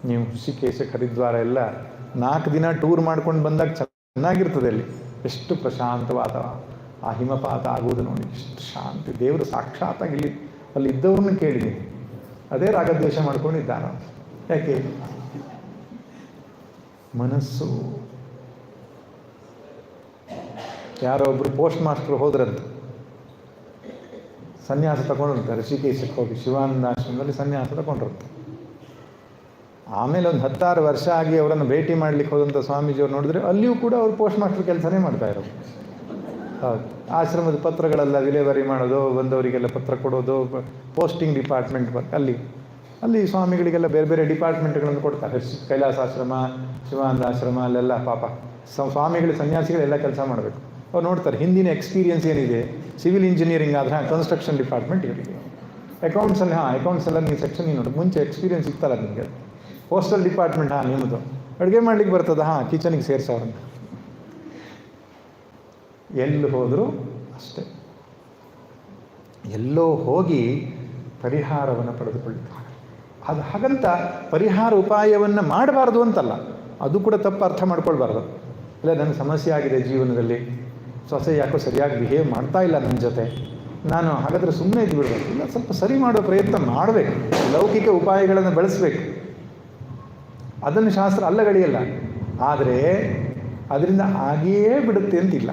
ನೀವು ಋಷಿಕೇಶ, ಹರಿದ್ವಾರ ಎಲ್ಲ 4 ದಿನ ಟೂರ್ ಮಾಡ್ಕೊಂಡು ಬಂದಾಗ ಚೆನ್ನಾಗಿರ್ತದೆ. ಅಲ್ಲಿ ಎಷ್ಟು ಪ್ರಶಾಂತವಾದ ಆ ಹಿಮಪಾತ ಆಗುವುದು ನೋಡಿ, ಎಷ್ಟು ಶಾಂತಿ. ದೇವರು ಸಾಕ್ಷಾತ್ತಾಗಿ ಅಲ್ಲಿ ಇದ್ದವ್ರನ್ನ ಕೇಳಿದ್ದೀನಿ, ಅದೇ ರಾಗದ್ವೇಷ ಮಾಡ್ಕೊಂಡಿದ್ದಾರ. ಯಾಕೆ? ಮನಸ್ಸು. ಯಾರೋ ಒಬ್ರು ಪೋಸ್ಟ್ ಮಾಸ್ಟರ್ ಹೋದ್ರಂತ, ಸನ್ಯಾಸ ತಗೊಂಡ್ರಂತ, ಋಷಿಕೇಶಕ್ಕೆ ಹೋಗಿ ಶಿವಾನಂದಾಶ್ರಮದಲ್ಲಿ ಸನ್ಯಾಸ ತಗೊಂಡ್ರಂತ. ಆಮೇಲೆ ಒಂದು 16 ವರ್ಷ ಆಗಿ ಅವರನ್ನು ಭೇಟಿ ಮಾಡ್ಲಿಕ್ಕೆ ಹೋದಂಥ ಸ್ವಾಮೀಜಿಯವ್ರು ನೋಡಿದ್ರೆ ಅಲ್ಲಿಯೂ ಕೂಡ ಅವರು ಪೋಸ್ಟ್ ಮಾಸ್ಟರ್ ಕೆಲಸನೇ ಮಾಡ್ತಾ ಇರೋದು. ಹೌದು, ಆಶ್ರಮದ ಪತ್ರಗಳೆಲ್ಲ ವಿಲೇವಾರಿ ಮಾಡೋದು, ಬಂದವರಿಗೆಲ್ಲ ಪತ್ರ ಕೊಡೋದು, ಪೋಸ್ಟಿಂಗ್ ಡಿಪಾರ್ಟ್ಮೆಂಟ್ ಅಲ್ಲಿ ಸ್ವಾಮಿಗಳಿಗೆಲ್ಲ ಬೇರೆ ಬೇರೆ ಡಿಪಾರ್ಟ್ಮೆಂಟ್ಗಳನ್ನು ಕೊಡ್ತಾರೆ. ಕೈಲಾಸಾಶ್ರಮ, ಶಿವಾನಂದಾಶ್ರಮ, ಅಲ್ಲೆಲ್ಲ ಪಾಪ ಸ್ವಾಮಿಗಳು, ಸನ್ಯಾಸಿಗಳೆಲ್ಲ ಕೆಲಸ ಮಾಡಬೇಕು. ಅವ್ರು ನೋಡ್ತಾರೆ ಹಿಂದಿನ ಎಕ್ಸ್ಪೀರಿಯನ್ಸ್ ಏನಿದೆ. ಸಿವಿಲ್ ಇಂಜಿನಿಯರಿಂಗ್ ಆದರೆ ಕನ್ಸ್ಟ್ರಕ್ಷನ್ ಡಿಪಾರ್ಟ್ಮೆಂಟ್ ಇವರಿಗೆ, ಅಕೌಂಟ್ಸಲ್ಲಿ ಅಕೌಂಟ್ಸ್ ಎಲ್ಲ ನೀವು ಸೆಕ್ಷನ್ ನೋಡಿ, ಮುಂಚೆ ಎಕ್ಸ್ಪೀರಿಯನ್ಸ್ ಇತ್ತಲ್ಲ ನಿಮಗೆ. ಪೋಸ್ಟಲ್ ಡಿಪಾರ್ಟ್ಮೆಂಟ್ ನಿಮ್ಮದು, ಅಡುಗೆ ಮಾಡ್ಲಿಕ್ಕೆ ಬರ್ತದ, ಕಿಚನಿಗೆ ಸೇರಿಸೋರಂತ. ಎಲ್ಲಿ ಹೋದರೂ ಅಷ್ಟೇ, ಎಲ್ಲೋ ಹೋಗಿ ಪರಿಹಾರವನ್ನು ಪಡೆದುಕೊಳ್ಳಿಕ್ಕೆ. ಅದು ಹಾಗಂತ ಪರಿಹಾರ ಉಪಾಯವನ್ನು ಮಾಡಬಾರ್ದು ಅಂತಲ್ಲ, ಅದು ಕೂಡ ತಪ್ಪು ಅರ್ಥ ಮಾಡ್ಕೊಳ್ಬಾರ್ದು. ಇಲ್ಲ, ನನಗೆ ಸಮಸ್ಯೆ ಆಗಿದೆ ಜೀವನದಲ್ಲಿ, ಸೊಸೆ ಯಾಕೋ ಸರಿಯಾಗಿ ಬಿಹೇವ್ ಮಾಡ್ತಾ ಇಲ್ಲ ನನ್ನ ಜೊತೆ, ನಾನು ಹಾಗಾದರೆ ಸುಮ್ಮನೆ ಇದ್ದು ಬಿಡಬೇಕು. ಇಲ್ಲ, ಸ್ವಲ್ಪ ಸರಿ ಮಾಡೋ ಪ್ರಯತ್ನ ಮಾಡಬೇಕು, ಲೌಕಿಕ ಉಪಾಯಗಳನ್ನು ಬೆಳೆಸಬೇಕು. ಅದನ್ನು ಶಾಸ್ತ್ರ ಅಲ್ಲಗಳೆಯಲ್ಲ. ಆದರೆ ಅದರಿಂದ ಆಗಿಯೇ ಬಿಡುತ್ತೆ ಅಂತಿಲ್ಲ.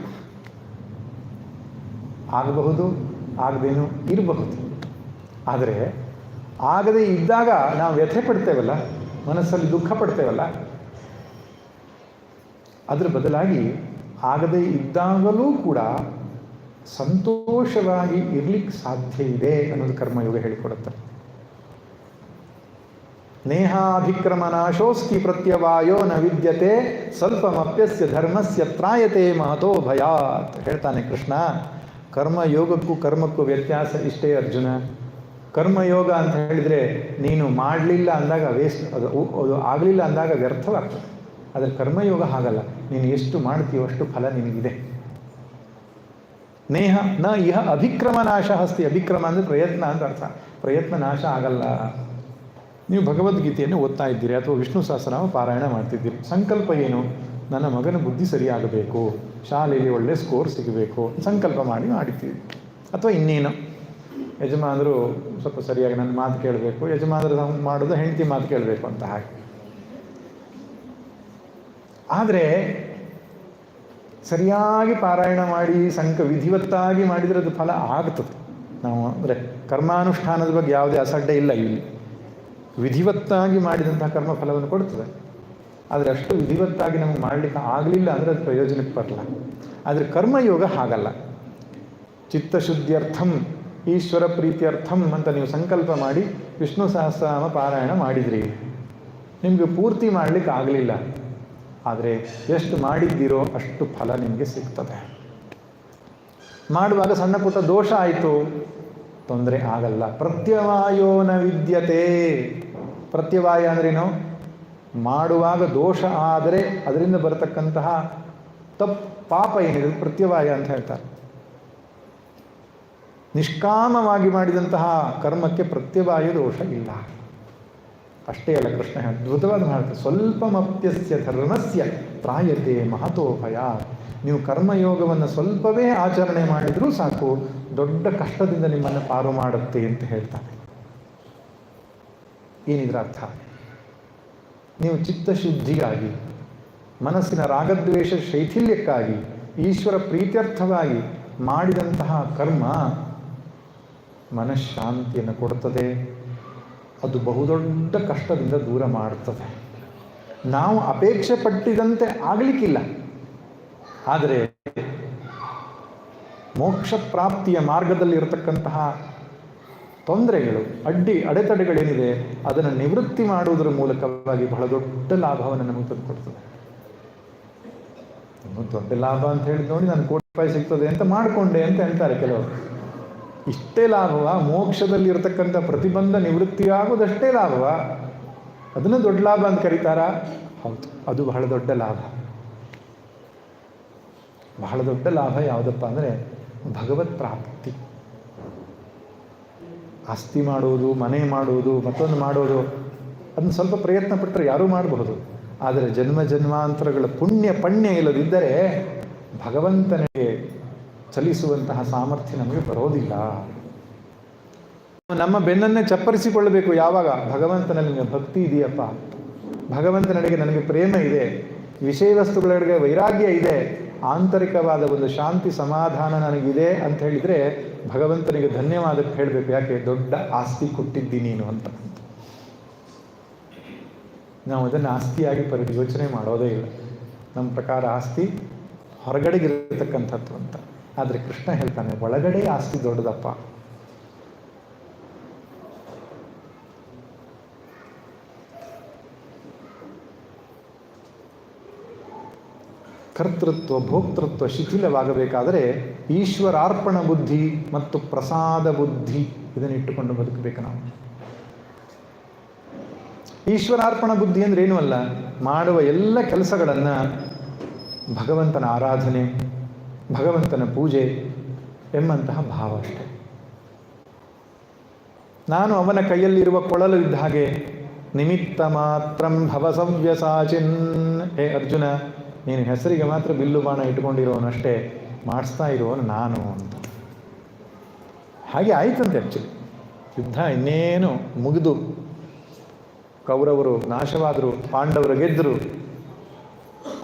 ಆಗಬಹುದು, ಆಗದೇನು ಇರಬಹುದು. ಆದರೆ ಆಗದೇ ಇದ್ದಾಗ ನಾವು ವ್ಯಥೆ ಪಡ್ತೇವಲ್ಲ, ಮನಸ್ಸಲ್ಲಿ ದುಃಖ ಪಡ್ತೇವಲ್ಲ, ಅದರ ಬದಲಾಗಿ ಆಗದೇ ಇದ್ದಾಗಲೂ ಕೂಡ ಸಂತೋಷವಾಗಿ ಇರ್ಲಿಕ್ಕೆ ಸಾಧ್ಯ ಇದೆ ಅನ್ನೋದು ಕರ್ಮಯೋಗ ಹೇಳಿಕೊಡುತ್ತೆ. ನೇಹಾಭಿಕ್ರಮನಾಶೋಸ್ತಿ ಪ್ರತ್ಯವಾಯೋ ನ ವಿದ್ಯತೆ ಸ್ವಲ್ಪಮಪ್ಯಸ್ಯ ಧರ್ಮಸ್ಯ ತ್ರಾಯತೆ ಮಹತೋ ಭಯಾತ್ ಹೇಳ್ತಾನೆ ಕೃಷ್ಣ. ಕರ್ಮಯೋಗಕ್ಕೂ ಕರ್ಮಕ್ಕೂ ವ್ಯತ್ಯಾಸ ಇಷ್ಟೇ ಅರ್ಜುನ. ಕರ್ಮಯೋಗ ಅಂತ ಹೇಳಿದರೆ ನೀನು ಮಾಡಲಿಲ್ಲ ಅಂದಾಗ ವೇಸ್ಟ್, ಅದು ಆಗಲಿಲ್ಲ ಅಂದಾಗ ವ್ಯರ್ಥವಾಗ್ತದೆ. ಆದರೆ ಕರ್ಮಯೋಗ ಹಾಗಲ್ಲ, ನೀನು ಎಷ್ಟು ಮಾಡ್ತೀಯೋ ಅಷ್ಟು ಫಲ ನಿನಗಿದೆ. ನೇಹ ನ ಇಹ ಅಭಿಕ್ರಮ ನಾಶ ಅಸ್ತಿ. ಅಭಿಕ್ರಮ ಅಂದರೆ ಪ್ರಯತ್ನ ಅಂತ ಅರ್ಥ. ಪ್ರಯತ್ನ ನಾಶ ಆಗಲ್ಲ. ನೀವು ಭಗವದ್ಗೀತೆಯನ್ನು ಓದ್ತಾ ಇದ್ದೀರಿ ಅಥವಾ ವಿಷ್ಣು ಸಹಸ್ರನಾಮ ಪಾರಾಯಣ ಮಾಡ್ತಿದ್ದೀರಿ. ಸಂಕಲ್ಪ ಏನು? ನನ್ನ ಮಗನ ಬುದ್ಧಿ ಸರಿಯಾಗಬೇಕು, ಶಾಲೆಯಲ್ಲಿ ಒಳ್ಳೆ ಸ್ಕೋರ್ ಸಿಗಬೇಕು ಸಂಕಲ್ಪ ಮಾಡಿದ್ದೀರಿ. ಅಥವಾ ಇನ್ನೇನು, ಯಜಮಾನರು ಸ್ವಲ್ಪ ಸರಿಯಾಗಿ ನನ್ನ ಮಾತು ಕೇಳಬೇಕು, ಯಜಮಾನರು ಮಾಡೋದು ಹೆಂಡತಿ ಮಾತು ಕೇಳಬೇಕು ಅಂತ ಹಾಗೆ. ಆದರೆ ಸರಿಯಾಗಿ ಪಾರಾಯಣ ಮಾಡಿ ವಿಧಿವತ್ತಾಗಿ ಮಾಡಿದರೆ ಅದು ಫಲ ಆಗ್ತದೆ. ನಾವು ಅಂದರೆ ಕರ್ಮಾನುಷ್ಠಾನದ ಬಗ್ಗೆ ಯಾವುದೇ ಅಸಡ್ಡೆ ಇಲ್ಲ ಇಲ್ಲಿ. ವಿಧಿವತ್ತಾಗಿ ಮಾಡಿದಂತಹ ಕರ್ಮ ಫಲವನ್ನು ಕೊಡ್ತದೆ. ಆದರೆ ಅಷ್ಟು ವಿಧಿವತ್ತಾಗಿ ನಮಗೆ ಮಾಡಲಿಕ್ಕೆ ಆಗಲಿಲ್ಲ ಅಂದರೆ ಅದು ಪ್ರಯೋಜನಕ್ಕೆ ಬರಲ್ಲ. ಆದರೆ ಕರ್ಮಯೋಗ ಹಾಗಲ್ಲ. ಚಿತ್ತಶುದ್ಧಿಯರ್ಥಂ ಈಶ್ವರ ಪ್ರೀತ್ಯರ್ಥಂ ಅಂತ ನೀವು ಸಂಕಲ್ಪ ಮಾಡಿ ವಿಷ್ಣು ಸಹಸ್ರನಾಮ ಪಾರಾಯಣ ಮಾಡಿದ್ರಿ, ನಿಮಗೆ ಪೂರ್ತಿ ಮಾಡಲಿಕ್ಕೆ ಆಗಲಿಲ್ಲ, ಆದರೆ ಎಷ್ಟು ಮಾಡಿದ್ದೀರೋ ಅಷ್ಟು ಫಲ ನಿಮಗೆ ಸಿಗ್ತದೆ. ಮಾಡುವಾಗ ಸಣ್ಣ ಪುಟ್ಟ ದೋಷ ಆಯಿತು, ತೊಂದರೆ ಆಗಲ್ಲ. ಪ್ರತ್ಯವಾಯೋ ನ ವಿದ್ಯತೆ. ಪ್ರತ್ಯವಾಯ ಅಂದ್ರೇನು? ಮಾಡುವಾಗ ದೋಷ ಆದರೆ ಅದರಿಂದ ಬರತಕ್ಕಂತಹ ಪಾಪ ಏನಿದೆ ಪ್ರತ್ಯವಾಯ ಅಂತ ಹೇಳ್ತಾರೆ. ನಿಷ್ಕಾಮವಾಗಿ ಮಾಡಿದಂತಹ ಕರ್ಮಕ್ಕೆ ಪ್ರತ್ಯವಾಯ ದೋಷ ಇಲ್ಲ. ಅಷ್ಟೇ ಅಲ್ಲ, ಕೃಷ್ಣ ಅದ್ಭುತವಾದ ಮಾಡ್ತಾರೆ, ಸ್ವಲ್ಪಮಪ್ಯಸ್ಯ ಧರ್ಮಸ್ಯ ತ್ರಾಯತೆ ಮಹತೋಭಯ. ನೀವು ಕರ್ಮಯೋಗವನ್ನು ಸ್ವಲ್ಪವೇ ಆಚರಣೆ ಮಾಡಿದರೂ ಸಾಕು, ದೊಡ್ಡ ಕಷ್ಟದಿಂದ ನಿಮ್ಮನ್ನು ಪಾರು ಮಾಡುತ್ತೆ ಅಂತ ಹೇಳ್ತಾನೆ. ಏನಿದ್ರ ಅರ್ಥ? ನೀವು ಚಿತ್ತಶುದ್ಧಿಗಾಗಿ, ಮನಸ್ಸಿನ ರಾಗದ್ವೇಷ ಶೈಥಿಲ್ಯಕ್ಕಾಗಿ, ಈಶ್ವರ ಪ್ರೀತ್ಯರ್ಥವಾಗಿ ಮಾಡಿದಂತಹ ಕರ್ಮ ಮನಃಶಾಂತಿಯನ್ನು ಕೊಡುತ್ತದೆ. ಅದು ಬಹುದೊಡ್ಡ ಕಷ್ಟದಿಂದ ದೂರ ಮಾಡುತ್ತದೆ. ನಾವು ಅಪೇಕ್ಷೆ ಪಟ್ಟಿದಂತೆ ಆಗಲಿಕ್ಕಿಲ್ಲ, ಆದರೆ ಮೋಕ್ಷ ಪ್ರಾಪ್ತಿಯ ಮಾರ್ಗದಲ್ಲಿ ಇರತಕ್ಕಂತಹ ತೊಂದರೆಗಳು, ಅಡೆತಡೆಗಳೇನಿದೆ ಅದನ್ನು ನಿವೃತ್ತಿ ಮಾಡುವುದರ ಮೂಲಕವಾಗಿ ಬಹಳ ದೊಡ್ಡ ಲಾಭವನ್ನು ನಮಗೆ ತಂದುಕೊಡ್ತದೆ. ದೊಡ್ಡ ಲಾಭ ಅಂತ ಹೇಳಿ ನೋಡಿ, ನಾನು ಕೋಟಿ ರೂಪಾಯಿ ಸಿಗ್ತದೆ ಅಂತ ಮಾಡಿಕೊಂಡೆ ಅಂತ ಹೇಳ್ತಾರೆ ಕೆಲವರು. ಇಷ್ಟೇ ಲಾಭವ? ಮೋಕ್ಷದಲ್ಲಿ ಇರತಕ್ಕಂಥ ಪ್ರತಿಬಂಧ ನಿವೃತ್ತಿಯಾಗುವುದಷ್ಟೇ ಲಾಭವ? ಅದನ್ನು ದೊಡ್ಡ ಲಾಭ ಅಂತ ಕರೀತಾರಾ? ಹೌದು, ಅದು ಬಹಳ ದೊಡ್ಡ ಲಾಭ. ಬಹಳ ದೊಡ್ಡ ಲಾಭ ಯಾವುದಪ್ಪ ಅಂದರೆ ಭಗವತ್ ಪ್ರಾಪ್ತಿ. ಆಸ್ತಿ ಮಾಡೋದು, ಮನೆ ಮಾಡೋದು, ಮತ್ತೊಂದು ಮಾಡೋದು, ಅದನ್ನು ಸ್ವಲ್ಪ ಪ್ರಯತ್ನ ಪಟ್ಟರೆ ಯಾರೂ ಮಾಡಬಹುದು. ಆದರೆ ಜನ್ಮ ಜನ್ಮಾಂತರಗಳ ಪುಣ್ಯ ಇಲ್ಲದಿದ್ದರೆ ಭಗವಂತನಿಗೆ ಚಲಿಸುವಂತಹ ಸಾಮರ್ಥ್ಯ ನಮಗೆ ಬರೋದಿಲ್ಲ. ನಮ್ಮ ಬೆನ್ನನ್ನೇ ಚಪ್ಪರಿಸಿಕೊಳ್ಳಬೇಕು. ಯಾವಾಗ? ಭಗವಂತನಲ್ಲಿ ನನಗೆ ಭಕ್ತಿ ಇದೆಯಪ್ಪ, ಭಗವಂತನಿಗೆ ನನಗೆ ಪ್ರೇಮ ಇದೆ, ವಿಷಯ ವಸ್ತುಗಳಿಗೆ ವೈರಾಗ್ಯ ಇದೆ, ಆಂತರಿಕವಾದ ಒಂದು ಶಾಂತಿ ಸಮಾಧಾನ ನನಗಿದೆ ಅಂತ ಹೇಳಿದರೆ ಭಗವಂತನಿಗೆ ಧನ್ಯವಾದ ಹೇಳಬೇಕು. ಯಾಕೆ? ದೊಡ್ಡ ಆಸ್ತಿ ಕೊಟ್ಟಿದ್ದೀನಿ ನೀನು ಅಂತ. ನಾವು ಅದನ್ನು ಆಸ್ತಿಯಾಗಿ ಯೋಚನೆ ಮಾಡೋದೇ ಇಲ್ಲ. ನಮ್ಮ ಪ್ರಕಾರ ಆಸ್ತಿ ಹೊರಗಡೆಗಿರತಕ್ಕಂಥದ್ದು ಅಂತ. ಆದರೆ ಕೃಷ್ಣ ಹೇಳ್ತಾನೆ, ಒಳಗಡೆ ಆಸ್ತಿ ದೊಡ್ಡದಪ್ಪ. ಕರ್ತೃತ್ವ ಭೋಕ್ತೃತ್ವ ಶಿಥಿಲವಾಗಬೇಕಾದರೆ ಈಶ್ವರಾರ್ಪಣ ಬುದ್ಧಿ ಮತ್ತು ಪ್ರಸಾದ ಬುದ್ಧಿ ಇದನ್ನಿಟ್ಟುಕೊಂಡು ಬದುಕಬೇಕು ನಾವು. ಈಶ್ವರಾರ್ಪಣ ಬುದ್ಧಿ ಅಂದರೆ ಏನೂ ಅಲ್ಲ, ಮಾಡುವ ಎಲ್ಲ ಕೆಲಸಗಳನ್ನು ಭಗವಂತನ ಆರಾಧನೆ, ಭಗವಂತನ ಪೂಜೆ ಎಂಬಂತಹ ಭಾವ ಅಷ್ಟೆ. ನಾನು ಅವನ ಕೈಯಲ್ಲಿರುವ ಕೊಳಲು ಇದ್ದ ಹಾಗೆ, ನಿಮಿತ್ತ ಮಾತ್ರಂ ಭವಸವ್ಯಸಾಚಿನ್. ಹೇ ಅರ್ಜುನ, ನೀನು ಹೆಸರಿಗೆ ಮಾತ್ರ ಬಿಲ್ಲು ಬಾಣ ಇಟ್ಕೊಂಡಿರೋನಷ್ಟೇ, ಮಾಡಿಸ್ತಾ ಇರೋನು ನಾನು ಅಂತ. ಹಾಗೆ ಆಯ್ತಂತೆ. ಆ್ಯಕ್ಚುಲಿ ಯುದ್ಧ ಇನ್ನೇನು ಮುಗಿದು ಕೌರವರು ನಾಶವಾದರು, ಪಾಂಡವರು ಗೆದ್ದರು.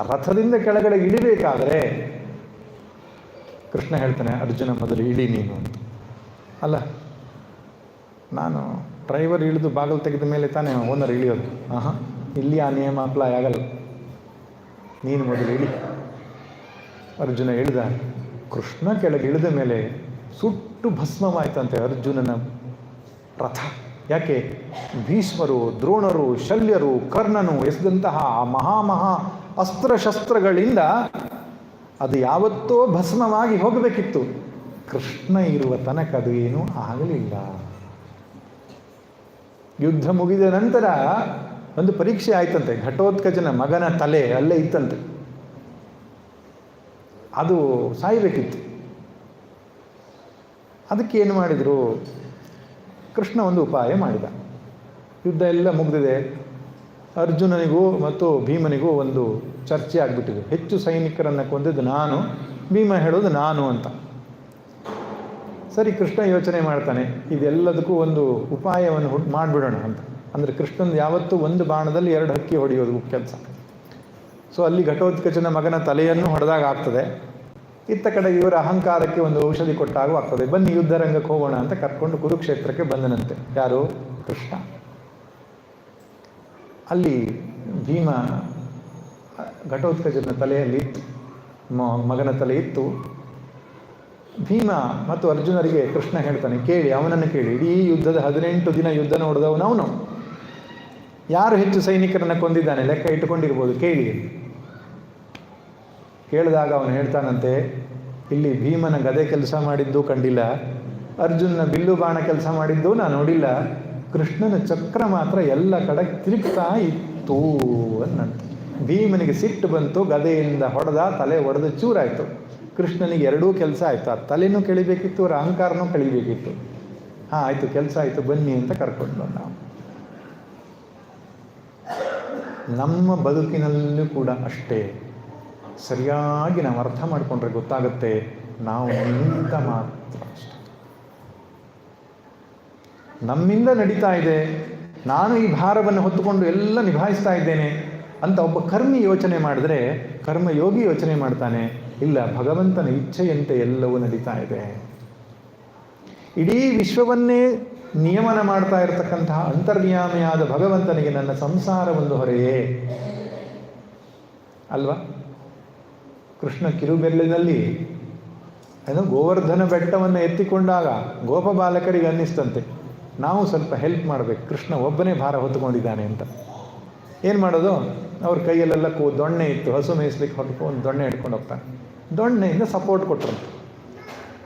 ರಥದಿಂದ ಕೆಳಗಡೆ ಇಳಿಬೇಕಾದರೆ ಕೃಷ್ಣ ಹೇಳ್ತಾನೆ, ಅರ್ಜುನ ಮೊದಲು ಇಳಿ ನೀನು ಅಂತ. ಅಲ್ಲ, ನಾನು ಡ್ರೈವರ್ ಇಳಿದು ಬಾಗಿಲು ತೆಗೆದ ಮೇಲೆ ತಾನೇ ಓನರ್ ಇಳಿಯೋದು. ಇಲ್ಲಿ ಆ ನಿಯಮ ಅಪ್ಲೈ ಆಗಲ್ಲ, ನೀನು ಮೊದಲು ಇಳಿ. ಅರ್ಜುನ ಇಳಿದ. ಕೃಷ್ಣ ಕೆಳಗೆ ಇಳಿದ ಮೇಲೆ ಸುಟ್ಟು ಭಸ್ಮವಾಯ್ತಂತೆ ಅರ್ಜುನನ ರಥ. ಯಾಕೆ? ಭೀಷ್ಮರು, ದ್ರೋಣರು, ಶಲ್ಯರು, ಕರ್ಣನು ಎಸೆದಂತಹ ಆ ಮಹಾ ಅಸ್ತ್ರಶಸ್ತ್ರಗಳಿಂದ ಅದು ಯಾವತ್ತೋ ಭಸ್ಮವಾಗಿ ಹೋಗಬೇಕಿತ್ತು. ಕೃಷ್ಣ ಇರುವ ತನಕ ಅದು ಏನೂ ಆಗಲಿಲ್ಲ. ಯುದ್ಧ ಮುಗಿದ ನಂತರ ಒಂದು ಪರೀಕ್ಷೆ ಆಯ್ತಂತೆ. ಘಟೋತ್ಕಚನ ಮಗನ ತಲೆ ಅಲ್ಲೇ ಇತ್ತಂತೆ, ಅದು ಸಾಯಬೇಕಿತ್ತು. ಅದಕ್ಕೆ ಏನು ಮಾಡಿದರು? ಕೃಷ್ಣ ಒಂದು ಉಪಾಯ ಮಾಡಿದ. ಯುದ್ಧ ಎಲ್ಲ ಮುಗಿದಿದೆ. ಅರ್ಜುನನಿಗೂ ಮತ್ತು ಭೀಮನಿಗೂ ಒಂದು ಚರ್ಚೆ ಆಗಿಬಿಟ್ಟಿದೆ. ಹೆಚ್ಚು ಸೈನಿಕರನ್ನು ಕೊಂದಿದ್ದು ನಾನು, ಭೀಮ ಹೇಳೋದು ನಾನು ಅಂತ. ಸರಿ, ಕೃಷ್ಣ ಯೋಚನೆ ಮಾಡ್ತಾನೆ, ಇದೆಲ್ಲದಕ್ಕೂ ಒಂದು ಉಪಾಯವನ್ನು ಮಾಡಿಬಿಡೋಣ ಅಂತ. ಅಂದರೆ ಕೃಷ್ಣಂದು ಯಾವತ್ತೂ ಒಂದು ಬಾಣದಲ್ಲಿ 2 ಹಕ್ಕಿ ಹೊಡೆಯೋದು ಕೆಲಸ. ಸೊ ಅಲ್ಲಿ ಘಟೋತ್ಕಚನ ಮಗನ ತಲೆಯನ್ನು ಹೊಡೆದಾಗ ಆಗ್ತದೆ, ಇತ್ತ ಕಡೆ ಇವರ ಅಹಂಕಾರಕ್ಕೆ ಒಂದು ಔಷಧಿ ಕೊಟ್ಟಾಗೂ ಆಗ್ತದೆ. ಬನ್ನಿ ಯುದ್ಧರಂಗಕ್ಕೆ ಹೋಗೋಣ ಅಂತ ಕರ್ಕೊಂಡು ಕುರುಕ್ಷೇತ್ರಕ್ಕೆ ಬಂದನಂತೆ. ಯಾರು? ಕೃಷ್ಣ. ಅಲ್ಲಿ ಭೀಮ ಘಟೋತ್ಕಚನ ತಲೆಯಲ್ಲಿ ಮಗನ ತಲೆ ಇತ್ತು. ಭೀಮ ಮತ್ತು ಅರ್ಜುನರಿಗೆ ಕೃಷ್ಣ ಹೇಳ್ತಾನೆ, ಕೇಳಿ, ಅವನನ್ನು ಕೇಳಿ, ಇಡೀ ಯುದ್ಧದ 18 ದಿನ ಯುದ್ಧ ನೋಡಿದವನು ಅವನು. ಯಾರು ಹೆಚ್ಚು ಸೈನಿಕರನ್ನು ಕೊಂದಿದ್ದಾನೆ ಲೆಕ್ಕ ಇಟ್ಟುಕೊಂಡಿರ್ಬೋದು, ಕೇಳಿ. ಕೇಳಿದಾಗ ಅವನು ಹೇಳ್ತಾನಂತೆ, ಇಲ್ಲಿ ಭೀಮನ ಗದೆ ಕೆಲಸ ಮಾಡಿದ್ದು ಕಂಡಿಲ್ಲ, ಅರ್ಜುನನ ಬಿಲ್ಲು ಬಾಣ ಕೆಲಸ ಮಾಡಿದ್ದು ನಾನು ನೋಡಿಲ್ಲ, ಕೃಷ್ಣನ ಚಕ್ರ ಮಾತ್ರ ಎಲ್ಲ ಕಡೆ ತಿರುಗ್ತಾ ಇತ್ತು ಅನ್ನಂತ. ಭೀಮನಿಗೆ ಸಿಟ್ಟು ಬಂತು, ಗದೆಯಿಂದ ಹೊಡೆದ, ತಲೆ ಹೊಡೆದು ಚೂರಾಯಿತು. ಕೃಷ್ಣನಿಗೆ ಎರಡೂ ಕೆಲಸ ಆಯಿತು, ಆ ತಲೆನೂ ಕಳಿಬೇಕಿತ್ತು, ಅವರ ಅಹಂಕಾರನೂ ಕಳಿಬೇಕಿತ್ತು. ಹಾಂ ಆಯಿತು, ಕೆಲಸ ಆಯಿತು, ಬನ್ನಿ ಅಂತ ಕರ್ಕೊಂಡು ಬಂದ. ನಮ್ಮ ಬದುಕಿನಲ್ಲೂ ಕೂಡ ಅಷ್ಟೇ, ಸರಿಯಾಗಿ ನಾವು ಅರ್ಥ ಮಾಡಿಕೊಂಡ್ರೆ ಗೊತ್ತಾಗುತ್ತೆ, ನಾವು ನಿಮಿತ್ತ ಮಾತ್ರ ಅಷ್ಟೆ. ನಮ್ಮಿಂದ ನಡೀತಾ ಇದೆ, ನಾನು ಈ ಭಾರವನ್ನು ಹೊತ್ತುಕೊಂಡು ಎಲ್ಲ ನಿಭಾಯಿಸ್ತಾ ಇದ್ದೇನೆ ಅಂತ ಒಬ್ಬ ಕರ್ಮಿ ಯೋಚನೆ ಮಾಡಿದ್ರೆ, ಕರ್ಮಯೋಗಿ ಯೋಚನೆ ಮಾಡ್ತಾನೆ, ಇಲ್ಲ, ಭಗವಂತನ ಇಚ್ಛೆಯಂತೆ ಎಲ್ಲವೂ ನಡೀತಾ ಇದೆ. ಇಡೀ ವಿಶ್ವವನ್ನೇ ನಿಯಮನ ಮಾಡ್ತಾ ಇರತಕ್ಕಂತಹ ಅಂತರ್ಯಾಮಿಯಾದ ಭಗವಂತನಿಗೆ ನನ್ನ ಸಂಸಾರ ಒಂದು ಹೊರೆಯೇ ಅಲ್ವಾ? ಕೃಷ್ಣ ಕಿರುಬೆರಳಿನಲ್ಲಿ ಗೋವರ್ಧನ ಬೆಟ್ಟವನ್ನು ಎತ್ತಿಕೊಂಡಾಗ ಗೋಪಬಾಲಕರಿಗೆ ಅನ್ನಿಸ್ತಂತೆ, ನಾವು ಸ್ವಲ್ಪ ಹೆಲ್ಪ್ ಮಾಡಬೇಕು, ಕೃಷ್ಣ ಒಬ್ಬನೇ ಭಾರ ಹೊತ್ತುಕೊಂಡಿದ್ದಾನೆ ಅಂತ. ಏನು ಮಾಡೋದು? ಅವ್ರ ಕೈಯಲ್ಲೆಲ್ಲ ದೊಣ್ಣೆ ಇತ್ತು, ಹಸು ಮೇಯಿಸ್ಲಿಕ್ಕೆ ಹೊತ್ಕೊಂಡು ದೊಣ್ಣೆ ಹಿಡ್ಕೊಂಡು ಹೋಗ್ತಾನೆ. ದೊಣ್ಣೆಯಿಂದ ಸಪೋರ್ಟ್ ಕೊಟ್ಟರಂತೆ.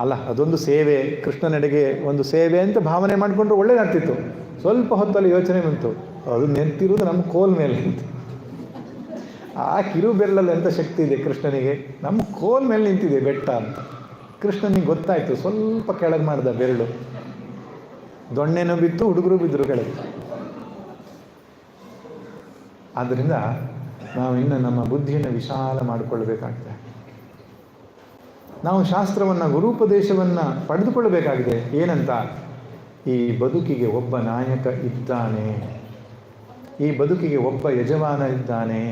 ಅಲ್ಲ, ಅದೊಂದು ಸೇವೆ, ಕೃಷ್ಣನೆಡೆಗೆ ಒಂದು ಸೇವೆ ಅಂತ ಭಾವನೆ ಮಾಡಿಕೊಂಡ್ರೆ ಒಳ್ಳೇದಾಗ್ತಿತ್ತು. ಸ್ವಲ್ಪ ಹೊತ್ತಲ್ಲಿ ಯೋಚನೆ ಬಂತು, ಅದು ನಿಂತಿರೋದು ನಮ್ಮ ಕೋಲ್ ಮೇಲೆ ಅಂತ. ಆ ಕಿರು ಬೆರಳಲ್ಲಿ ಎಂಥ ಶಕ್ತಿ ಇದೆ ಕೃಷ್ಣನಿಗೆ, ನಮ್ಮ ಕೋಲ್ ಮೇಲೆ ನಿಂತಿದೆ ಬೆಟ್ಟ ಅಂತ. ಕೃಷ್ಣನಿಗೆ ಗೊತ್ತಾಯಿತು, ಸ್ವಲ್ಪ ಕೆಳಗೆ ಮಾಡ್ದ ಬೆರಳು, ದೊಣ್ಣೆನೂ ಬಿತ್ತು, ಹುಡುಗರು ಬಿದ್ದರು ಕೆಳಗೆ. ಆದ್ದರಿಂದ ನಾವು ಇನ್ನು ನಮ್ಮ ಬುದ್ಧಿಯನ್ನು ವಿಶಾಲ ಮಾಡಿಕೊಳ್ಬೇಕಾಗಿದೆ. ನಾವು ಶಾಸ್ತ್ರವನ್ನು, ಗುರುಪದೇಶವನ್ನು ಪಡೆದುಕೊಳ್ಳಬೇಕಾಗಿದೆ. ಏನಂತ? ಈ ಬದುಕಿಗೆ ಒಬ್ಬ ನಾಯಕ ಇದ್ದಾನೆ, ಈ ಬದುಕಿಗೆ ಒಬ್ಬ ಯಜಮಾನ ಇದ್ದಾನೆ.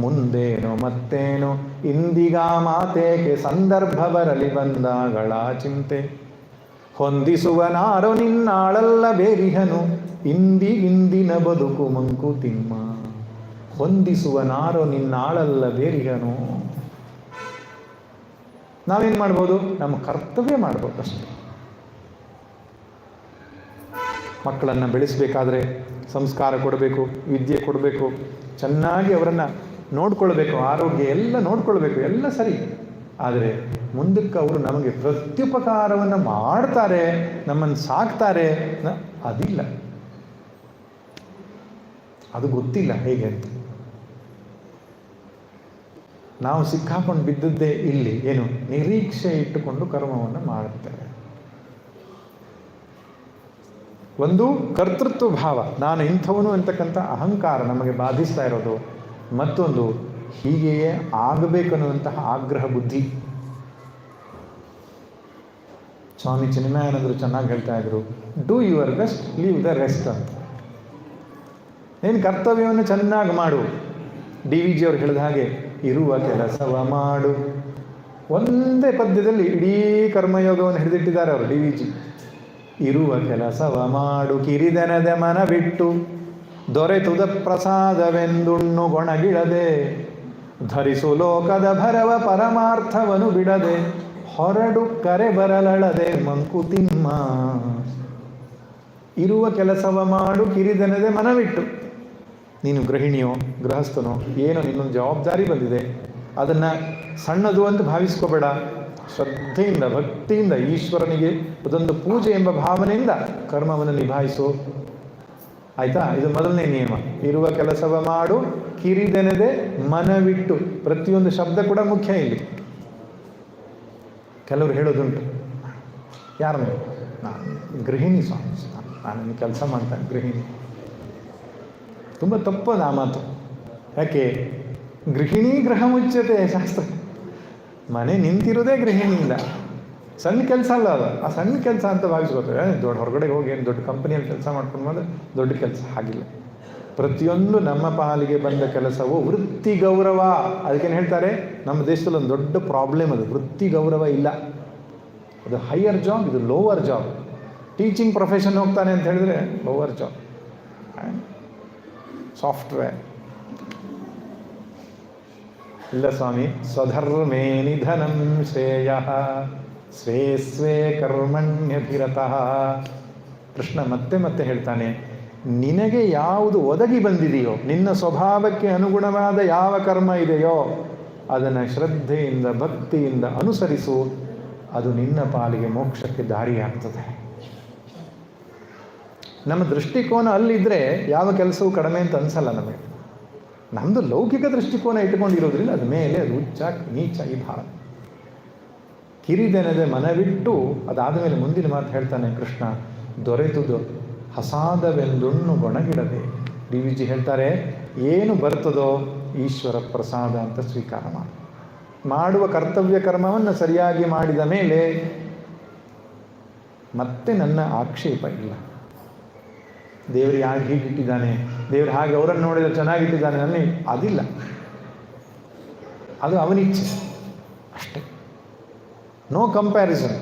ಮುಂದೇನೋ ಮತ್ತೇನೋ ಇಂದಿಗ ಮಾತೇಕೆ, ಸಂದರ್ಭ ಬರಲಿ ಬಂದಾಗಳ ಚಿಂತೆ. ಹೊಂದಿಸುವನಾರೋ ನಿನ್ನಾಳಲ್ಲ ಬೇರಿಹನು, ಇಂದಿನ ಬದುಕು ಮಂಕುತಿಮ್ಮ. ಹೊಂದಿಸುವನಾರೋ ನಿನ್ನಾಳಲ್ಲ ಬೇರಿಹನು. ನಾವೇನು ಮಾಡ್ಬೋದು? ನಮ್ಮ ಕರ್ತವ್ಯ ಮಾಡ್ಬೋದು ಅಷ್ಟೇ. ಮಕ್ಕಳನ್ನು ಬೆಳೆಸಬೇಕಾದ್ರೆ ಸಂಸ್ಕಾರ ಕೊಡಬೇಕು, ವಿದ್ಯೆ ಕೊಡಬೇಕು, ಚೆನ್ನಾಗಿ ಅವರನ್ನು ನೋಡ್ಕೊಳ್ಬೇಕು, ಆರೋಗ್ಯ ಎಲ್ಲ ನೋಡ್ಕೊಳ್ಬೇಕು, ಎಲ್ಲ ಸರಿ. ಆದರೆ ಮುಂದಕ್ಕೆ ಅವರು ನಮಗೆ ಪ್ರತ್ಯುಪಕಾರವನ್ನು ಮಾಡ್ತಾರೆ, ನಮ್ಮನ್ನು ಸಾಕ್ತಾರೆ, ಅದಿಲ್ಲ, ಅದು ಗೊತ್ತಿಲ್ಲ ಹೇಗೆ ಅಂತ. ನಾವು ಸಿಕ್ಕಾಕೊಂಡು ಬಿದ್ದದ್ದೇ ಇಲ್ಲಿ. ಏನು? ನಿರೀಕ್ಷೆ ಇಟ್ಟುಕೊಂಡು ಕರ್ಮವನ್ನು ಮಾಡುತ್ತೇವೆ. ಒಂದು ಕರ್ತೃತ್ವ ಭಾವ, ನಾನು ಇಂಥವನು ಅಂತಕ್ಕಂಥ ಅಹಂಕಾರ ನಮಗೆ ಬಾಧಿಸ್ತಾ ಇರೋದು. ಮತ್ತೊಂದು ಹೀಗೆಯೇ ಆಗಬೇಕನ್ನುವಂತಹ ಆಗ್ರಹ ಬುದ್ಧಿ. ಸ್ವಾಮಿ ಚಿನ್ಮಯಾನಂದರು ಚೆನ್ನಾಗಿ ಹೇಳ್ತಾ ಇದ್ರು, do your best, leave the rest ಅಂತ. ನೀನು ಕರ್ತವ್ಯವನ್ನು ಚೆನ್ನಾಗಿ ಮಾಡು. DVG ಅವರು ಹೇಳಿದ ಹಾಗೆ, ಇರುವ ಕೆಲಸವ ಮಾಡು. ಒಂದೇ ಪದ್ಯದಲ್ಲಿ ಇಡೀ ಕರ್ಮಯೋಗವನ್ನು ಹಿಡಿದಿಟ್ಟಿದ್ದಾರೆ ಅವರು DVG. ಇರುವ ಕೆಲಸವ ಮಾಡು, ಕಿರಿದೆನದೆ ಮನ ಬಿಟ್ಟು, ದೊರೆತುದ ಪ್ರಸಾದವೆಂದುಣ್ಣು ಗೊಣಗಿಡದೆ, ಧರಿಸು ಲೋಕದ ಭರವ ಪರಮಾರ್ಥವನು ಬಿಡದೆ, ಹೊರಡು ಕರೆ ಬರಲಳದೆ ಮಂಕುತಿಮ್ಮ. ಇರುವ ಕೆಲಸವ ಮಾಡು, ಕಿರಿದೆನದೆ ಮನವಿಟ್ಟು. ನೀನು ಗೃಹಿಣಿಯೋ ಗೃಹಸ್ಥನೋ ಏನೋ ನಿನ್ನೊಂದು ಜವಾಬ್ದಾರಿ ಬಂದಿದೆ, ಅದನ್ನು ಸಣ್ಣದು ಅಂತ ಭಾವಿಸ್ಕೋಬೇಡ. ಶ್ರದ್ಧೆಯಿಂದ, ಭಕ್ತಿಯಿಂದ, ಈಶ್ವರನಿಗೆ ಅದೊಂದು ಪೂಜೆ ಎಂಬ ಭಾವನೆಯಿಂದ ಕರ್ಮವನ್ನು ನಿಭಾಯಿಸು. ಆಯಿತಾ? ಇದು ಮೊದಲನೇ ನಿಯಮ. ಇರುವ ಕೆಲಸವ ಮಾಡು, ಕಿರಿದೆನದೆ ಮನವಿಟ್ಟು. ಪ್ರತಿಯೊಂದು ಶಬ್ದ ಕೂಡ ಮುಖ್ಯ ಇಲ್ಲಿ. ಕೆಲವರು ಹೇಳೋದುಂಟು, ಯಾರನ್ನು? ನಾನು ಗೃಹಿಣಿ ಸ್ವಾಮಿ, ನಾನು ಕೆಲಸ ಮಾಡ್ತಾನೆ, ಗೃಹಿಣಿ. ತುಂಬ ತಪ್ಪದು ಆ ಮಾತು. ಯಾಕೆ? ಗೃಹಿಣಿ ಗೃಹ ಮುಚ್ಚತೆ ಶಾಸ್ತ್ರ. ಮನೆ ನಿಂತಿರೋದೇ ಗೃಹಿಣಿಯಿಂದ. ಸಣ್ಣ ಕೆಲಸ ಅಲ್ಲ ಅದು. ಆ ಸಣ್ಣ ಕೆಲಸ ಅಂತ ಭಾವಿಸ್ಕೋತಾರೆ. ದೊಡ್ಡ ಹೊರಗಡೆ ಹೋಗಿ ಏನು ದೊಡ್ಡ ಕಂಪನಿಯಲ್ಲಿ ಕೆಲಸ ಮಾಡ್ಕೊಂಡು ಬಂದರೆ ದೊಡ್ಡ ಕೆಲಸ. ಹಾಗಿಲ್ಲ. ಪ್ರತಿಯೊಂದು ನಮ್ಮ ಪಾಲಿಗೆ ಬಂದ ಕೆಲಸವು ವೃತ್ತಿ ಗೌರವ. ಅದಕ್ಕೇನು ಹೇಳ್ತಾರೆ, ನಮ್ಮ ದೇಶದಲ್ಲಿ ಒಂದು ದೊಡ್ಡ ಪ್ರಾಬ್ಲಮ್ ಅದು, ವೃತ್ತಿ ಗೌರವ ಇಲ್ಲ. ಅದು ಹೈಯರ್ ಜಾಬ್, ಇದು ಲೋವರ್ ಜಾಬ್. ಟೀಚಿಂಗ್ ಪ್ರೊಫೆಷನ್ ಹೋಗ್ತಾನೆ ಅಂತ ಹೇಳಿದ್ರೆ ಲೋವರ್ ಜಾಬ್. ಸಾಫ್ಟ್ವೇರ್ ಇಲ್ಲ ಸ್ವಾಮಿ. ಸ್ವಧರ್ಮೇ ನಿಧನಂ ಶ್ರೇಯ ಸ್ವೇ ಸ್ವೇ ಕರ್ಮಣ್ಯಭಿರತಃ. ಕೃಷ್ಣ ಮತ್ತೆ ಮತ್ತೆ ಹೇಳ್ತಾನೆ, ನಿನಗೆ ಯಾವುದು ಒದಗಿ ಬಂದಿದೆಯೋ, ನಿನ್ನ ಸ್ವಭಾವಕ್ಕೆ ಅನುಗುಣವಾದ ಯಾವ ಕರ್ಮ ಇದೆಯೋ ಅದನ್ನು ಶ್ರದ್ಧೆಯಿಂದ ಭಕ್ತಿಯಿಂದ ಅನುಸರಿಸು. ಅದು ನಿನ್ನ ಪಾಲಿಗೆ ಮೋಕ್ಷಕ್ಕೆ ದಾರಿಯಾಗ್ತದೆ. ನಮ್ಮ ದೃಷ್ಟಿಕೋನ ಅಲ್ಲಿದ್ದರೆ ಯಾವ ಕೆಲಸವೂ ಕಡಿಮೆ ಅಂತ ಅನಿಸಲ್ಲ ನಮಗೆ. ನಮ್ಮದು ಲೌಕಿಕ ದೃಷ್ಟಿಕೋನ ಇಟ್ಟುಕೊಂಡಿರೋದ್ರಿಂದ ಅದು ಮೇಲೆ ಅದು ಉಚ್ಚ ನೀಚ ಈ ಭಾವ. ಕಿರಿದೆನದೆ ಮನವಿಟ್ಟು ಅದಾದ ಮೇಲೆ ಮುಂದಿನ ಮಾತು ಹೇಳ್ತಾನೆ ಕೃಷ್ಣ, ದೊರೆತುದು ಹಸಾದವೆಂದುಣ್ಣು ಗೊಣಗಿಡದೆ. ಡಿ ವಿ ಜಿ ಹೇಳ್ತಾರೆ, ಏನು ಬರ್ತದೋ ಈಶ್ವರ ಪ್ರಸಾದ ಅಂತ ಸ್ವೀಕಾರ ಮಾಡುವ ಕರ್ತವ್ಯ ಕರ್ಮವನ್ನು ಸರಿಯಾಗಿ ಮಾಡಿದ ಮೇಲೆ ಮತ್ತೆ ನನ್ನ ಆಕ್ಷೇಪ ಇಲ್ಲ. ದೇವರು ಯಾಕೆ ಹೀಗಿಟ್ಟಿದ್ದಾನೆ, ದೇವರು ಹಾಗೆ ಅವರನ್ನು ನೋಡಿದರೆ ಚೆನ್ನಾಗಿಟ್ಟಿದ್ದಾನೆ, ನನಗೆ ಅದಿಲ್ಲ. ಅದು ಅವನಿಚ್ಛೆ ಅಷ್ಟೇ. No comparison.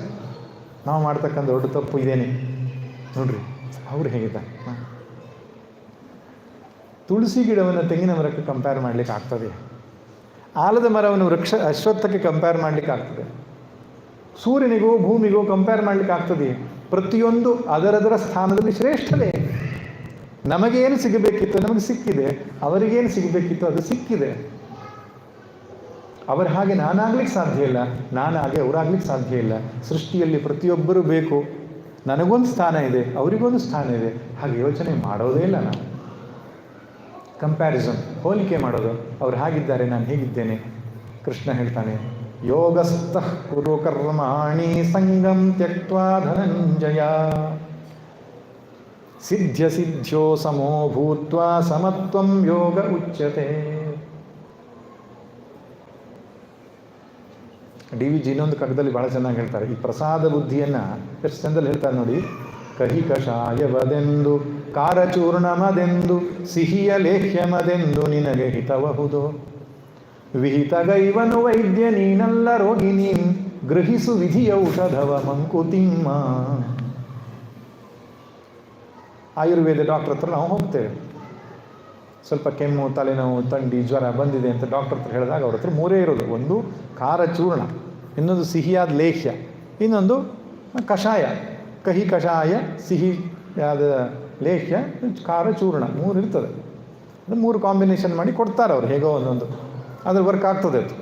ನಾವು ಮಾಡ್ತಕ್ಕಂಥ ದೊಡ್ಡ ತಪ್ಪು ಇದೇನೆ ನೋಡ್ರಿ, ಅವ್ರು ಹೇಗಿದ್ದಾರೆ. ತುಳಸಿ ಗಿಡವನ್ನು ತೆಂಗಿನ ಮರಕ್ಕೆ ಕಂಪೇರ್ ಮಾಡಲಿಕ್ಕೆ ಆಗ್ತದೆ. ಆಲದ ಮರವನ್ನು ಅಶ್ವತ್ಥಕ್ಕೆ ಕಂಪೇರ್ ಮಾಡಲಿಕ್ಕೆ ಆಗ್ತದೆ. ಸೂರ್ಯನಿಗೂ ಭೂಮಿಗೂ ಕಂಪೇರ್ ಮಾಡಲಿಕ್ಕೆ ಆಗ್ತದೆ. ಪ್ರತಿಯೊಂದು ಅದರದರ ಸ್ಥಾನದಲ್ಲಿ ಶ್ರೇಷ್ಠವೇ. ನಮಗೇನು ಸಿಗಬೇಕಿತ್ತು ನಮಗೆ ಸಿಕ್ಕಿದೆ, ಅವರಿಗೇನು ಸಿಗಬೇಕಿತ್ತು ಅದು ಸಿಕ್ಕಿದೆ. ಅವರ ಹಾಗೆ ನಾನಾಗ್ಲಿಕ್ಕೆ ಸಾಧ್ಯ ಇಲ್ಲ, ನಾನಾಗೆ ಅವರಾಗ್ಲಿಕ್ಕೆ ಸಾಧ್ಯ ಇಲ್ಲ. ಸೃಷ್ಟಿಯಲ್ಲಿ ಪ್ರತಿಯೊಬ್ಬರೂ ಬೇಕು. ನನಗೊಂದು ಸ್ಥಾನ ಇದೆ, ಅವರಿಗೊಂದು ಸ್ಥಾನ ಇದೆ. ಹಾಗೆ ಯೋಚನೆ ಮಾಡೋದೇ ಇಲ್ಲ ನಾವು. ಕಂಪ್ಯಾರಿಸನ್, ಹೋಲಿಕೆ ಮಾಡೋದು. ಅವ್ರು ಹಾಗಿದ್ದಾರೆ, ನಾನು ಹೇಗಿದ್ದೇನೆ. ಕೃಷ್ಣ ಹೇಳ್ತಾನೆ, ಯೋಗಸ್ಥಃ ಕುರು ಕರ್ಮಾಣಿ ಸಂಗಂ ತ್ಯಕ್ತ್ವಾ ಧನಂಜಯ ಸಿದ್ಧ್ಯ ಸಿದ್ಧ್ಯೋ ಸಮೋ ಭೂತ್ವಾ ಸಮತ್ವಂ ಯೋಗ ಉಚ್ಯತೆ. ಡಿ ವಿ ಜಿ ಇನ್ನೊಂದು ಕಗ್ಗದಲ್ಲಿ ಬಹಳ ಚೆನ್ನಾಗಿ ಹೇಳ್ತಾರೆ. ಈ ಪ್ರಸಾದ ಬುದ್ಧಿಯನ್ನು ಎಷ್ಟು ಚಂದಲ್ಲಿ ಹೇಳ್ತಾರೆ ನೋಡಿ. ಕಹಿ ಕಷಾಯವದೆಂದು ಕಾರಚೂರ್ಣಮದೆಂದು ಸಿಹಿಯ ಲೇಹ್ಯಮದೆಂದು ನಿನಗೆ ಹಿತವಹುದು. ವಿಹಿತಗೈವನು ವೈದ್ಯ ನೀನಲ್ಲ ರೋಗಿಣಿ ಗೃಹಿಸು ವಿಧಿಯೌಷಧವ ಮಂಕುತಿಮ್ಮ. ಆಯುರ್ವೇದ ಡಾಕ್ಟರ್ ಹತ್ರ ನಾವು ಹೋಗ್ತೇವೆ. ಸ್ವಲ್ಪ ಕೆಮ್ಮು, ತಲೆನೋವು, ಥಂಡಿ, ಜ್ವರ ಬಂದಿದೆ ಅಂತ ಡಾಕ್ಟರ್ ಹತ್ರ ಹೇಳಿದಾಗ ಅವ್ರ ಹತ್ರ ಮೂರೇ ಇರೋದು. ಒಂದು ಖಾರಚೂರ್ಣ, ಇನ್ನೊಂದು ಸಿಹಿಯಾದ ಲೇಹ್ಯ, ಇನ್ನೊಂದು ಕಷಾಯ. ಕಹಿ ಕಷಾಯ, ಸಿಹಿಯಾದ ಲೇಹ್ಯ, ಖಾರಚೂರ್ಣ, ಮೂರು ಇರ್ತದೆ. ಅದು ಮೂರು ಕಾಂಬಿನೇಷನ್ ಮಾಡಿ ಕೊಡ್ತಾರೆ ಅವ್ರು, ಹೇಗೋ ಒಂದೊಂದು. ಅದ್ರ ವರ್ಕ್ ಆಗ್ತದೆ ಅದು.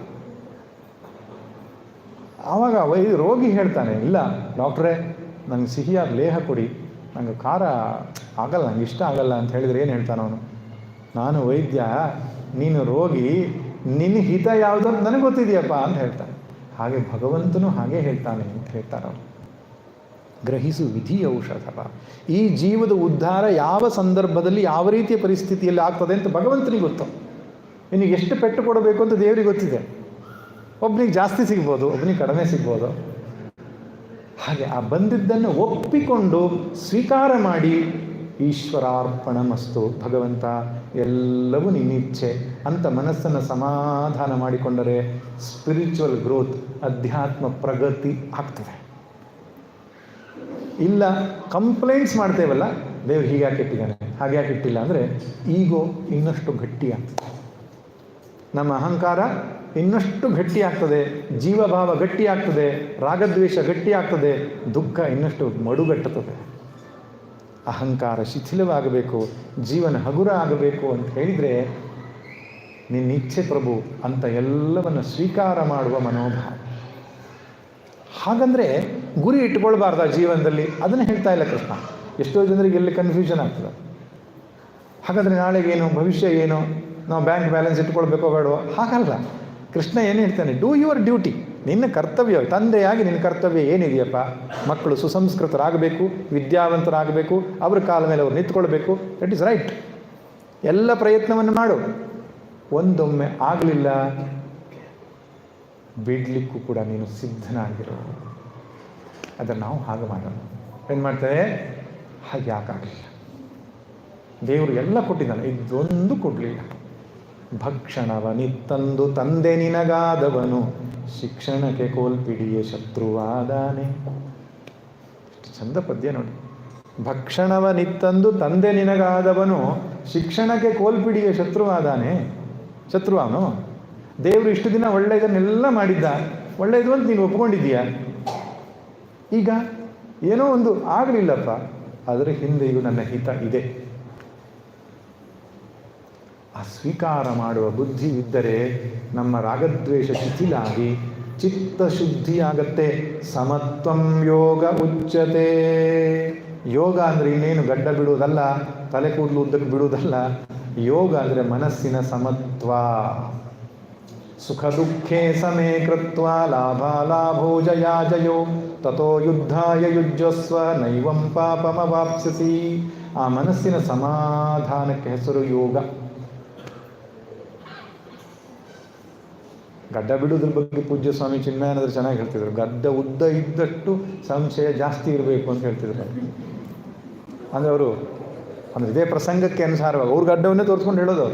ಆವಾಗ ರೋಗಿ ಹೇಳ್ತಾನೆ, ಇಲ್ಲ ಡಾಕ್ಟ್ರೇ ನನಗೆ ಸಿಹಿಯಾದ ಲೇಹ ಕೊಡಿ, ನನಗೆ ಖಾರ ಆಗಲ್ಲ, ನಂಗೆ ಇಷ್ಟ ಆಗಲ್ಲ ಅಂತ ಹೇಳಿದರೆ ಏನು ಹೇಳ್ತಾನೆ ಅವನು? ನಾನು ವೈದ್ಯ, ನೀನು ರೋಗಿ, ನಿನ್ನ ಹಿತ ಯಾವುದೋ ನನಗೆ ಗೊತ್ತಿದೆಯಪ್ಪ ಅಂತ ಹೇಳ್ತಾನೆ. ಹಾಗೆ ಭಗವಂತನು ಹಾಗೆ ಹೇಳ್ತಾನೆ ಅಂತ ಹೇಳ್ತಾರೆ ಅವರು. ಗ್ರಹಿಸು ವಿಧಿ ಔಷಧವ. ಈ ಜೀವದ ಉದ್ಧಾರ ಯಾವ ಸಂದರ್ಭದಲ್ಲಿ ಯಾವ ರೀತಿಯ ಪರಿಸ್ಥಿತಿಯಲ್ಲಿ ಆಗ್ತದೆ ಅಂತ ಭಗವಂತನಿಗೆ ಗೊತ್ತು. ನಿನಗೆ ಎಷ್ಟು ಪೆಟ್ಟು ಕೊಡಬೇಕು ಅಂತ ದೇವರಿಗೆ ಗೊತ್ತಿದೆ. ಒಬ್ಬನಿಗೆ ಜಾಸ್ತಿ ಸಿಗ್ಬೋದು, ಒಬ್ಬನಿಗೆ ಕಡಿಮೆ ಸಿಗ್ಬೋದು. ಹಾಗೆ ಆ ಬಂದಿದ್ದನ್ನು ಒಪ್ಪಿಕೊಂಡು ಸ್ವೀಕಾರ ಮಾಡಿ ಈಶ್ವರಾರ್ಪಣಮಸ್ತು, ಭಗವಂತ ಎಲ್ಲವೂ ನಿನ್ನಿಚ್ಛೆ ಅಂತ ಮನಸ್ಸನ್ನು ಸಮಾಧಾನ ಮಾಡಿಕೊಂಡರೆ ಸ್ಪಿರಿಚುವಲ್ ಗ್ರೋತ್, ಅಧ್ಯಾತ್ಮ ಪ್ರಗತಿ ಆಗ್ತದೆ. ಇಲ್ಲ ಕಂಪ್ಲೇಂಟ್ಸ್ ಮಾಡ್ತೇವಲ್ಲ, ದೇವ್ರು ಹೀಗೆ ಇಟ್ಟಿದ್ದಾನೆ, ಹಾಗೆ ಯಾಕೆ ಇಟ್ಟಿಲ್ಲ ಅಂದರೆ ಈಗೋ ಇನ್ನಷ್ಟು ಗಟ್ಟಿ ಆಗ್ತದೆ. ನಮ್ಮ ಅಹಂಕಾರ ಇನ್ನಷ್ಟು ಗಟ್ಟಿ ಆಗ್ತದೆ, ಜೀವಭಾವ ಗಟ್ಟಿ ಆಗ್ತದೆ, ರಾಗದ್ವೇಷ ಗಟ್ಟಿ ಆಗ್ತದೆ, ದುಃಖ ಇನ್ನಷ್ಟು ಮಡುಗಟ್ಟುತ್ತದೆ. ಅಹಂಕಾರ ಶಿಥಿಲವಾಗಬೇಕು, ಜೀವನ ಹಗುರ ಆಗಬೇಕು ಅಂತ ಹೇಳಿದರೆ ನಿನ್ನಿಚ್ಛೆ ಪ್ರಭು ಅಂತ ಎಲ್ಲವನ್ನು ಸ್ವೀಕಾರ ಮಾಡುವ ಮನೋಭಾವ. ಹಾಗಂದರೆ ಗುರಿ ಇಟ್ಕೊಳ್ಬಾರ್ದು ಆ ಜೀವನದಲ್ಲಿ, ಅದನ್ನು ಹೇಳ್ತಾ ಇಲ್ಲ ಕೃಷ್ಣ. ಎಷ್ಟೋ ಜನರಿಗೆ ಎಲ್ಲಿ ಕನ್ಫ್ಯೂಷನ್ ಆಗ್ತದೆ. ಹಾಗಾದರೆ ನಾಳೆಗೇನು, ಭವಿಷ್ಯ ಏನು, ನಾವು ಬ್ಯಾಂಕ್ ಬ್ಯಾಲೆನ್ಸ್ ಇಟ್ಕೊಳ್ಬೇಕೋ ಬೇಡವೋ? ಹಾಗಲ್ಲ. ಕೃಷ್ಣ ಏನು ಹೇಳ್ತಾನೆ, ಡೂ ಯುವರ್ ಡ್ಯೂಟಿ. ನಿನ್ನ ಕರ್ತವ್ಯ, ತಂದೆಯಾಗಿ ನಿನ್ನ ಕರ್ತವ್ಯ ಏನಿದೆಯಪ್ಪ? ಮಕ್ಕಳು ಸುಸಂಸ್ಕೃತರಾಗಬೇಕು, ವಿದ್ಯಾವಂತರಾಗಬೇಕು, ಅವ್ರ ಕಾಲ ಮೇಲೆ ಅವ್ರು ನಿಂತ್ಕೊಳ್ಬೇಕು. That is right. ಎಲ್ಲ ಪ್ರಯತ್ನವನ್ನು ಮಾಡು. ಒಂದೊಮ್ಮೆ ಆಗಲಿಲ್ಲ, ಬಿಡಲಿಕ್ಕೂ ಕೂಡ ನೀನು ಸಿದ್ಧನಾಗಿರೋ. ಅದನ್ನು ನಾವು ಹಾಗೆ ಮಾಡೋಣ. ಏನು ಮಾಡ್ತೇವೆ? ಹಾಗೆ ಯಾಕಾಗಲಿಲ್ಲ? ದೇವರು ಎಲ್ಲ ಕೊಟ್ಟಿದ್ದಾನೆ, ಇದೊಂದು ಕೊಡಲಿಲ್ಲ. ಭಕ್ಷಣವನಿತ್ತಂದು ತಂದೆ ನಿನಗಾದವನು, ಶಿಕ್ಷಣಕ್ಕೆ ಕೋಲ್ಪಿಡಿಯೇ ಶತ್ರುವಾದಾನೆ. ಚಂದ ಪದ್ಯ ನೋಡಿ. ಭಕ್ಷಣವನಿತ್ತಂದು ತಂದೆ ನಿನಗಾದವನು, ಶಿಕ್ಷಣಕ್ಕೆ ಕೋಲ್ಪಿಡಿಯೇ ಶತ್ರುವಾದಾನೆ. ಶತ್ರುವನು. ದೇವರು ಇಷ್ಟು ದಿನ ಒಳ್ಳೆಯದನ್ನೆಲ್ಲ ಮಾಡಿದ್ದ, ಒಳ್ಳೆಯದು ಅಂತ ನೀನು ಒಪ್ಕೊಂಡಿದ್ದೀಯ. ಈಗ ಏನೋ ಒಂದು ಆಗಲಿಲ್ಲಪ್ಪ, ಅದರ ಹಿಂದೆಯೂ ನನ್ನ ಹಿತ ಇದೆ. ಆ ಸ್ವೀಕಾರ ಮಾಡುವ ಬುದ್ಧಿ ಇದ್ದರೆ ನಮ್ಮ ರಾಗದ್ವೇಷ ಶಿಥಿಲಾಗಿ ಚಿತ್ತಶುದ್ಧಿಯಾಗತ್ತೆ. ಸಮತ್ವಂ ಯೋಗ ಉಚ್ಯತೆ. ಯೋಗ ಅಂದರೆ ಇನ್ನೇನು ಗಡ್ಡ ಬಿಡುವುದಲ್ಲ, ತಲೆ ಕೂದಲು ಉದ್ದಕ್ಕೆ ಬಿಡುವುದಲ್ಲ. ಯೋಗ ಅಂದರೆ ಮನಸ್ಸಿನ ಸಮತ್ವ. ಸುಖ ದುಃಖೇ ಸಮೇ ಕೃತ್ವ ಲಾಭಾಲಾಭೋ ಜಯಾ ಜಯೋ ತಥೋ ಯುದ್ಧಾಯ ಯುಜ್ಯಸ್ವ ನೈವಂ ಪಾಪಮವಾಪ್ಸ್ಯಸಿ. ಆ ಮನಸ್ಸಿನ ಸಮಾಧಾನಕ್ಕೆ ಹೆಸರು ಯೋಗ. ಗಡ್ಡ ಬಿಡುವುದ್ರ ಬಗ್ಗೆ ಪೂಜ್ಯ ಸ್ವಾಮಿ ಚಿನ್ಮಯಾನಂದರು ಚೆನ್ನಾಗಿ ಹೇಳ್ತಿದ್ರು. ಗಡ್ಡ ಉದ್ದ ಇದ್ದಷ್ಟು ಸಂಶಯ ಜಾಸ್ತಿ ಇರಬೇಕು ಅಂತ ಹೇಳ್ತಿದ್ರು. ಅಂದರೆ ಅವರು ಅಂದರೆ ಇದೇ ಪ್ರಸಂಗಕ್ಕೆ ಅನುಸಾರವಾಗಿ ಅವ್ರ ಗಡ್ಡವನ್ನೇ ತೋರಿಸ್ಕೊಂಡು ಹೇಳೋದು,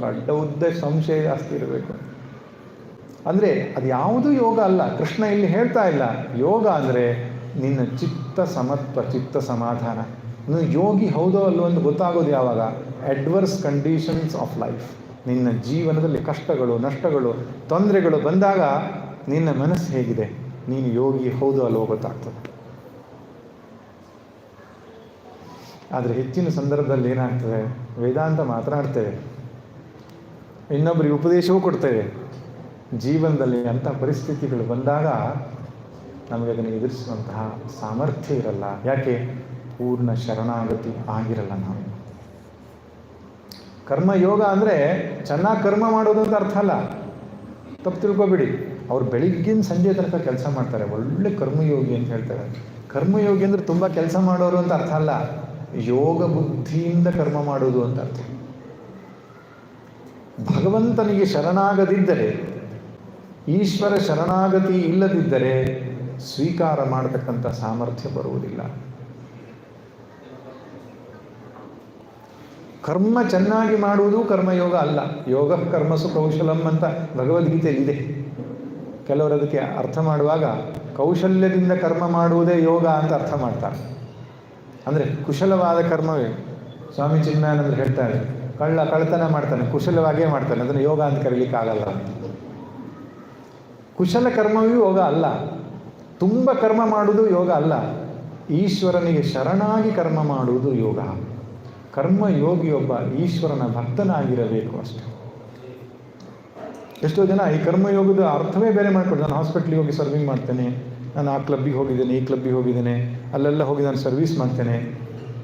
ಗಡ್ಡ ಉದ್ದ ಸಂಶಯ ಜಾಸ್ತಿ ಇರಬೇಕು. ಅಂದರೆ ಅದು ಯಾವುದೂ ಯೋಗ ಅಲ್ಲ. ಕೃಷ್ಣ ಇಲ್ಲಿ ಹೇಳ್ತಾ ಇಲ್ಲ. ಯೋಗ ಅಂದರೆ ನಿನ್ನ ಚಿತ್ತ ಸಮತ್ವ, ಚಿತ್ತ ಸಮಾಧಾನ. ನೀನು ಯೋಗಿ ಹೌದೋ ಅಲ್ಲೋ ಅಂತ ಗೊತ್ತಾಗೋದು ಯಾವಾಗ? Adverse conditions of life. ನಿನ್ನ ಜೀವನದಲ್ಲಿ ಕಷ್ಟಗಳು, ನಷ್ಟಗಳು, ತೊಂದರೆಗಳು ಬಂದಾಗ ನಿನ್ನ ಮನಸ್ಸು ಹೇಗಿದೆ, ನೀನು ಯೋಗಿ ಹೌದೋ ಅಲ್ಲೋ ಗೊತ್ತಾಗ್ತದೆ. ಆದರೆ ಹೆಚ್ಚಿನ ಸಂದರ್ಭದಲ್ಲಿ ಏನಾಗ್ತದೆ, ವೇದಾಂತ ಮಾತನಾಡ್ತೇವೆ, ಇನ್ನೊಬ್ಬರಿಗೆ ಉಪದೇಶವೂ ಕೊಡ್ತೇವೆ. ಜೀವನದಲ್ಲಿ ಅಂಥ ಪರಿಸ್ಥಿತಿಗಳು ಬಂದಾಗ ನಮಗೆ ಅದನ್ನು ಎದುರಿಸುವಂತಹ ಸಾಮರ್ಥ್ಯ ಇರಲ್ಲ. ಯಾಕೆ? ಪೂರ್ಣ ಶರಣಾಗತಿ ಆಗಿರಲ್ಲ ನಾವು. ಕರ್ಮಯೋಗ ಅಂದರೆ ಚೆನ್ನಾಗಿ ಕರ್ಮ ಮಾಡೋದು ಅಂತ ಅರ್ಥ ಅಲ್ಲ, ತಪ್ಪು ತಿಳ್ಕೊಬೇಡಿ. ಅವ್ರು ಬೆಳಿಗ್ಗಿನ ಸಂಜೆ ತನಕ ಕೆಲಸ ಮಾಡ್ತಾರೆ, ಒಳ್ಳೆ ಕರ್ಮಯೋಗಿ ಅಂತ ಹೇಳ್ತಾರೆ. ಕರ್ಮಯೋಗಿ ಅಂದರೆ ತುಂಬ ಕೆಲಸ ಮಾಡೋರು ಅಂತ ಅರ್ಥ ಅಲ್ಲ, ಯೋಗ ಬುದ್ಧಿಯಿಂದ ಕರ್ಮ ಮಾಡೋದು ಅಂತ ಅರ್ಥ. ಭಗವಂತನಿಗೆ ಶರಣಾಗದಿದ್ದರೆ, ಈಶ್ವರ ಶರಣಾಗತಿ ಇಲ್ಲದಿದ್ದರೆ ಸ್ವೀಕಾರ ಮಾಡತಕ್ಕಂಥ ಸಾಮರ್ಥ್ಯ ಬರುವುದಿಲ್ಲ. ಕರ್ಮ ಚೆನ್ನಾಗಿ ಮಾಡುವುದು ಕರ್ಮಯೋಗ ಅಲ್ಲ. ಯೋಗ ಕರ್ಮಸು ಕೌಶಲಂ ಅಂತ ಭಗವದ್ಗೀತೆಯಲ್ಲಿದೆ. ಕೆಲವರು ಅದಕ್ಕೆ ಅರ್ಥ ಮಾಡುವಾಗ ಕೌಶಲ್ಯದಿಂದ ಕರ್ಮ ಮಾಡುವುದೇ ಯೋಗ ಅಂತ ಅರ್ಥ ಮಾಡ್ತಾರೆ. ಅಂದರೆ ಕುಶಲವಾದ ಕರ್ಮವೇ. ಸ್ವಾಮಿ ಚಿನ್ಮಯಾನಂದರು ಹೇಳ್ತಾರೆ, ಕಳ್ಳತನ ಮಾಡ್ತಾನೆ, ಕುಶಲವಾಗಿಯೇ ಮಾಡ್ತಾನೆ, ಅದನ್ನು ಯೋಗ ಅಂತ ಕರೀಲಿಕ್ಕಾಗಲ್ಲ. ಕುಶಲ ಕರ್ಮವೂ ಯೋಗ ಅಲ್ಲ. ತುಂಬ ಕರ್ಮ ಮಾಡುವುದು ಯೋಗ ಅಲ್ಲ. ಈಶ್ವರನಿಗೆ ಶರಣಾಗಿ ಕರ್ಮ ಮಾಡುವುದು ಯೋಗ. ಕರ್ಮಯೋಗಿಯೊಬ್ಬ ಈಶ್ವರನ ಭಕ್ತನಾಗಿರಬೇಕು ಅಷ್ಟೆ. ಎಷ್ಟೋ ಜನ ಈ ಕರ್ಮಯೋಗದ ಅರ್ಥವೇ ಬೇರೆ ಮಾಡ್ಕೊಂಡು, ನಾನು ಹಾಸ್ಪಿಟ್ಲಿಗೆ ಹೋಗಿ ಸರ್ವಿಂಗ್ ಮಾಡ್ತೇನೆ, ನಾನು ಆ ಕ್ಲಬ್ಬಿಗೆ ಹೋಗಿದ್ದೇನೆ, ಈ ಕ್ಲಬ್ಬಿಗೆ ಹೋಗಿದ್ದೇನೆ, ಅಲ್ಲೆಲ್ಲ ಹೋಗಿ ನಾನು ಸರ್ವಿಸ್ ಮಾಡ್ತೇನೆ.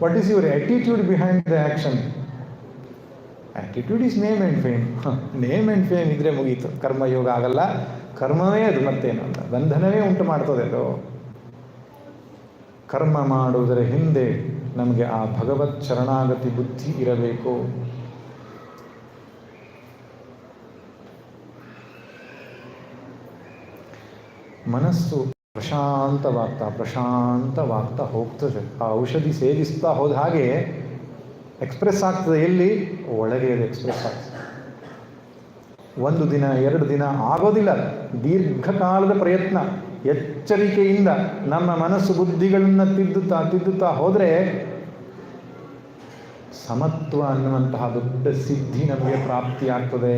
What is your attitude behind the action? Attitude is name and fame. Name and fame ಇದ್ರೆ ಮುಗೀತು. ಕರ್ಮಯೋಗ ಆಗಲ್ಲ. ಕರ್ಮವೇ ಅದು, ಮತ್ತೇನಲ್ಲ, ಬಂಧನವೇ ಉಂಟು ಮಾಡ್ತದೆ ಅದು. ಕರ್ಮ ಮಾಡುವುದರ ಹಿಂದೆ ನಮಗೆ ಆ ಭಗವತ್ ಶರಣಾಗತಿ ಬುದ್ಧಿ ಇರಬೇಕು. ಮನಸ್ಸು ಪ್ರಶಾಂತವಾಗ್ತಾ ಹೋಗ್ತದೆ. ಆ ಔಷಧಿ ಸೇವಿಸ್ತಾ ಹೋದ ಹಾಗೆ ಎಕ್ಸ್ಪ್ರೆಸ್ ಆಗ್ತದೆ. ಎಲ್ಲಿ? ಒಳಗೆ ಅದು ಎಕ್ಸ್ಪ್ರೆಸ್ ಆಗ್ತದೆ. ಒಂದು ದಿನ, 2 ದಿನ ಆಗೋದಿಲ್ಲ. ದೀರ್ಘಕಾಲದ ಪ್ರಯತ್ನ, ಎಚ್ಚರಿಕೆಯಿಂದ ನಮ್ಮ ಮನಸ್ಸು ಬುದ್ಧಿಗಳನ್ನು ತಿದ್ದುತ್ತಾ ಹೋದರೆ ಸಮತ್ವ ಅನ್ನುವಂತಹ ದೊಡ್ಡ ಸಿದ್ಧಿ ನಮಗೆ ಪ್ರಾಪ್ತಿಯಾಗ್ತದೆ.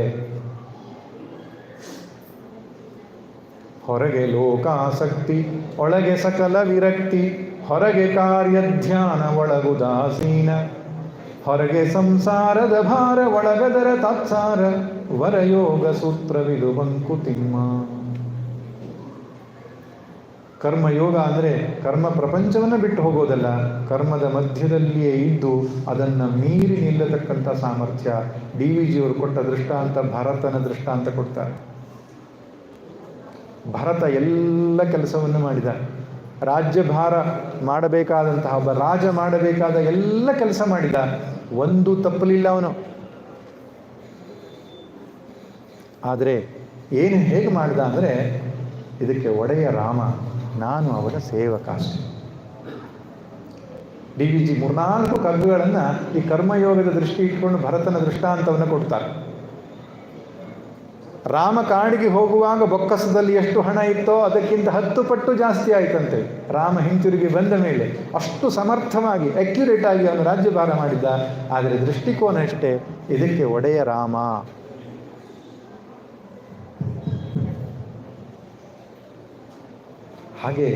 ಹೊರಗೆ ಲೋಕಾಸಕ್ತಿ, ಒಳಗೆ ಸಕಲ ವಿರಕ್ತಿ, ಹೊರಗೆ ಕಾರ್ಯಧ್ಯಾನ, ಒಳಗುದಾಸೀನ, ಹೊರಗೆ ಸಂಸಾರದ ಭಾರ, ಒಳಗದರ ತಾತ್ಸಾರ, ವರಯೋಗ ಸೂತ್ರವಿದು ಮಂಕುತಿಮ್ಮ. ಕರ್ಮಯೋಗ ಅಂದರೆ ಕರ್ಮ ಪ್ರಪಂಚವನ್ನು ಬಿಟ್ಟು ಹೋಗೋದಲ್ಲ, ಕರ್ಮದ ಮಧ್ಯದಲ್ಲಿಯೇ ಇದ್ದು ಅದನ್ನು ಮೀರಿ ನಿಲ್ಲತಕ್ಕಂಥ ಸಾಮರ್ಥ್ಯ. DVG ಅವರು ಕೊಟ್ಟ ದೃಷ್ಟಾಂತ ಭರತನ ದೃಷ್ಟಾಂತ ಕೊಡ್ತಾರೆ. ಭರತ ಎಲ್ಲ ಕೆಲಸವನ್ನು ಮಾಡಿದ. ರಾಜ್ಯಭಾರ ಮಾಡಬೇಕಾದಂತಹ ಒಬ್ಬ ರಾಜ ಮಾಡಬೇಕಾದ ಎಲ್ಲ ಕೆಲಸ ಮಾಡಿದ. ಒಂದು ತಪ್ಪಲಿಲ್ಲ ಅವನು. ಆದರೆ ಏನು ಹೇಗೆ ಮಾಡಿದ ಅಂದರೆ, ಇದಕ್ಕೆ ಒಡೆಯ ರಾಮ, ನಾನು ಅವನ ಸೇವಕ ಅಷ್ಟೆ. DVG 3-4 ಕಗ್ಗಗಳನ್ನು ಈ ಕರ್ಮಯೋಗದ ದೃಷ್ಟಿ ಇಟ್ಕೊಂಡು ಭರತನ ದೃಷ್ಟಾಂತವನ್ನು ಕೊಡ್ತಾರೆ. ರಾಮ ಕಾಡಿಗೆ ಹೋಗುವಾಗ ಬೊಕ್ಕಸದಲ್ಲಿ ಎಷ್ಟು ಹಣ ಇತ್ತೋ ಅದಕ್ಕಿಂತ 10 ಪಟ್ಟು ಜಾಸ್ತಿ ಆಯ್ತಂತೆ. ರಾಮ ಹಿಂತಿರುಗಿ ಬಂದ ಮೇಲೆ ಅಷ್ಟು ಸಮರ್ಥವಾಗಿ ಅಕ್ಯುರೇಟ್ ಆಗಿ ಅವನು ರಾಜ್ಯಭಾರ ಮಾಡಿದ್ದ. ಆದರೆ ದೃಷ್ಟಿಕೋನ ಅಷ್ಟೇ, ಇದಕ್ಕೆ ಒಡೆಯ ರಾಮ. ಹಾಗೆ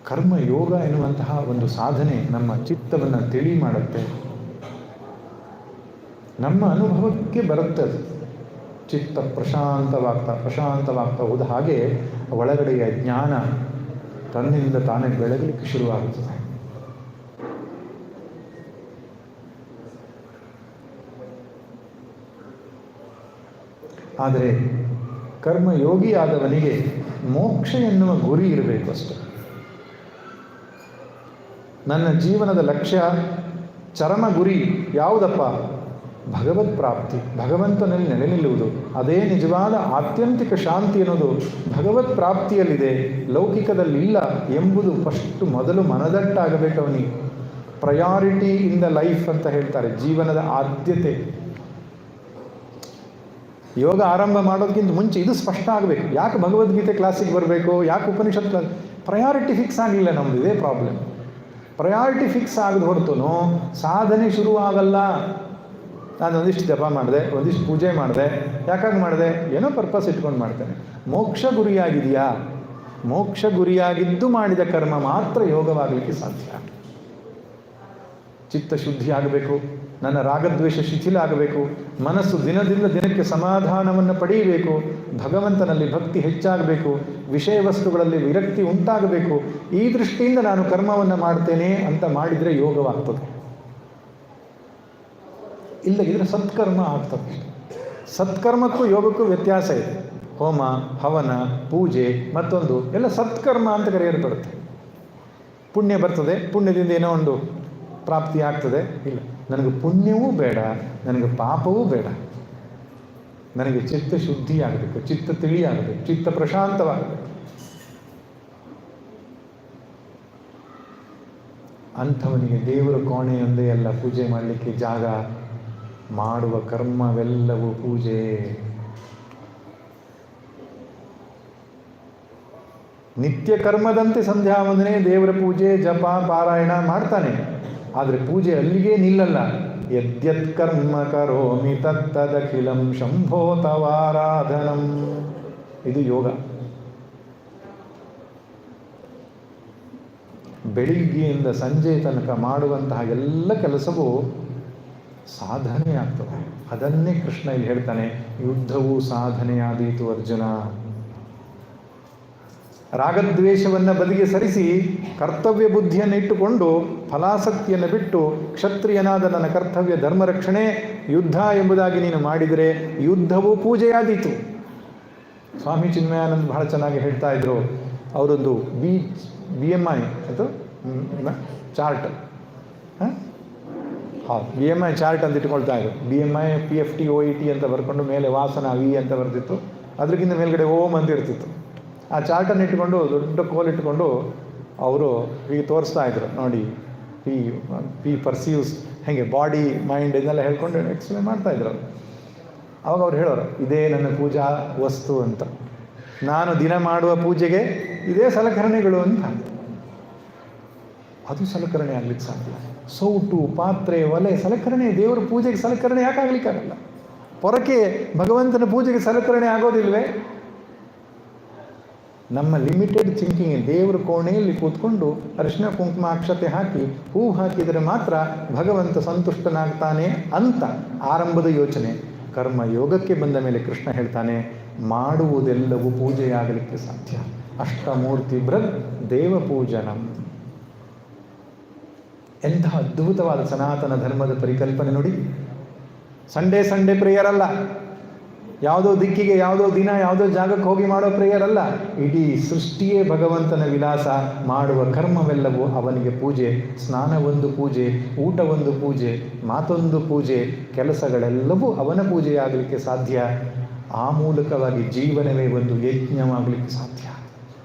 ಕರ್ಮಯೋಗ ಎನ್ನುವಂತಹ ಒಂದು ಸಾಧನೆ ನಮ್ಮ ಚಿತ್ತವನ್ನು ತಿಳಿ ಮಾಡುತ್ತೆ, ನಮ್ಮ ಅನುಭವಕ್ಕೆ ಬರುತ್ತದೆ. ಚಿತ್ತ ಪ್ರಶಾಂತವಾಗ್ತಾ ಹೋದ ಹಾಗೆ ಒಳಗಡೆಯ ಜ್ಞಾನ ತನ್ನಿಂದ ತಾನೇ ಬೆಳಗಲಿಕ್ಕೆ ಶುರುವಾಗುತ್ತದೆ. ಆದರೆ ಕರ್ಮಯೋಗಿಯಾದವನಿಗೆ ಮೋಕ್ಷ ಎನ್ನುವ ಗುರಿ ಇರಬೇಕು ಅಷ್ಟೆ. ನನ್ನ ಜೀವನದ ಲಕ್ಷ್ಯ, ಚರಮ ಗುರಿ ಯಾವುದಪ್ಪ? ಭಗವತ್ ಪ್ರಾಪ್ತಿ, ಭಗವಂತನಲ್ಲಿ ನೆಲೆ ನಿಲ್ಲುವುದು. ಅದೇ ನಿಜವಾದ ಆತ್ಯಂತಿಕ ಶಾಂತಿ ಅನ್ನೋದು ಭಗವತ್ ಪ್ರಾಪ್ತಿಯಲ್ಲಿದೆ, ಲೌಕಿಕದಲ್ಲಿಲ್ಲ ಎಂಬುದು ಮೊದಲು ಮನದಟ್ಟಾಗಬೇಕು ಅವನಿಗೆ. ಪ್ರಯಾರಿಟಿ ಇನ್ ದ ಲೈಫ್ ಅಂತ ಹೇಳ್ತಾರೆ, ಜೀವನದ ಆದ್ಯತೆ. ಯೋಗ ಆರಂಭ ಮಾಡೋದಕ್ಕಿಂತ ಮುಂಚೆ ಇದು ಸ್ಪಷ್ಟ ಆಗಬೇಕು. ಯಾಕೆ ಭಗವದ್ಗೀತೆ ಕ್ಲಾಸಿಗೆ ಬರಬೇಕು, ಯಾಕೆ ಉಪನಿಷತ್ ಕ್ಲಾಸ್? ಪ್ರಯಾರಿಟಿ ಫಿಕ್ಸ್ ಆಗಲಿಲ್ಲ ನಮ್ಮದು, ಇದೇ ಪ್ರಾಬ್ಲಮ್. ಪ್ರಯಾರಿಟಿ ಫಿಕ್ಸ್ ಆಗದ ಹೊರತು ಸಾಧನೆ ಶುರುವಾಗಲ್ಲ. ನಾನು ಒಂದಿಷ್ಟು ಜಪ ಮಾಡಿದೆ, ಒಂದಿಷ್ಟು ಪೂಜೆ ಮಾಡಿದೆ, ಯಾಕಾಗಿ ಮಾಡಿದೆ? ಏನೋ ಪರ್ಪಸ್ ಇಟ್ಕೊಂಡು ಮಾಡ್ತೇನೆ. ಮೋಕ್ಷ ಗುರಿಯಾಗಿದೆಯಾ? ಮೋಕ್ಷ ಗುರಿಯಾಗಿದ್ದು ಮಾಡಿದ ಕರ್ಮ ಮಾತ್ರ ಯೋಗವಾಗಲಿಕ್ಕೆ ಸಾಧ್ಯ. ಚಿತ್ತ ಶುದ್ಧಿ ಆಗಬೇಕು, ನನ್ನ ರಾಗದ್ವೇಷ ಶಿಥಿಲ ಆಗಬೇಕು, ಮನಸ್ಸು ದಿನದಿಂದ ದಿನಕ್ಕೆ ಸಮಾಧಾನವನ್ನು ಪಡೆಯಬೇಕು, ಭಗವಂತನಲ್ಲಿ ಭಕ್ತಿ ಹೆಚ್ಚಾಗಬೇಕು, ವಿಷಯ ವಸ್ತುಗಳಲ್ಲಿ ವಿರಕ್ತಿ ಉಂಟಾಗಬೇಕು. ಈ ದೃಷ್ಟಿಯಿಂದ ನಾನು ಕರ್ಮವನ್ನು ಮಾಡ್ತೇನೆ ಅಂತ ಮಾಡಿದರೆ ಯೋಗವಾಗ್ತದೆ. ಇಲ್ಲದಿದ್ದರೆ ಸತ್ಕರ್ಮ ಆಗ್ತದೆ. ಸತ್ಕರ್ಮಕ್ಕೂ ಯೋಗಕ್ಕೂ ವ್ಯತ್ಯಾಸ ಇದೆ. ಹೋಮ, ಹವನ, ಪೂಜೆ, ಮತ್ತೊಂದು ಎಲ್ಲ ಸತ್ಕರ್ಮ ಅಂತ ಕರೆಯಲ್ಪಡುತ್ತೆ. ಪುಣ್ಯ ಬರ್ತದೆ, ಪುಣ್ಯದಿಂದ ಏನೋ ಒಂದು ಪ್ರಾಪ್ತಿ ಆಗ್ತದೆ. ಇಲ್ಲ, ನನಗೆ ಪುಣ್ಯವೂ ಬೇಡ, ನನಗೆ ಪಾಪವೂ ಬೇಡ. ನನಗೆ ಚಿತ್ತ ಶುದ್ಧಿ ಆಗಬೇಕು, ಚಿತ್ತ ತಿಳಿಯಾಗಬೇಕು, ಚಿತ್ತ ಪ್ರಶಾಂತವಾಗಬೇಕು. ಅಂಥವನಿಗೆ ದೇವರ ಕೋಣೆಯೊಂದೇ ಅಲ್ಲ ಪೂಜೆ ಮಾಡಲಿಕ್ಕೆ ಜಾಗ. ಮಾಡುವ ಕರ್ಮವೆಲ್ಲವೂ ಪೂಜೆ. ನಿತ್ಯ ಕರ್ಮದಂತೆ ಸಂಧ್ಯಾ ವಂದನೆ, ದೇವರ ಪೂಜೆ, ಜಪ, ಪಾರಾಯಣ ಮಾಡ್ತಾನೆ. ಆದರೆ ಪೂಜೆ ಅಲ್ಲಿಗೆ ನಿಲ್ಲಲ್ಲ. ಯದ್ಯತ್ ಕರ್ಮ ಕರೋಮಿ ತತ್ತದಖಿಲಂ ಶಂಭೋ ತವಾರಾಧನಂ. ಇದು ಯೋಗ. ಬೆಳಿಗ್ಗೆಯಿಂದ ಸಂಜೆ ತನಕ ಮಾಡುವಂತಹ ಎಲ್ಲ ಕೆಲಸವೂ ಸಾಧನೆ ಆಗ್ತದೆ. ಅದನ್ನೇ ಕೃಷ್ಣ ಇಲ್ಲಿ ಹೇಳ್ತಾನೆ, ಯುದ್ಧವೂ ಸಾಧನೆಯಾದೀತು ಅರ್ಜುನ. ರಾಗದ್ವೇಷವನ್ನು ಬದಿಗೆ ಸರಿಸಿ ಕರ್ತವ್ಯ ಬುದ್ಧಿಯನ್ನು ಇಟ್ಟುಕೊಂಡು ಫಲಾಸಕ್ತಿಯನ್ನು ಬಿಟ್ಟು ಕ್ಷತ್ರಿಯನಾದ ನನ್ನ ಕರ್ತವ್ಯ ಧರ್ಮ ರಕ್ಷಣೆ ಯುದ್ಧ ಎಂಬುದಾಗಿ ನೀನು ಮಾಡಿದರೆ ಯುದ್ಧವೂ ಪೂಜೆಯಾದೀತು. ಸ್ವಾಮಿ ಚಿನ್ಮಯಾನಂದ್ ಬಹಳ ಚೆನ್ನಾಗಿ ಹೇಳ್ತಾ ಇದ್ರು. ಅವರೊಂದು BMI ಅದು ಚಾರ್ಟ್, BMI ಚಾರ್ಟ್ ಅಂತ ಇಟ್ಕೊಳ್ತಾ ಇದ್ರು. BMI PFT OET ಅಂತ ಬರ್ಕೊಂಡು ಮೇಲೆ ವಾಸನ V ಅಂತ ಬರ್ತಿತ್ತು, ಅದಕ್ಕಿಂತ ಮೇಲ್ಗಡೆ ಓಂ ಅಂತ ಇರ್ತಿತ್ತು. ಆ ಚಾರ್ಟನ್ನು ಇಟ್ಕೊಂಡು ದೊಡ್ಡ ಕೋಲ್ ಇಟ್ಕೊಂಡು ಅವರು ಹೀಗೆ ತೋರಿಸ್ತಾ ಇದ್ರು, ನೋಡಿ ಪಿ ಪರ್ಸೀವ್ಸ್ ಹೇಗೆ ಬಾಡಿ ಮೈಂಡ್ ಇದನ್ನೆಲ್ಲ ಹೇಳ್ಕೊಂಡು ಎಕ್ಸ್ಪ್ಲೇನ್ ಮಾಡ್ತಾಯಿದ್ರು. ಅವಾಗ ಅವ್ರು ಹೇಳೋರು, ಇದೇ ನನ್ನ ಪೂಜಾ ವಸ್ತು ಅಂತ, ನಾನು ದಿನ ಮಾಡುವ ಪೂಜೆಗೆ ಇದೇ ಸಲಕರಣೆಗಳು ಅಂತ. ಅದು ಸಲಕರಣೆ ಆಗ್ಲಿಕ್ಕೆ ಸಾಧ್ಯ. ಸೌಟು, ಪಾತ್ರೆ, ಒಲೆ ಸಲಕರಣೆ. ದೇವರ ಪೂಜೆಗೆ ಸಲಕರಣೆ ಯಾಕಾಗಲಿಕ್ಕಾಗಲ್ಲ? ಪೊರಕೆ ಭಗವಂತನ ಪೂಜೆಗೆ ಸಲಕರಣೆ ಆಗೋದಿಲ್ವೇ? ನಮ್ಮ ಲಿಮಿಟೆಡ್ ಥಿಂಕಿಂಗ್. ದೇವರ ಕೋಣೆಯಲ್ಲಿ ಕೂತ್ಕೊಂಡು ಅರಿಶಿನ ಕುಂಕುಮ ಅಕ್ಷತೆ ಹಾಕಿ ಹೂ ಹಾಕಿದರೆ ಮಾತ್ರ ಭಗವಂತ ಸಂತುಷ್ಟನಾಗ್ತಾನೆ ಅಂತ ಆರಂಭದ ಯೋಚನೆ. ಕರ್ಮ ಯೋಗಕ್ಕೆ ಬಂದ ಮೇಲೆ ಕೃಷ್ಣ ಹೇಳ್ತಾನೆ, ಮಾಡುವುದೆಲ್ಲವೂ ಪೂಜೆಯಾಗಲಿಕ್ಕೆ ಸಾಧ್ಯ. ಅಷ್ಟಮೂರ್ತಿ ಬೃಹತ್ ದೇವ ಪೂಜನಂ. ಎಂಥ ಅದ್ಭುತವಾದ ಸನಾತನ ಧರ್ಮದ ಪರಿಕಲ್ಪನೆ ನೋಡಿ. ಸಂಡೇ ಪ್ರೇಯರ್ ಅಲ್ಲ, ಯಾವುದೋ ದಿಕ್ಕಿಗೆ, ಯಾವುದೋ ದಿನ, ಯಾವುದೋ ಜಾಗಕ್ಕೆ ಹೋಗಿ ಮಾಡೋ ಪ್ರೇಯರ್ ಅಲ್ಲ. ಇಡೀ ಸೃಷ್ಟಿಯೇ ಭಗವಂತನ ವಿಲಾಸ. ಮಾಡುವ ಕರ್ಮವೆಲ್ಲವೂ ಅವನಿಗೆ ಪೂಜೆ. ಸ್ನಾನ ಒಂದು ಪೂಜೆ, ಊಟ ಒಂದು ಪೂಜೆ, ಮಾತೊಂದು ಪೂಜೆ, ಕೆಲಸಗಳೆಲ್ಲವೂ ಅವನ ಪೂಜೆಯಾಗಲಿಕ್ಕೆ ಸಾಧ್ಯ. ಆ ಮೂಲಕವಾಗಿ ಜೀವನವೇ ಒಂದು ಯಜ್ಞವಾಗಲಿಕ್ಕೆ ಸಾಧ್ಯ.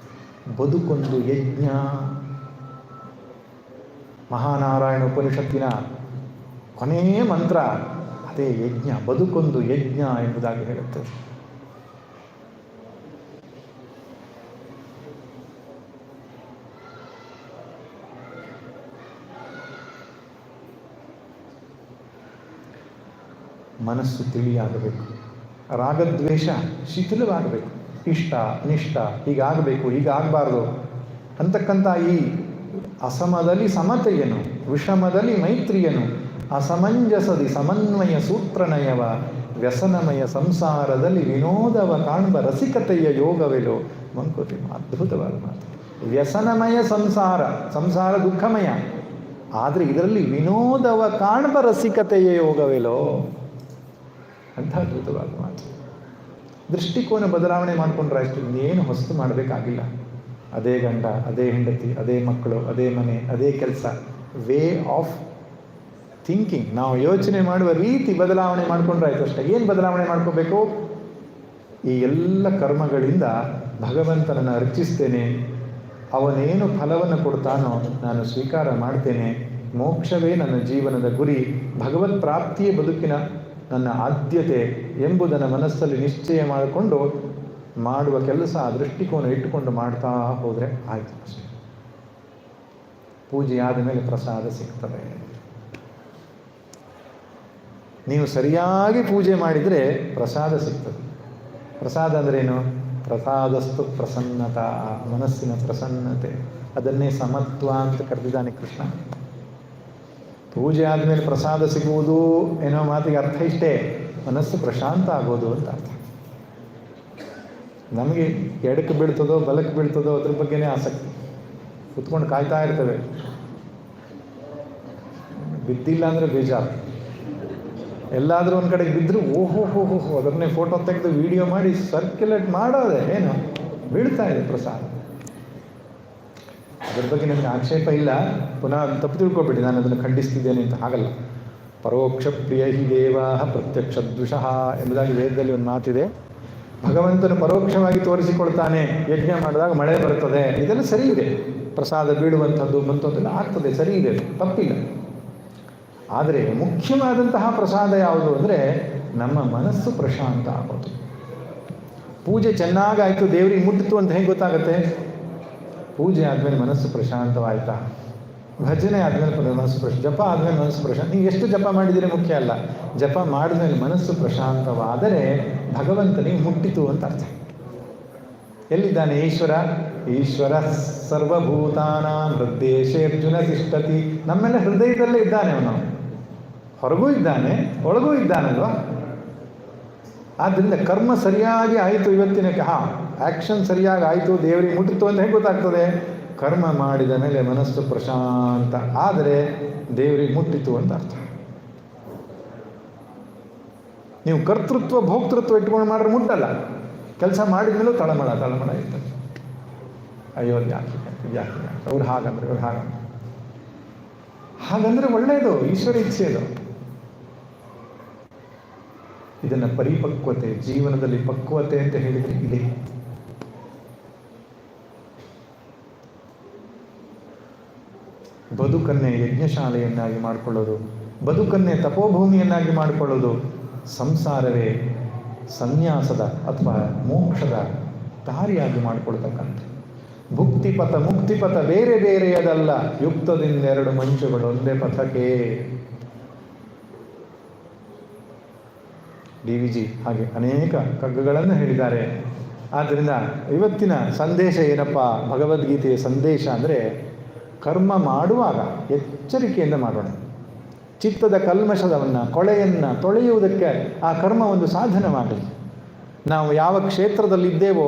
ಬದುಕೊಂದು ಯಜ್ಞ. ಮಹಾನಾರಾಯಣ ಉಪನಿಷತ್ತಿನ ಕೊನೆಯ ಮಂತ್ರ ಅದೇ ಯಜ್ಞ. ಬದುಕೊಂದು ಯಜ್ಞ ಎಂಬುದಾಗಿ ಹೇಳುತ್ತದೆ. ಮನಸ್ಸು ತಿಳಿಯಾಗಬೇಕು. ರಾಗದ್ವೇಷ ಶಿಥಿಲವಾಗಬೇಕು. ಇಷ್ಟ ಅನಿಷ್ಟ, ಹೀಗಾಗಬೇಕು, ಹೀಗಾಗಬಾರ್ದು ಅಂತಕ್ಕಂಥ ಈ ಅಸಮದಲ್ಲಿ ಸಮತೆಯನು, ವಿಷಮದಲ್ಲಿ ಮೈತ್ರಿಯನು, ಅಸಮಂಜಸದಿ ಸಮನ್ವಯ ಸೂತ್ರನಯವ, ವ್ಯಸನಮಯ ಸಂಸಾರದಲ್ಲಿ ವಿನೋದವ ಕಾಣ್ಬ ರಸಿಕತೆಯ ಯೋಗವೆಲೋ ಮಂಕುತಿಮ್ಮ. ಅದ್ಭುತವಾದ ಮಾತು. ವ್ಯಸನಮಯ ಸಂಸಾರ, ಸಂಸಾರ ದುಃಖಮಯ, ಆದರೆ ಇದರಲ್ಲಿ ವಿನೋದವ ಕಾಣ್ಬ ರಸಿಕತೆಯ ಯೋಗವೆಲೋ ಅಂತ ಅದ್ಭುತವಾದ ಮಾತು. ದೃಷ್ಟಿಕೋನ ಬದಲಾವಣೆ ಮಾಡಿಕೊಂಡ್ರೆ ಅಷ್ಟು ಇನ್ನೇನು ಹೊಸ್ತು ಮಾಡಬೇಕಾಗಿಲ್ಲ. ಅದೇ ಗಂಡ, ಅದೇ ಹೆಂಡತಿ, ಅದೇ ಮಕ್ಕಳು, ಅದೇ ಮನೆ, ಅದೇ ಕೆಲಸ. ವೇ ಆಫ್ ಥಿಂಕಿಂಗ್, ನಾವು ಯೋಚನೆ ಮಾಡುವ ರೀತಿ ಬದಲಾವಣೆ ಮಾಡಿಕೊಂಡ್ರೆ ಆಯ್ತು ಅಷ್ಟೇ. ಏನು ಬದಲಾವಣೆ ಮಾಡ್ಕೋಬೇಕು? ಈ ಎಲ್ಲ ಕರ್ಮಗಳಿಂದ ಭಗವಂತನನ್ನು ಅರ್ಚಿಸ್ತೇನೆ, ಅವನೇನು ಫಲವನ್ನು ಕೊಡ್ತಾನೋ ನಾನು ಸ್ವೀಕಾರ ಮಾಡ್ತೇನೆ, ಮೋಕ್ಷವೇ ನನ್ನ ಜೀವನದ ಗುರಿ, ಭಗವತ್ ಪ್ರಾಪ್ತಿಯೇ ಬದುಕಿನ ನನ್ನ ಆದ್ಯತೆ ಎಂಬುದನ್ನು ಮನಸ್ಸಲ್ಲಿ ನಿಶ್ಚಯ ಮಾಡಿಕೊಂಡು ಮಾಡುವ ಕೆಲಸ ಆ ದೃಷ್ಟಿಕೋನ ಇಟ್ಟುಕೊಂಡು ಮಾಡ್ತಾ ಹೋದರೆ ಆಯಿತು ಅಷ್ಟೇ. ಪೂಜೆ ಆದ ಮೇಲೆ ಪ್ರಸಾದ ಸಿಗ್ತದೆ. ನೀವು ಸರಿಯಾಗಿ ಪೂಜೆ ಮಾಡಿದರೆ ಪ್ರಸಾದ ಸಿಗ್ತದೆ. ಪ್ರಸಾದ ಅಂದ್ರೇನು? ಪ್ರಸಾದಸ್ತು ಪ್ರಸನ್ನತ, ಮನಸ್ಸಿನ ಪ್ರಸನ್ನತೆ. ಅದನ್ನೇ ಸಮತ್ವ ಅಂತ ಕರೆದಿದ್ದಾನೆ ಕೃಷ್ಣ. ಪೂಜೆ ಆದಮೇಲೆ ಪ್ರಸಾದ ಸಿಗುವುದು ಏನೋ ಮಾತಿಗೆ ಅರ್ಥ ಇಷ್ಟೇ, ಮನಸ್ಸು ಪ್ರಶಾಂತ ಆಗೋದು ಅಂತ ಅರ್ಥ. ನಮಗೆ ಎಡಕ್ಕೆ ಬೀಳ್ತದೋ ಬಲಕ್ಕೆ ಬೀಳ್ತದೋ ಅದ್ರ ಬಗ್ಗೆನೇ ಆಸಕ್ತಿ. ಕುತ್ಕೊಂಡು ಕಾಯ್ತಾ ಇರ್ತೇವೆ. ಬಿದ್ದಿಲ್ಲ ಅಂದರೆ ಬೇಜಾರು. ಎಲ್ಲಾದರೂ ಒಂದು ಕಡೆಗೆ ಬಿದ್ದರೂ ಓಹೋ ಹೋ ಹೋ ಹೋ ಅದನ್ನೇ ಫೋಟೋ ತೆಗೆದು ವಿಡಿಯೋ ಮಾಡಿ ಸರ್ಕ್ಯುಲೇಟ್ ಮಾಡೋದೆ. ಏನು ಬೀಳ್ತಾ ಇದೆ ಪ್ರಸಾದ. ಅದ್ರ ಬಗ್ಗೆ ನನಗೆ ಆಕ್ಷೇಪ ಇಲ್ಲ. ಪುನಃ ತಪ್ಪು ತಿಳ್ಕೊಬೇಡಿ, ನಾನು ಅದನ್ನು ಖಂಡಿಸ್ತಿದ್ದೇನೆ ಅಂತ. ಹಾಗಲ್ಲ. ಪರೋಕ್ಷ ಪ್ರಿಯ ಹಿ ದೇವಾ ಪ್ರತ್ಯಕ್ಷ ದ್ವಿಷಃ ಎಂಬುದಾಗಿ ವೇದದಲ್ಲಿ ಒಂದು ಮಾತಿದೆ. ಭಗವಂತನು ಪರೋಕ್ಷವಾಗಿ ತೋರಿಸಿಕೊಳ್ತಾನೆ. ಯಜ್ಞ ಮಾಡಿದಾಗ ಮಳೆ ಬರ್ತದೆ, ಇದೆಲ್ಲ ಸರಿ ಇದೆ. ಪ್ರಸಾದ ಬೀಳುವಂಥದ್ದು ಮಂತದ್ದೆಲ್ಲ ಆಗ್ತದೆ, ಸರಿ ಇದೆ, ತಪ್ಪಿಲ್ಲ. ಆದರೆ ಮುಖ್ಯವಾದಂತಹ ಪ್ರಸಾದ ಯಾವುದು ಅಂದರೆ ನಮ್ಮ ಮನಸ್ಸು ಪ್ರಶಾಂತ ಆಗೋದು. ಪೂಜೆ ಚೆನ್ನಾಗಾಯಿತು, ದೇವರಿಗೆ ಮುಟ್ಟಿತು ಅಂತ ಹೇಗೆ ಗೊತ್ತಾಗುತ್ತೆ? ಪೂಜೆ ಆದಮೇಲೆ ಮನಸ್ಸು ಪ್ರಶಾಂತವಾಯಿತಾ, ಭಜನೆ ಆದಮೇಲೆ ಮನಸ್ಸು ಜಪ ಆದಮೇಲೆ ಮನಸ್ಸು ಪ್ರಶಾಂತ. ನೀವು ಎಷ್ಟು ಜಪ ಮಾಡಿದರೆ ಮುಖ್ಯ ಅಲ್ಲ, ಜಪ ಮಾಡಿದ್ಮೇಲೆ ಮನಸ್ಸು ಪ್ರಶಾಂತವಾದರೆ ಭಗವಂತನಿಗೆ ಮುಟ್ಟಿತು ಅಂತ ಅರ್ಥ. ಎಲ್ಲಿದ್ದಾನೆ ಈಶ್ವರ? ಈಶ್ವರ ಸರ್ವಭೂತಾನಾಂ ಹೃದಯೇಶೇರ್ಜುನ ತಿಷ್ಠತಿ. ನಮ್ಮೆಲ್ಲ ಹೃದಯದಲ್ಲೇ ಇದ್ದಾನೆ ಅವನು. ಹೊರಗೂ ಇದ್ದಾನೆ, ಒಳಗೂ ಇದ್ದಾನಲ್ವಾ? ಆದ್ದರಿಂದ ಕರ್ಮ ಸರಿಯಾಗಿ ಆಯಿತು ಇವತ್ತಿನ ಆ್ಯಕ್ಷನ್ ಸರಿಯಾಗಿ ಆಯಿತು, ದೇವರಿಗೆ ಮುಟ್ಟಿತು ಅಂತ ಹೇಗೆ ಗೊತ್ತಾಗ್ತದೆ? ಕರ್ಮ ಮಾಡಿದ ಮೇಲೆ ಮನಸ್ಸು ಪ್ರಶಾಂತ ಆದರೆ ದೇವರಿಗೆ ಮುಟ್ಟಿತು ಅಂತ ಅರ್ಥ. ನೀವು ಕರ್ತೃತ್ವ ಭೋಕ್ತೃತ್ವ ಇಟ್ಕೊಂಡು ಮಾಡ್ರೆ ಮುಟ್ಟಲ್ಲ. ಕೆಲಸ ಮಾಡಿದ ಮೇಲೂ ತಳಮಳ ಇರ್ತದೆ. ಅಯ್ಯೋ ಯಾಕೆ ಅವ್ರು ಹಾಗಂದ್ರೆ ಇವ್ರು ಹಾಗಂದ್ರೆ ಒಳ್ಳೆಯದು, ಈಶ್ವರ ಇಚ್ಛೆಯದು. ಇದನ್ನು ಪರಿಪಕ್ವತೆ, ಜೀವನದಲ್ಲಿ ಪಕ್ವತೆ ಅಂತ ಹೇಳಿದರೆ ಇದೆ. ಬದುಕನ್ನೇ ಯಜ್ಞಶಾಲೆಯನ್ನಾಗಿ ಮಾಡಿಕೊಳ್ಳೋದು, ಬದುಕನ್ನೇ ತಪೋಭೂಮಿಯನ್ನಾಗಿ ಮಾಡಿಕೊಳ್ಳೋದು, ಸಂಸಾರವೇ ಸನ್ಯಾಸದ ಅಥವಾ ಮೋಕ್ಷದ ದಾರಿಯಾಗಿ ಮಾಡಿಕೊಳ್ತಕ್ಕಂಥ. ಭುಕ್ತಿಪಥ ಮುಕ್ತಿಪಥ ಬೇರೆ ಬೇರೆಯದಲ್ಲ, ಯುಕ್ತದಿಂದೆರಡು ಮಂಚುಗಳು ಒಂದೇ ಪಥಕ್ಕೆ. DVG ಹಾಗೆ ಅನೇಕ ಕಗ್ಗಗಳನ್ನು ಹೇಳಿದ್ದಾರೆ. ಆದ್ದರಿಂದ ಇವತ್ತಿನ ಸಂದೇಶ ಏನಪ್ಪ? ಭಗವದ್ಗೀತೆಯ ಸಂದೇಶ ಅಂದರೆ ಕರ್ಮ ಮಾಡುವಾಗ ಎಚ್ಚರಿಕೆಯಿಂದ ಮಾಡೋಣ. ಚಿತ್ತದ ಕಲ್ಮಶದವನ್ನು, ಕೊಳೆಯನ್ನು ತೊಳೆಯುವುದಕ್ಕೆ ಆ ಕರ್ಮ ಒಂದು ಸಾಧನವಾಗಲಿ. ನಾವು ಯಾವ ಕ್ಷೇತ್ರದಲ್ಲಿದ್ದೇವೋ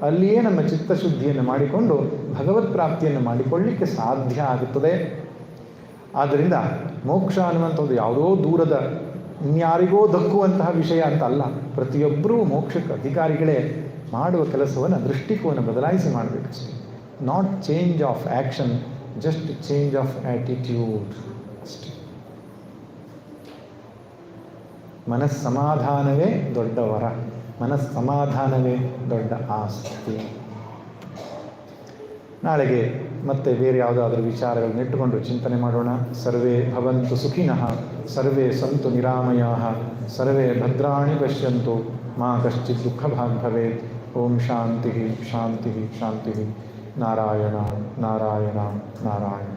ಅಲ್ಲಿಯೇ ನಮ್ಮ ಚಿತ್ತಶುದ್ಧಿಯನ್ನು ಮಾಡಿಕೊಂಡು ಭಗವತ್ ಪ್ರಾಪ್ತಿಯನ್ನು ಮಾಡಿಕೊಳ್ಳಲಿಕ್ಕೆ ಸಾಧ್ಯ ಆಗುತ್ತದೆ. ಆದ್ದರಿಂದ ಮೋಕ್ಷ ಅನ್ನುವಂಥದ್ದು ಯಾವುದೋ ದೂರದ ಇನ್ಯಾರಿಗೋ ದಕ್ಕುವಂತಹ ವಿಷಯ ಅಂತ ಅಲ್ಲ. ಪ್ರತಿಯೊಬ್ಬರೂ ಮೋಕ್ಷಕ್ಕೆ ಅಧಿಕಾರಿಗಳೇ ಮಾಡುವ ಕೆಲಸವನ್ನು ದೃಷ್ಟಿಕೋನ ಬದಲಾಯಿಸಿ ಮಾಡಬೇಕಷ್ಟೆ. Not change of action, just change of attitude ಅಷ್ಟೆ. ಮನಸ್ಸಮಾಧಾನವೇ ದೊಡ್ಡ ವರ, ಮನಸ್ಸಮಾಧಾನವೇ ದೊಡ್ಡ ಆಸ್ತಿ. ನಾಳೆಗೆ ಮತ್ತೆ ಬೇರೆ ಯಾವುದಾದ್ರೂ ವಿಚಾರಗಳನ್ನ ಇಟ್ಟುಕೊಂಡು ಚಿಂತನೆ ಮಾಡೋಣ. ಸರ್ವೇ ಭವಂತು ಸುಖಿನಃ, ಸರ್ವೇ ಸಂತು ನಿರಾಮಯಾಃ, ಸರ್ವೇ ಭದ್ರಾಣಿ ಪಶ್ಯಂತು, ಮಾ ಕಶ್ಚಿತ್ ದುಃಖಭಾಗ್ ಭವೇತ್. ಓಂ ಶಾಂತಿ ಶಾಂತಿ ಶಾಂತಿ. ನಾರಾಯಣ ನಾರಾಯಣ ನಾರಾಯಣ.